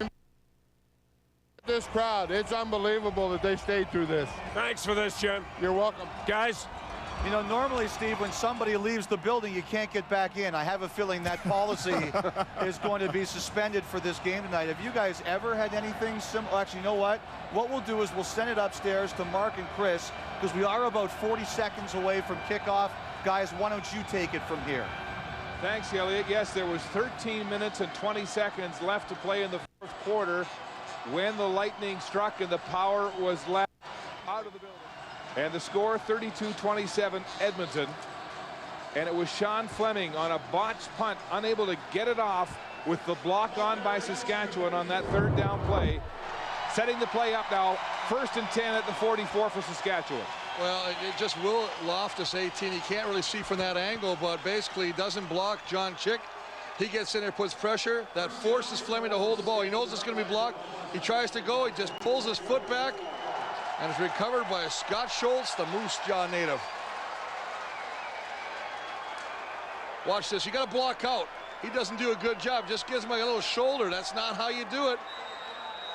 This crowd, it's unbelievable that they stayed through this. Thanks for this, Jim. You're welcome. Guys. You know, normally, Steve, when somebody leaves the building, you can't get back in. I have a feeling that policy is going to be suspended for this game tonight. Have you guys ever had anything similar? Actually, you know what? What we'll do is we'll send it upstairs to Mark and Chris because we are about 40 seconds away from kickoff. Guys, why don't you take it from here? Thanks, Elliot. Yes, there was 13 minutes and 20 seconds left to play in the fourth quarter when the lightning struck and the power was left out of the building. And the score, 32-27 Edmonton. And it was Sean Fleming on a botched punt, unable to get it off with the block on by Saskatchewan on that third down play. Setting the play up now, 1st and 10 at the 44 for Saskatchewan. Well, it just Will Loftus, 18. He can't really see from that angle, but basically he doesn't block John Chick. He gets in there, puts pressure. That forces Fleming to hold the ball. He knows it's going to be blocked. He tries to go. He just pulls his foot back, and it's recovered by Scott Schultz, the Moose Jaw native. Watch this. You got to block out. He doesn't do a good job. Just gives him like a little shoulder. That's not how you do it.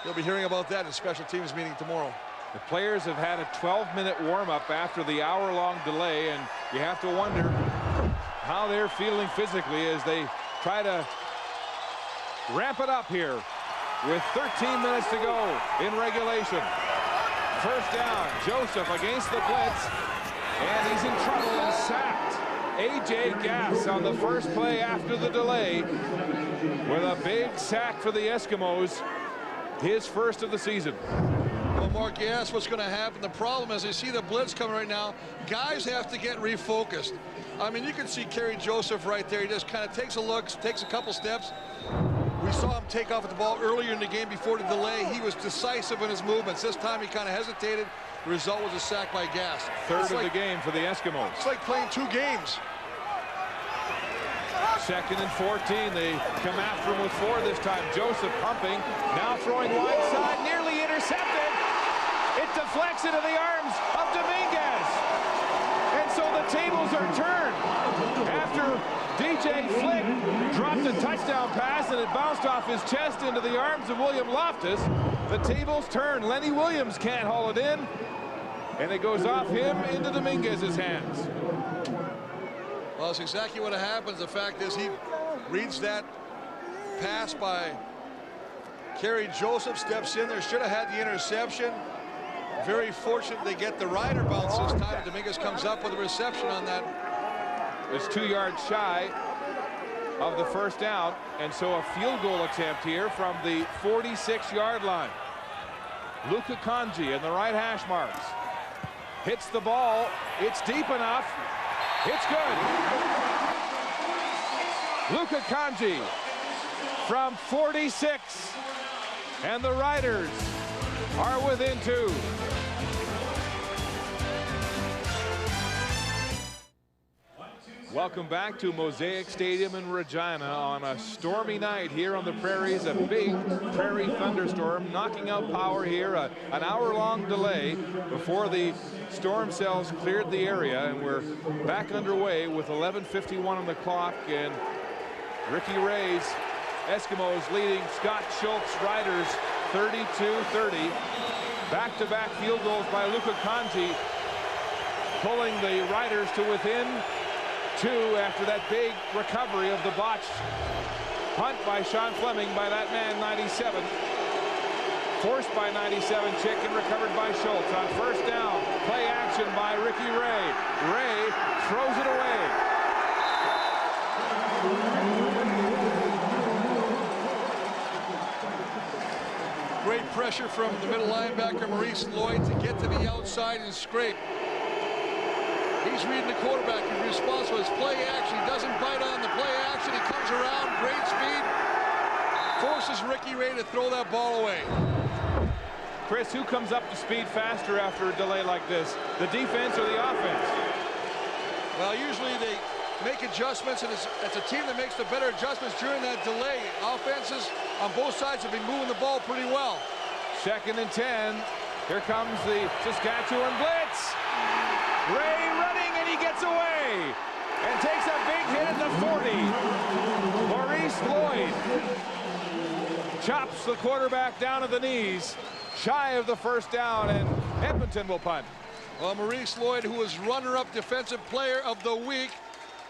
You'll be hearing about that in special teams meeting tomorrow. The players have had a 12-minute warm-up after the hour-long delay, and you have to wonder how they're feeling physically as they try to ramp it up here with 13 minutes to go in regulation. First down, Joseph against the blitz, and he's in trouble and sacked. A.J. Gass on the first play after the delay with a big sack for the Eskimos, his first of the season. Well, Mark, you asked what's going to happen. The problem is, you see the blitz coming right now. Guys have to get refocused. I mean, you can see Kerry Joseph right there. He just kind of takes a look, takes a couple steps. We saw him take off at the ball earlier in the game before the delay. He was decisive in his movements. This time he kind of hesitated. The result was a sack by Gass. Third of the game for the Eskimos. It's like playing 2 games. 2nd and 14. They come after him with 4 this time. Joseph pumping, now throwing wide side, nearly intercepted. It deflects into the arms of Dominguez. And so the tables are turned. After DJ Flick dropped a touchdown pass and it bounced off his chest into the arms of William Loftus, the tables turn. Lenny Williams can't haul it in. and it goes off him into Dominguez's hands. Well, that's exactly what happens. The fact is he reads that pass by Kerry Joseph, steps in there, should have had the interception. Very fortunate they get the rider bounce this time. Dominguez comes up with a reception on that. It's 2 yards shy of the first down, and so a field goal attempt here from the 46-yard line. Luka Kanji in the right hash marks. Hits the ball. It's deep enough. It's good. Luka Kanji from 46. And the Riders are within 2. Welcome back to Mosaic Stadium in Regina on a stormy night here on the prairies. A big prairie thunderstorm knocking out power here. An hour-long delay before the storm cells cleared the area, and we're back underway with 11:51 on the clock. And Ricky Ray's Eskimos leading Scott Schultz Riders 32-30. Back-to-back field goals by Luka Kanji, pulling the Riders to within 2 after that big recovery of the botched punt by Sean Fleming by that man 97. Forced by 97 Chick and recovered by Schultz on first down. Play action by Ricky Ray. Ray throws it away. Great pressure from the middle linebacker Maurice Lloyd to get to the outside and scrape. He's reading the quarterback. He's responsible. His play action. He doesn't bite on the play action. He comes around. Great speed. Forces Ricky Ray to throw that ball away. Chris, who comes up to speed faster after a delay like this? The defense or the offense? Well, usually they make adjustments, and it's a team that makes the better adjustments during that delay. Offenses on both sides have been moving the ball pretty well. 2nd and 10. Here comes the Saskatchewan blitz. Ray running, and he gets away and takes a big hit at the 40. Maurice Lloyd chops the quarterback down at the knees, shy of the first down, and Edmonton will punt. Well, Maurice Lloyd, who was runner-up defensive player of the week,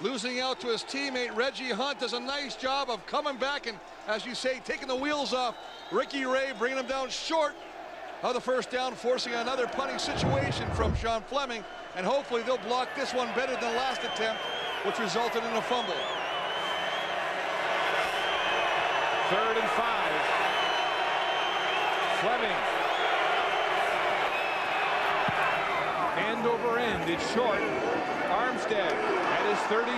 losing out to his teammate Reggie Hunt, does a nice job of coming back and, as you say, taking the wheels off Ricky Ray, bringing him down short of the first down, forcing another punting situation from Sean Fleming, and hopefully they'll block this one better than the last attempt, which resulted in a fumble. 3rd and 5. Fleming. End over end. It's short. Armstead at his 32.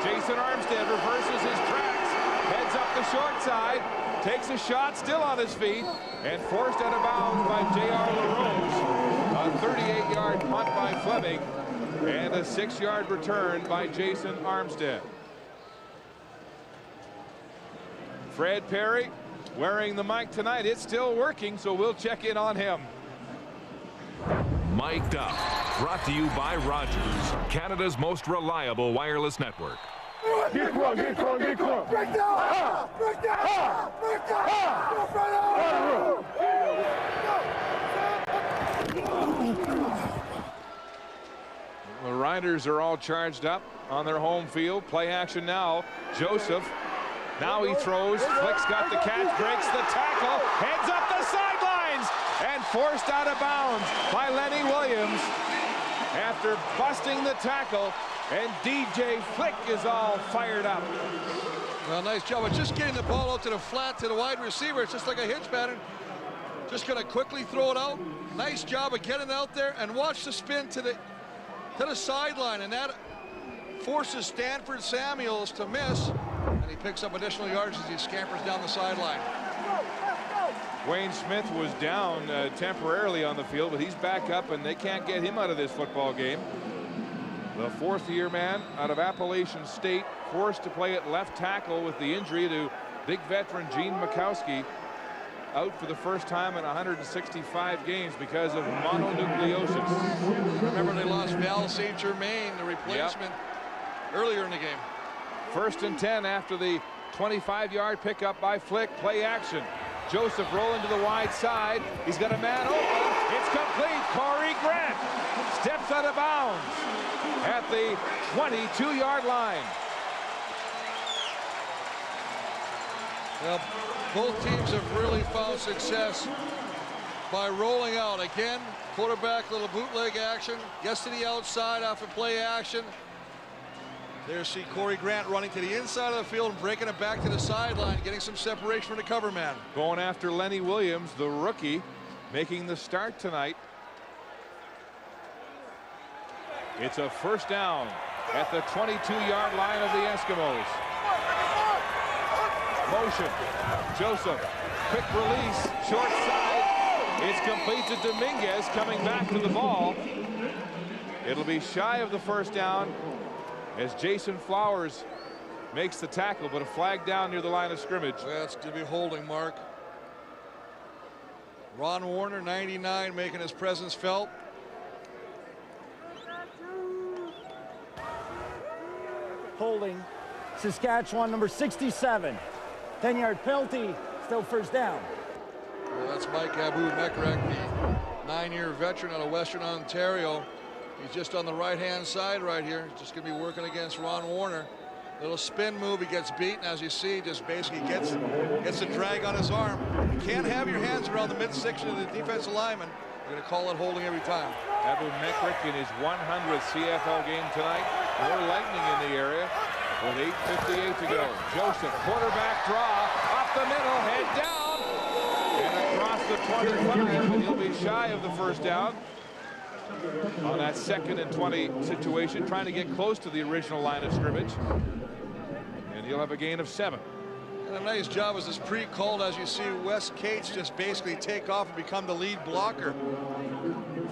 Jason Armstead reverses his tracks, heads up the short side, takes a shot, still on his feet, and forced out of bounds by J.R. LaRose. A 38-yard punt by Fleming, and a 6-yard return by Jason Armstead. Fred Perry wearing the mic tonight. It's still working, so we'll check in on him. Mic'd Up, brought to you by Rogers, Canada's most reliable wireless network. Break down! Break down! Break down! Break down! The Riders are all charged up on their home field. Play action now. Joseph. Now he throws. Flick's got the catch, breaks the tackle, heads up the sidelines, and forced out of bounds by Lenny Williams after busting the tackle. And DJ Flick is all fired up. Well, nice job of just getting the ball out to the flat to the wide receiver. It's just like a hitch pattern. Just going to quickly throw it out. Nice job of getting out there, and watch the spin to the sideline, and that forces Stanford Samuels to miss, and he picks up additional yards as he scampers down the sideline. Wayne Smith was down temporarily on the field, but he's back up, and they can't get him out of this football game. The 4th-year man out of Appalachian State, forced to play at left tackle with the injury to big veteran Gene Mikowski, out for the first time in 165 games because of mononucleosis. Remember, they lost Val St. Germain, the replacement, earlier in the game. 1st and 10 after the 25-yard pickup by Flick. Play action. Joseph rolling to the wide side. He's got a man open. It's complete. Corey Grant steps out of bounds at the 22-yard line. Well, both teams have really found success by rolling out. Again, quarterback, little bootleg action, gets to the outside after play action. There see Corey Grant running to the inside of the field and breaking it back to the sideline, getting some separation from the cover man. Going after Lenny Williams, the rookie, making the start tonight. It's a first down at the 22-yard line of the Eskimos. Motion. Joseph. Quick release. Short side. It's complete to Dominguez, coming back to the ball. It'll be shy of the first down as Jason Flowers makes the tackle, but a flag down near the line of scrimmage. That's to be holding, Mark. Ron Warner, 99, making his presence felt. Holding Saskatchewan, number 67. 10-yard penalty, still first down. Well, that's Mike Abu-Mekrek, the 9-year veteran out of Western Ontario. He's just on the right-hand side right here. Just going to be working against Ron Warner. Little spin move. He gets beaten, as you see. Just basically gets a drag on his arm. You can't have your hands around the midsection of the defensive lineman. You're going to call it holding every time. Abu-Mekrek in his 100th CFL game tonight. More lightning in the area with 8:58 to go. Joseph, quarterback draw, up the middle, head down, and across the 25, and he'll be shy of the first down on that 2nd and 20 situation, trying to get close to the original line of scrimmage, and he'll have a gain of 7. And a nice job as this pre-called, as you see Wes Cates just basically take off and become the lead blocker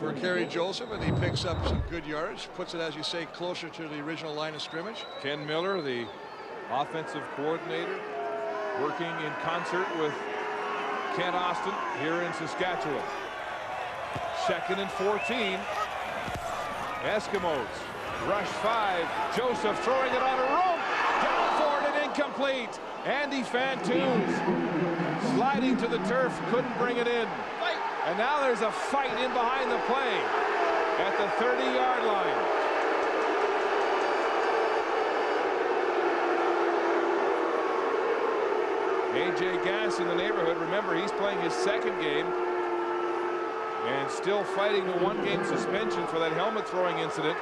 for Kerry Joseph, and he picks up some good yardage, puts it, as you say, closer to the original line of scrimmage. Ken Miller, the offensive coordinator, working in concert with Kent Austin here in Saskatchewan. 2nd and 14. Eskimos rush 5. Joseph throwing it on a rope. Down for it and incomplete. Andy Fantoons sliding to the turf, couldn't bring it in. And now there's a fight in behind the play at the 30-yard line. A.J. Gass in the neighborhood. Remember, he's playing his 2nd game and still fighting the 1-game suspension for that helmet throwing incident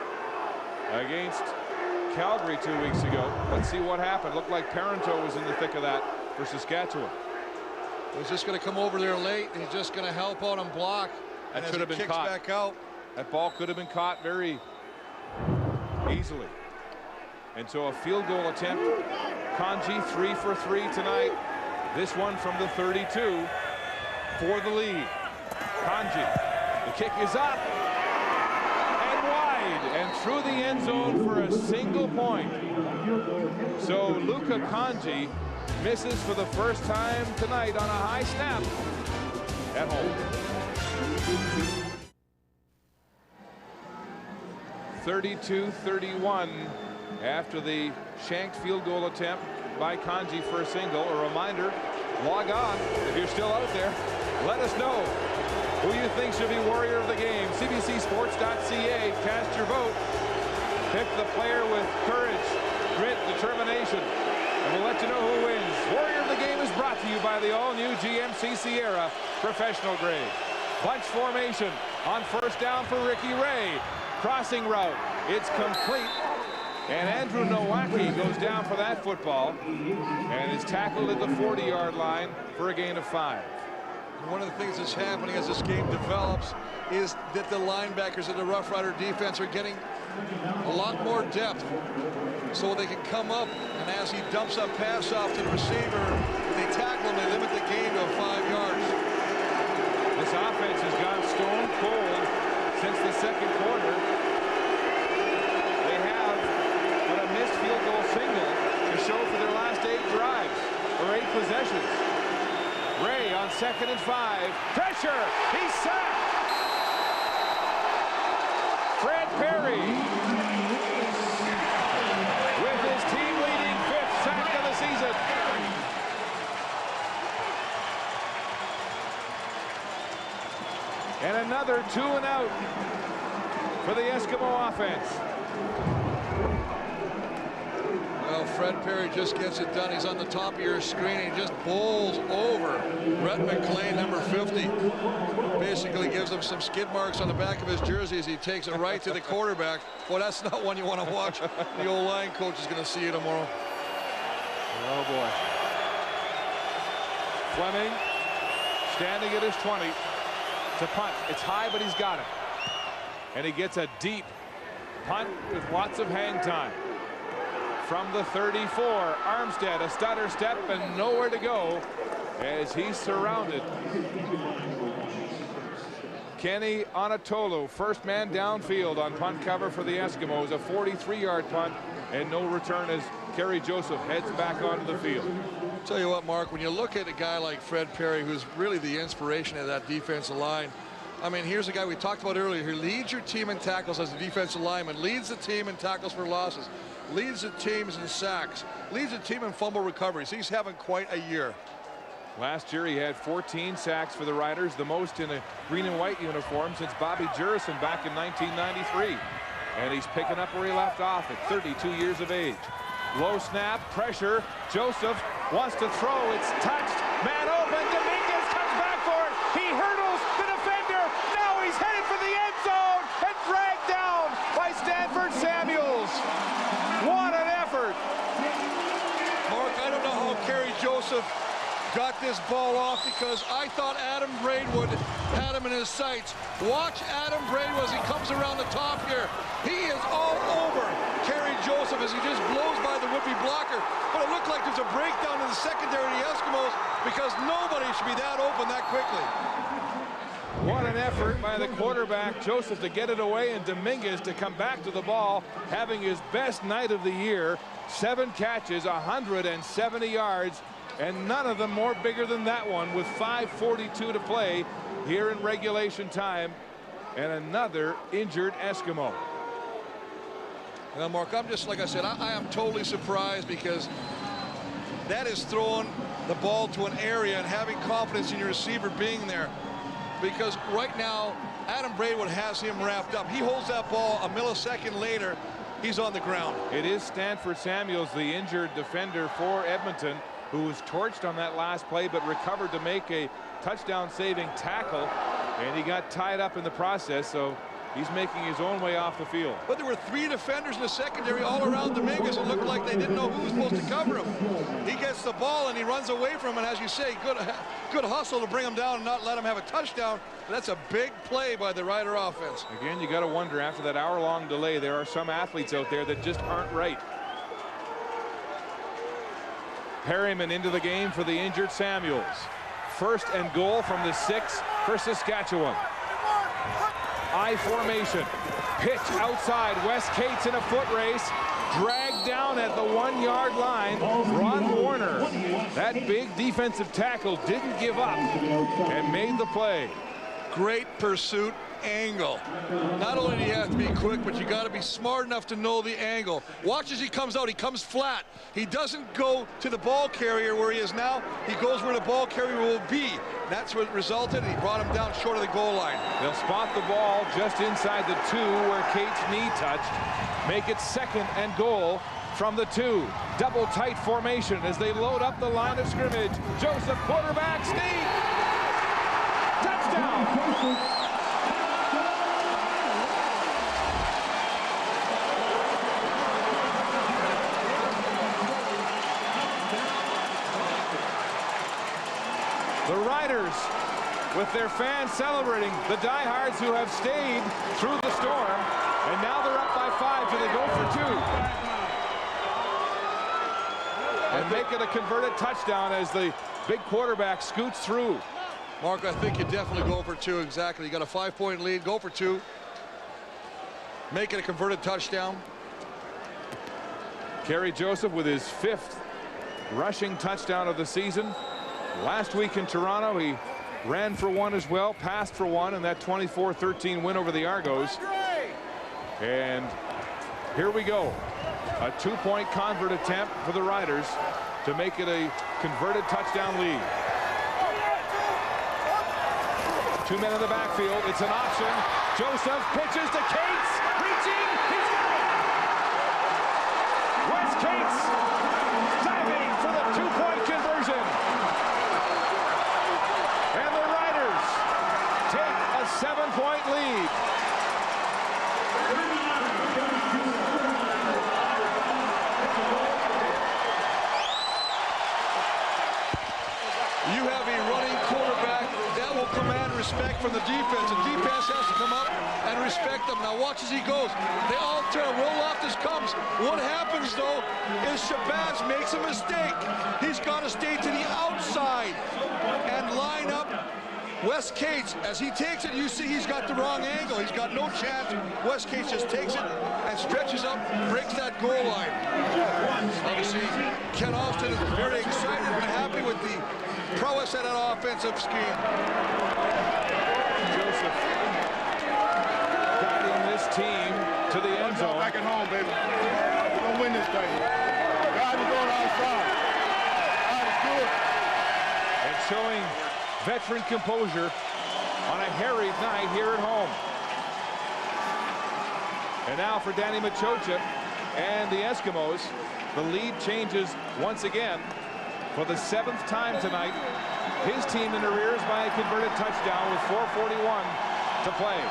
against Calgary 2 weeks ago. Let's see what happened. Looked like Parenteau was in the thick of that for Saskatchewan. He's just going to come over there late, and he's just going to help out and block. That and should have been caught. Back out. That ball could have been caught very easily. And so a field goal attempt. Kanji 3 for 3 tonight. This one from the 32 for the lead. Kanji. The kick is up and wide and through the end zone for a single point. So Luka Kanji misses for the first time tonight on a high snap at home. 32-31 after the shanked field goal attempt by Kanji for a single. A reminder, log on if you're still out there. Let us know who you think should be warrior of the game. CBCSports.ca. Cast your vote. Pick the player with courage, grit, determination, and we'll let you know who wins. Warrior of the game is brought to you by the all-new GMC Sierra Professional Grade. Bunch formation on first down for Ricky Ray. Crossing route. It's complete. And Andrew Nowacki goes down for that football and is tackled at the 40-yard line for a gain of 5. One of the things that's happening as this game develops is that the linebackers of the Rough Rider defense are getting a lot more depth so they can come up, and as he dumps a pass off to the receiver, they tackle him, they limit the game to 5 yards. This offense has gone stone cold since the 2nd quarter. They have but a missed field goal single to show for their last 8 drives, or 8 possessions. Ray on 2nd and 5. Pressure! He's sacked! Fred Perry with his team-leading 5th sack of the season. And another 2 and out for the Eskimo offense. Well, Fred Perry just gets it done. He's on the top of your screen. He just bowls over Brett McLean, number 50. Basically gives him some skid marks on the back of his jersey as he takes it right to the quarterback. Well, that's not one you want to watch. The old line coach is going to see you tomorrow. Oh, boy. Fleming standing at his 20 to punt. It's high, but he's got it. And he gets a deep punt with lots of hang time. From the 34, Armstead, a stutter step and nowhere to go as he's surrounded. Kenny Onatolu, first man downfield on punt cover for the Eskimos. A 43-yard punt and no return as Kerry Joseph heads back onto the field. Tell you what, Mark, when you look at a guy like Fred Perry, who's really the inspiration of that defensive line, I mean, here's a guy we talked about earlier who leads your team in tackles as a defensive lineman, leads the team in tackles for losses, leads the teams in sacks, leads the team in fumble recoveries. He's having quite a year. Last year he had 14 sacks for the Riders, the most in a green and white uniform since Bobby Jurison back in 1993. And he's picking up where he left off at 32 years of age. Low snap, pressure. Joseph wants to throw. It's touched. Man open. Dominguez comes back for it. He hurdles the defender. Now he's headed for the end zone and dragged down by Stanford Samuels. What an effort. Mark, I don't know how Kerry Joseph got this ball off because I thought Adam Braidwood had him in his sights. Watch Adam Braidwood as he comes around the top here. He is all over Kerry Joseph as he just blows by the would-be blocker. But it looked like there's a breakdown in the secondary of the Eskimos because nobody should be that open that quickly. What an effort by the quarterback, Joseph, to get it away, and Dominguez to come back to the ball, having his best night of the year. 7 catches, 170 yards. And none of them more bigger than that one with 5:42 to play here in regulation time. And another injured Eskimo. Well, Mark, I'm just, like I said, I am totally surprised because that is throwing the ball to an area and having confidence in your receiver being there. Because right now, Adam Braidwood has him wrapped up. He holds that ball a millisecond later, he's on the ground. It is Stanford Samuels, the injured defender for Edmonton, who was torched on that last play but recovered to make a touchdown-saving tackle, and he got tied up in the process, so he's making his own way off the field. But there were 3 defenders in the secondary all around Dominguez. It looked like they didn't know who was supposed to cover him. He gets the ball and he runs away from him, and as you say, good hustle to bring him down and not let him have a touchdown. That's a big play by the Rider offense. Again, you got to wonder, after that hour-long delay, there are some athletes out there that just aren't right. Perryman into the game for the injured Samuels. 1st and goal from the 6 for Saskatchewan. I formation. Pitch outside. Wes Cates in a foot race. Dragged down at the 1-yard line. Ron Warner, that big defensive tackle, didn't give up and made the play. Great pursuit angle. Not only do you have to be quick, but you got to be smart enough to know the angle. Watch as he comes out. He comes flat. He doesn't go to the ball carrier where he is now. He goes where the ball carrier will be. That's what resulted. He brought him down short of the goal line. They'll spot the ball just inside the 2 where Cates' knee touched. Make it 2nd and goal from the 2. Double tight formation as they load up the line of scrimmage. Joseph, quarterback sneak. Touchdown. The Riders, with their fans celebrating, the diehards who have stayed through the storm, and now they're up by 5, so they go for 2. And make it a converted touchdown as the big quarterback scoots through. Mark, I think you definitely go for 2, exactly. You got a 5-point lead, go for 2. Make it a converted touchdown. Kerry Joseph with his 5th rushing touchdown of the season. Last week in Toronto, he ran for 1 as well, passed for 1 in that 24-13 win over the Argos. And here we go. A 2-point convert attempt for the Riders to make it a converted touchdown lead. 2 men in the backfield. It's an option. Joseph pitches to Cates. Reaching. He's got it. Wes Cates diving for the 2-point conversion. And the Riders take a 7-point lead. You have a running quarterback that will command respect from the defense. The defense has to come up and respect them. Now watch as he goes. They all turn. Roloff comes. What happens though is Shabazz makes a mistake. He's got to stay to the outside and line up Wes Cates. As he takes it, you see he's got the wrong angle. He's got no chance. Wes Cates just takes it and stretches up, breaks that goal line. Obviously, Ken Austin is very excited and happy with the prowess at an offensive scheme. Joseph guiding this team to the end zone. Back at home, baby. We're going to win this game. God is going outside. God is good. And showing veteran composure on a harried night here at home. And now for Danny Machocha and the Eskimos, the lead changes once again. For the 7th time tonight, his team in arrears by a converted touchdown with 4:41 to play.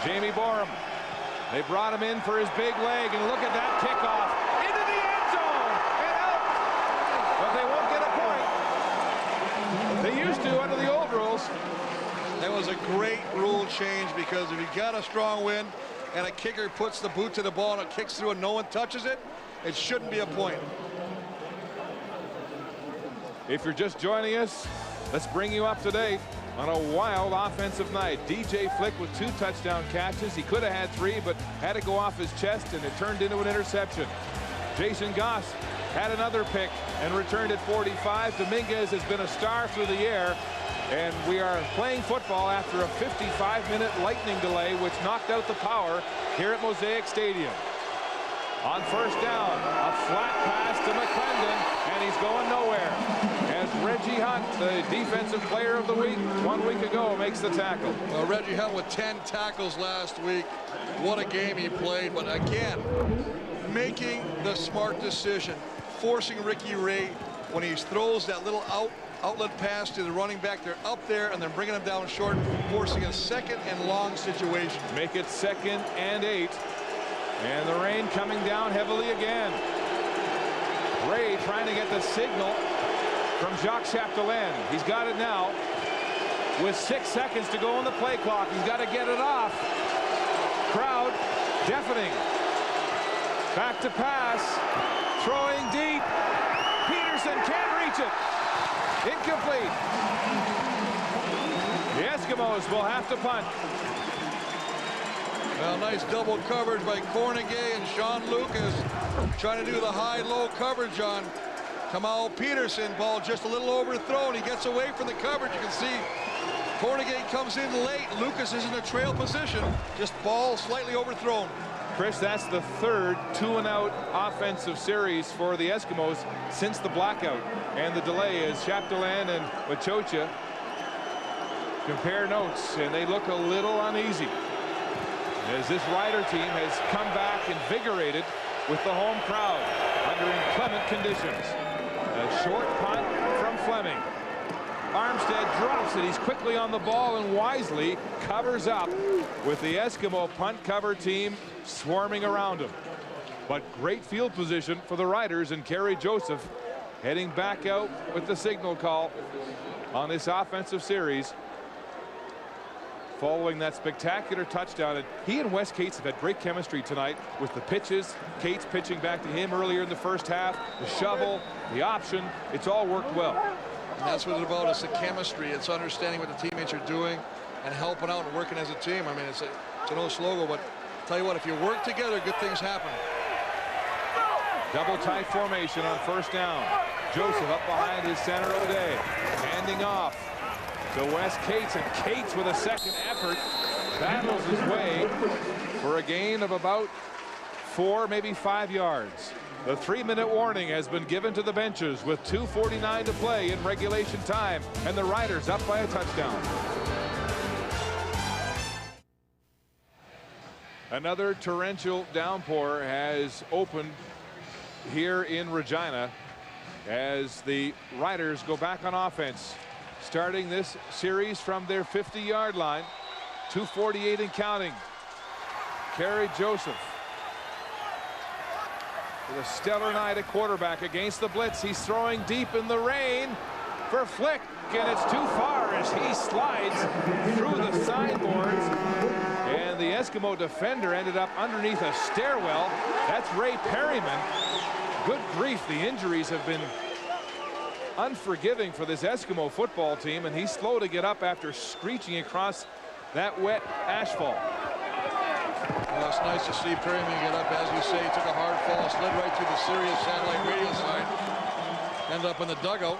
Jamie Borum, they brought him in for his big leg, and look at that kickoff into the end zone and out. But they won't get a point. They used to under the old rules. That was a great rule change, because if you got a strong wind and a kicker puts the boot to the ball and it kicks through and no one touches it, it shouldn't be a point. If you're just joining us, let's bring you up to date on a wild offensive night. DJ Flick with 2 touchdown catches. He could have had 3, but had to go off his chest, and it turned into an interception. Jason Goss had another pick and returned at 45. Dominguez has been a star through the air. And we are playing football after a 55-minute lightning delay, which knocked out the power here at Mosaic Stadium. On first down, a flat pass to McClendon, and he's going nowhere. As Reggie Hunt, the defensive player of the week 1 week ago, makes the tackle. Well, Reggie Hunt with 10 tackles last week. What a game he played. But again, making the smart decision, forcing Ricky Ray when he throws that little outlet pass to the running back. They're up there and they're bringing him down short, forcing a 2nd and long situation. Make it 2nd and 8. And the rain coming down heavily again. Ray trying to get the signal from Jacques Chapdelaine. He's got it now with 6 seconds to go on the play clock. He's got to get it off. Crowd deafening. Back to pass. Throwing deep. Peterson can't reach it. Incomplete. The Eskimos will have to punt. Well, nice double coverage by Cornegay and Sean Lucas, trying to do the high-low coverage on Kamal Peterson. Ball just a little overthrown. He gets away from the coverage. You can see Cornegay comes in late. Lucas is in a trail position. Just ball slightly overthrown. Chris, that's the 3rd 2-and-out offensive series for the Eskimos since the blackout and the delay, as Chapdelaine and Machocha compare notes, and they look a little uneasy as this Rider team has come back invigorated with the home crowd under inclement conditions. A short punt from Fleming. Armstead drops it. He's quickly on the ball and wisely covers up with the Eskimo punt cover team swarming around him. But great field position for the Riders, and Kerry Joseph heading back out with the signal call on this offensive series following that spectacular touchdown. And he and Wes Cates have had great chemistry tonight with the pitches. Cates pitching back to him earlier in the first half. The shovel, the option, it's all worked well. And that's what it's about. It's the chemistry. It's understanding what the teammates are doing and helping out and working as a team. I mean, it's an old slogan, but tell you what, if you work together, good things happen. Double tight formation on first down. Joseph up behind his center O'Day. Handing off to Wes Cates, and Cates with a second effort battles his way for a gain of about 4, maybe 5 yards. The 3-minute warning has been given to the benches with 2:49 to play in regulation time, and the Riders up by a touchdown. Another torrential downpour has opened here in Regina as the Riders go back on offense, starting this series from their 50-yard line. 2:48 and counting. Kerry Joseph with a stellar night at quarterback against the blitz. He's throwing deep in the rain for Flick, and it's too far as he slides through the sideboards, and the Eskimo defender ended up underneath a stairwell. That's Ray Perryman. Good grief, the injuries have been unforgiving for this Eskimo football team, and he's slow to get up after screeching across that wet asphalt. Well, it's nice to see Perryman get up. As you say, he took a hard fall, slid right through the Sirius satellite radio side, ended up in the dugout.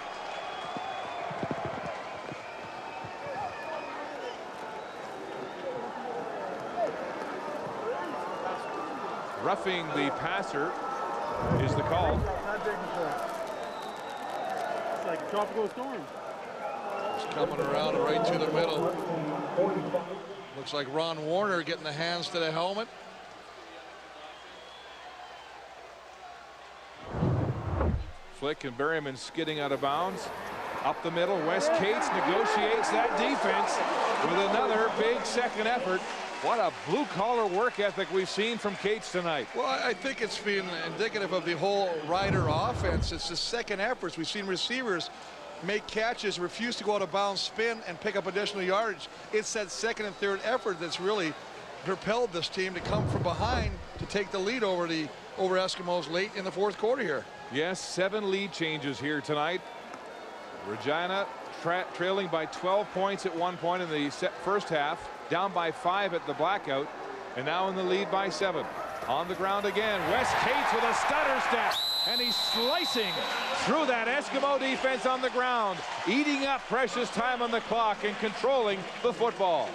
Roughing the passer is the call. It's like a tropical storm. It's coming around right to the middle. Looks like Ron Warner getting the hands to the helmet. Flick and Berryman skidding out of bounds. Up the middle, Wes Cates negotiates that defense with another big second effort. What a blue-collar work ethic we've seen from Cates tonight. Well, I think it's been indicative of the whole Rider offense. It's the second efforts. We've seen receivers make catches, refuse to go out of bounds, spin, and pick up additional yardage. It's that second and third effort that's really propelled this team to come from behind to take the lead over Eskimos late in the fourth quarter here. Yes, 7 lead changes here tonight. Regina trailing by 12 points at one point in the first half, down by 5 at the blackout, and now in the lead by 7. On the ground again, Wes Cates with a stutter step, and he's slicing through that Eskimo defense on the ground, eating up precious time on the clock and controlling the football.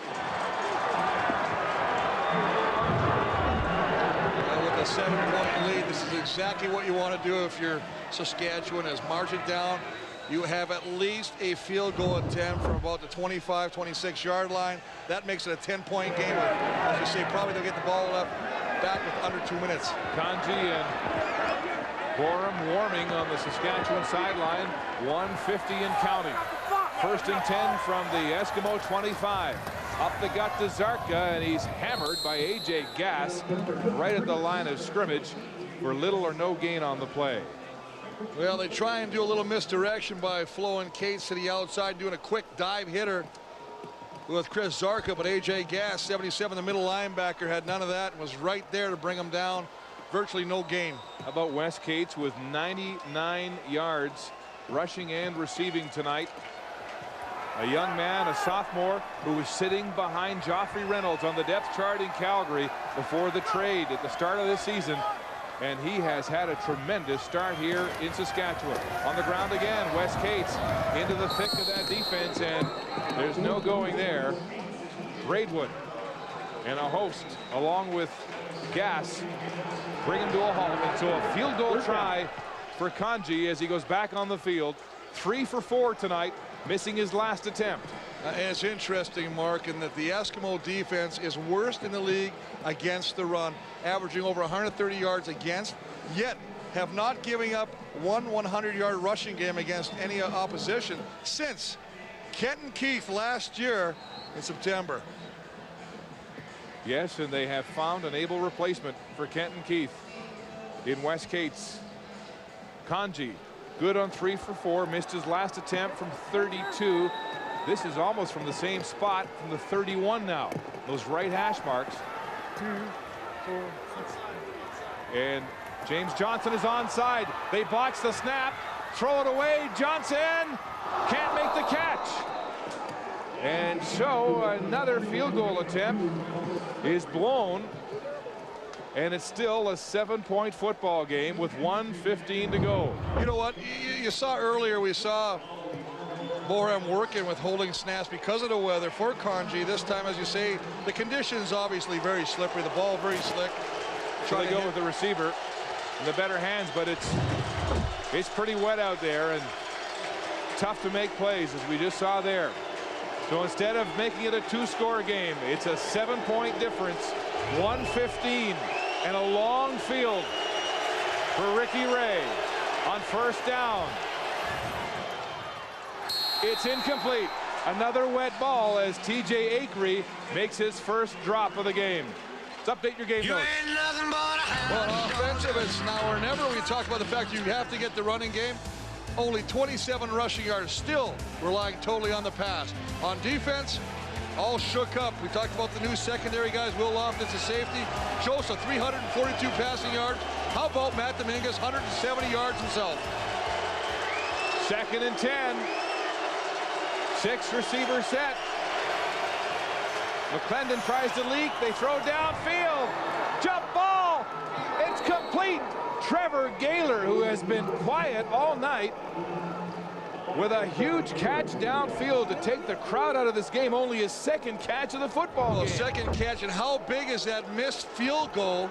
With a 7-point lead, this is exactly what you want to do if you're Saskatchewan. As marching down, you have at least a field goal attempt from about the 25, 26-yard line. That makes it a 10-point game. As you say, probably they'll get the ball back with under 2 minutes. Kanji and Borum warming on the Saskatchewan sideline. 1:50 and counting. 1st and 10 from the Eskimo 25. Up the gut to Zarka, and he's hammered by A.J. Gass right at the line of scrimmage for little or no gain on the play. Well, they try and do a little misdirection by flowing Cates to the outside, doing a quick dive hitter with Chris Zarka, but A.J. Gass, 77, the middle linebacker, had none of that and was right there to bring him down. Virtually no gain. How about Wes Cates with 99 yards rushing and receiving tonight? A young man, a sophomore, who was sitting behind Joffrey Reynolds on the depth chart in Calgary before the trade at the start of this season. And he has had a tremendous start here in Saskatchewan. On the ground again, Wes Cates into the thick of that defense, and there's no going there. Braidwood and a host, along with Gass, bring him to a halt. And so a field goal try for Kanji as he goes back on the field. 3 for 4 tonight, missing his last attempt. And it's interesting, Mark, in that the Eskimo defense is worst in the league against the run, averaging over 130 yards against, yet have not giving up one 100-yard rushing game against any opposition since Kenton Keith last year in September. Yes, and they have found an able replacement for Kenton Keith in Wes Cates. Kanji, good on 3 for 4, missed his last attempt from 32. This is almost from the same spot from the 31 now. Those right hash marks. 2, 4, 6. And James Johnson is onside. They botch the snap. Throw it away. Johnson can't make the catch. And so another field goal attempt is blown. And it's still a 7-point football game with 1:15 to go. You know what? You saw earlier, we saw Borum working with holding snaps because of the weather for Kanji. This time, as you say, the conditions obviously very slippery. The ball very slick. So they go with the receiver. in the better hands, but it's pretty wet out there and tough to make plays, as we just saw there. So instead of making it a 2-score game, it's a 7-point difference, 1:15, and a long field for Ricky Ray on first down. It's incomplete. Another wet ball as TJ Acree makes his first drop of the game. Let's update your game notes. Well, on offensive, it's now or never. We talked about the fact you have to get the running game. Only 27 rushing yards, still relying totally on the pass. On defense, all shook up. We talked about the new secondary guys. Will Loftus, a safety. Joseph, 342 passing yards. How about Matt Dominguez, 170 yards himself? 2nd and 10. 6 receiver set. McClendon tries to leak. They throw downfield. Jump ball. It's complete. Trevor Gaylor, who has been quiet all night, with a huge catch downfield to take the crowd out of this game. Only his 2nd catch of the football game. Second catch, and how big is that missed field goal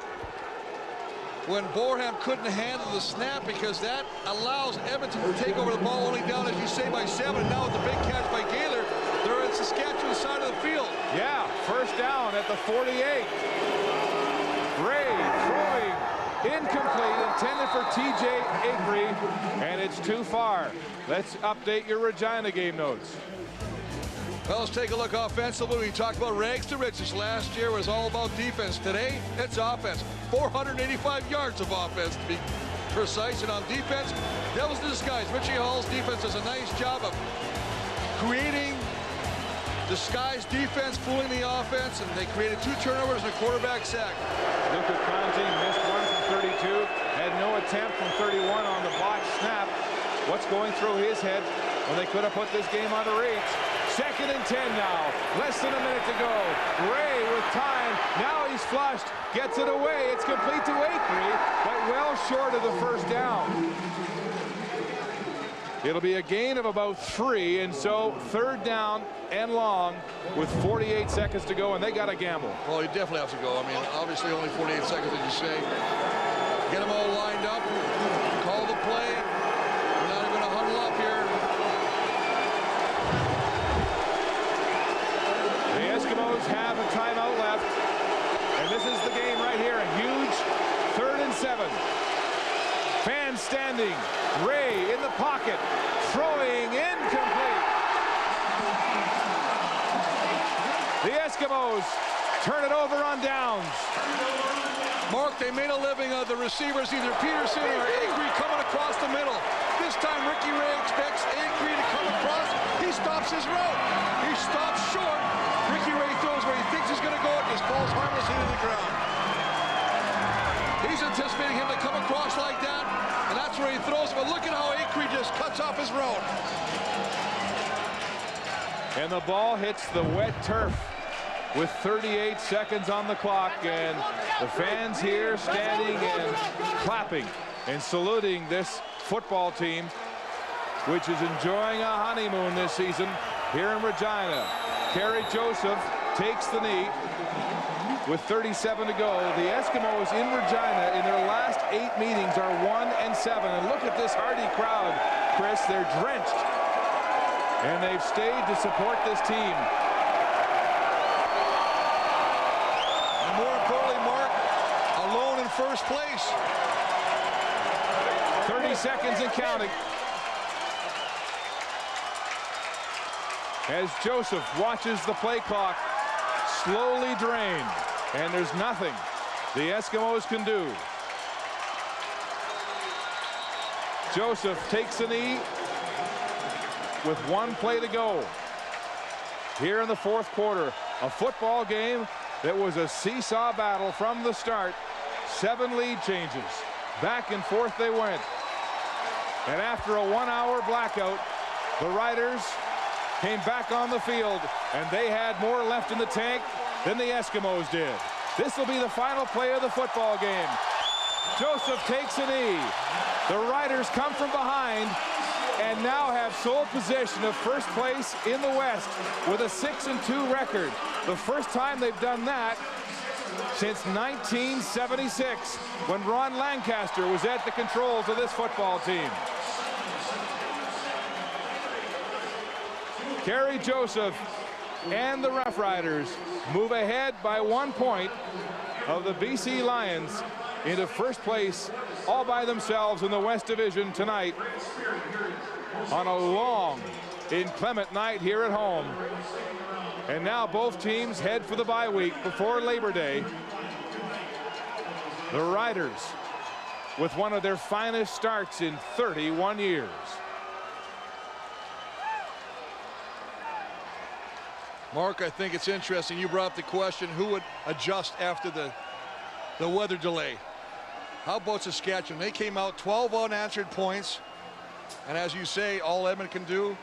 when Boreham couldn't handle the snap, because that allows Edmonton to take over the ball only down, as you say, by 7. And now with the big catch by Gaylor, they're at Saskatchewan side of the field. Yeah, first down at the 48. Ray throwing incomplete, intended for TJ Acree, and it's too far. Let's update your Regina game notes. Well, let's take a look offensively. We talked about rags to riches. Last year was all about defense. Today, it's offense. 485 yards of offense, to be precise. And on defense, devils in disguise. Richie Hall's defense does a nice job of creating disguised defense, fooling the offense, and they created 2 turnovers and a quarterback sack. Luca Conte missed one from 32, had no attempt from 31 on the botched snap. What's going through his head when they could have put this game out of reach? 2nd and 10 now. Less than a minute to go. Ray with time. Now he's flushed. Gets it away. It's complete to Acree, but well short of the first down. It'll be a gain of about 3, and so 3rd down and long with 48 seconds to go, and they got to gamble. Well, you definitely have to go. I mean, obviously only 48 seconds, as you say. Get them all lined up. Call the play. We're not even going to huddle up here. The Eskimos have a timeout left, and this is the game right here. A huge 3rd and 7. Fans standing. Ray in the pocket, throwing incomplete. The Eskimos turn it over on downs. Mark, they made a living of the receivers, either Peterson or Acree coming across the middle. This time Ricky Ray expects Acree to come across. He stops his route. He stops short. Ricky Ray throws where he thinks he's going to go. It just falls harmlessly to the ground. He's anticipating him to come across like that, and that's where he throws. But look at how Acree just cuts off his route. And the ball hits the wet turf with 38 seconds on the clock, and the fans here standing and clapping and saluting this football team, which is enjoying a honeymoon this season here in Regina. Kerry Joseph takes the knee with 37 to go. The Eskimos in Regina in their last 8 meetings are 1-7. And look at this hardy crowd, Chris. They're drenched, and they've stayed to support this team. And more importantly, Mark, alone in first place. 30 seconds and counting. As Joseph watches the play clock slowly drain, and there's nothing the Eskimos can do. Joseph takes a knee with 1 play to go here in the 4th quarter. A football game that was a seesaw battle from the start. 7 lead changes. Back and forth they went. And after a 1-hour blackout, the Riders came back on the field, and they had more left in the tank than the Eskimos did. This will be the final play of the football game. Joseph takes a knee. The Riders come from behind and now have sole possession of first place in the West with a 6-2 record. The first time they've done that since 1976, when Ron Lancaster was at the controls of this football team. Kerry Joseph and the Roughriders move ahead by 1 point of the BC Lions into first place all by themselves in the West Division tonight on a long, inclement night here at home. And now both teams head for the bye week before Labor Day. The Riders with one of their finest starts in 31 years. Mark, I think it's interesting. You brought up the question, who would adjust after the weather delay? How about Saskatchewan? They came out 12 unanswered points. And as you say, all Edmonton can do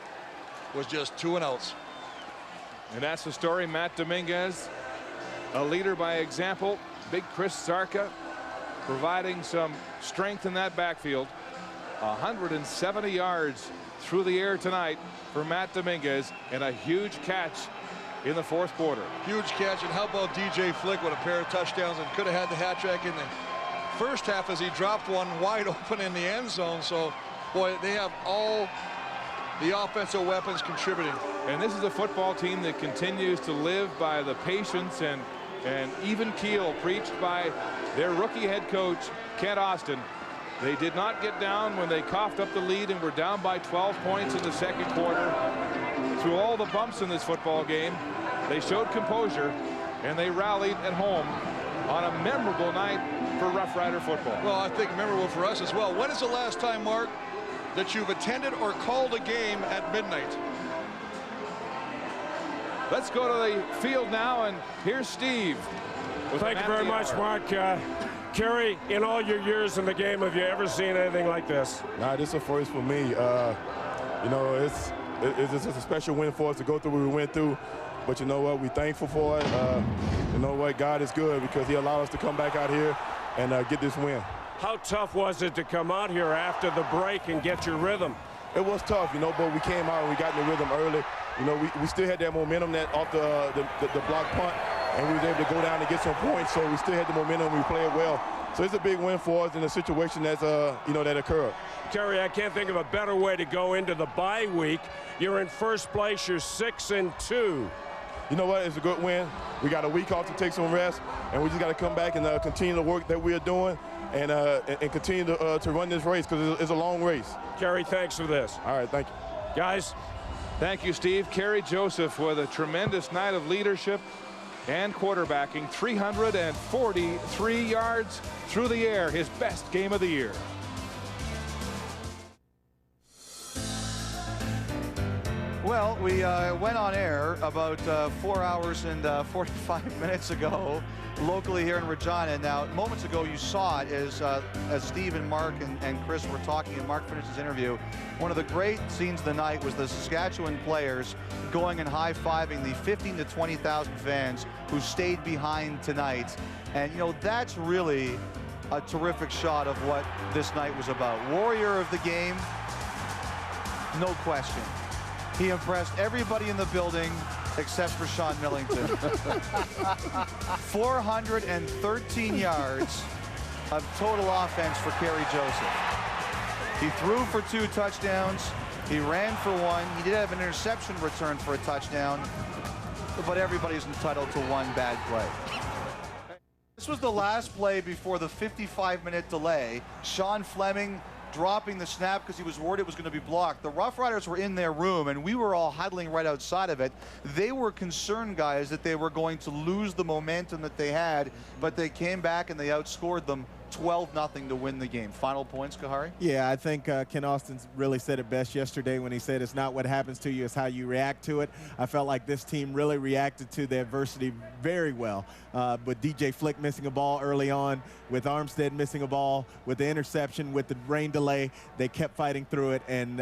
was just 2 and outs. And that's the story. Matt Dominguez, a leader by example. Big Chris Zarka providing some strength in that backfield. 170 yards through the air tonight for Matt Dominguez, and a huge catch in the fourth quarter. Huge catch. And how about DJ Flick with a pair of touchdowns, and could have had the hat trick in the first half as he dropped one wide open in the end zone. So, boy, they have all the offensive weapons contributing. And this is a football team that continues to live by the patience and even keel preached by their rookie head coach, Kent Austin. They did not get down when they coughed up the lead and were down by 12 points in the second quarter. Through all the bumps in this football game, they showed composure, and they rallied at home on a memorable night for Rough Rider football. Well, I think memorable for us as well. When is the last time, Mark, that you've attended or called a game at midnight? Let's go to the field now, and here's Steve. Thank you very much, Mark. Kerry, in all your years in the game, have you ever seen anything like this? Nah, this is a first for me. You know, it's just a special win for us to go through what we went through. But you know what? We're thankful for it. You know what? God is good because he allowed us to come back out here and get this win. How tough was it to come out here after the break and get your rhythm? It was tough, you know, but we came out and we got in the rhythm early. You know, we still had that momentum that off the block punt, and we was able to go down and get some points. So we still had the momentum. We played well. So it's a big win for us in a situation that's you know, that occurred. Kerry, I can't think of a better way to go into the bye week. You're in first place. You're 6-2. You know what? It's a good win. We got a week off to take some rest, and we just got to come back and continue the work that we are doing, and continue to run this race because it's a long race. Kerry, thanks for this. All right, thank you. Guys. Thank you, Steve. Kerry Joseph with a tremendous night of leadership and quarterbacking. 343 yards through the air, his best game of the year. Well, we went on air about 4 hours and 45 minutes ago locally here in Regina. Now, moments ago you saw it as Steve and Mark and Chris were talking and Mark finished his interview. One of the great scenes of the night was the Saskatchewan players going and high-fiving the 15,000 to 20,000 fans who stayed behind tonight. And, you know, that's really a terrific shot of what this night was about. Warrior of the game, no question. He impressed everybody in the building except for Sean Millington. 413 yards of total offense for Kerry Joseph. He threw for 2 touchdowns. He ran for 1. He did have an interception return for a touchdown, but everybody's entitled to 1 bad play. This was the last play before the 55-minute delay. Sean Fleming dropping the snap because he was worried it was going to be blocked. The Rough Riders were in their room, and we were all huddling right outside of it. They were concerned, guys, that they were going to lose the momentum that they had, but they came back and they outscored them 12-0 to win the game. Final points, Kahari? Yeah, I think Ken Austin really said it best yesterday when he said it's not what happens to you, it's how you react to it. I felt like this team really reacted to the adversity very well. With DJ Flick missing a ball early on, with Armstead missing a ball, with the interception, with the rain delay, they kept fighting through it, and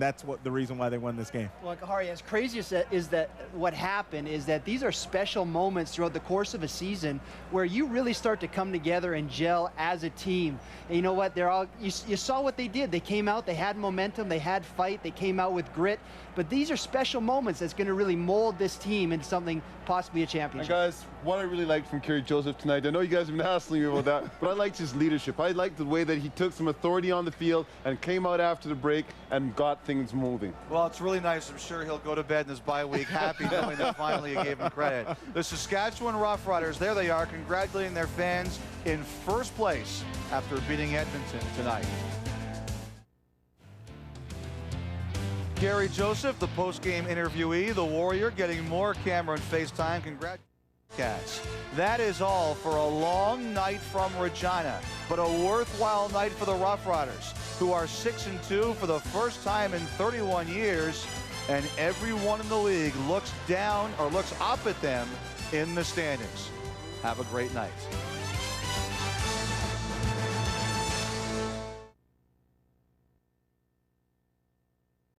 that's the reason why they won this game. Well, Kahari, as crazy as that is, that what happened is that these are special moments throughout the course of a season where you really start to come together and gel as a team. And you know what? They're all, you saw what they did. They came out, they had momentum, they had fight, they came out with grit. But these are special moments that's going to really mold this team into something, possibly a championship. And guys, what I really liked from Kerry Joseph tonight, I know you guys have been hassling me about that, but I liked his leadership. I liked the way that he took some authority on the field and came out after the break and got things moving. Well, it's really nice. I'm sure he'll go to bed in his bye week happy knowing that finally you gave him credit. The Saskatchewan Roughriders, there they are, congratulating their fans in first place after beating Edmonton tonight. Gary Joseph, the post-game interviewee, the Warrior, getting more camera and FaceTime. Congratulations, Cats. That is all for a long night from Regina, but a worthwhile night for the Roughriders, who are 6-2 for the first time in 31 years, and everyone in the league looks down or looks up at them in the standings. Have a great night.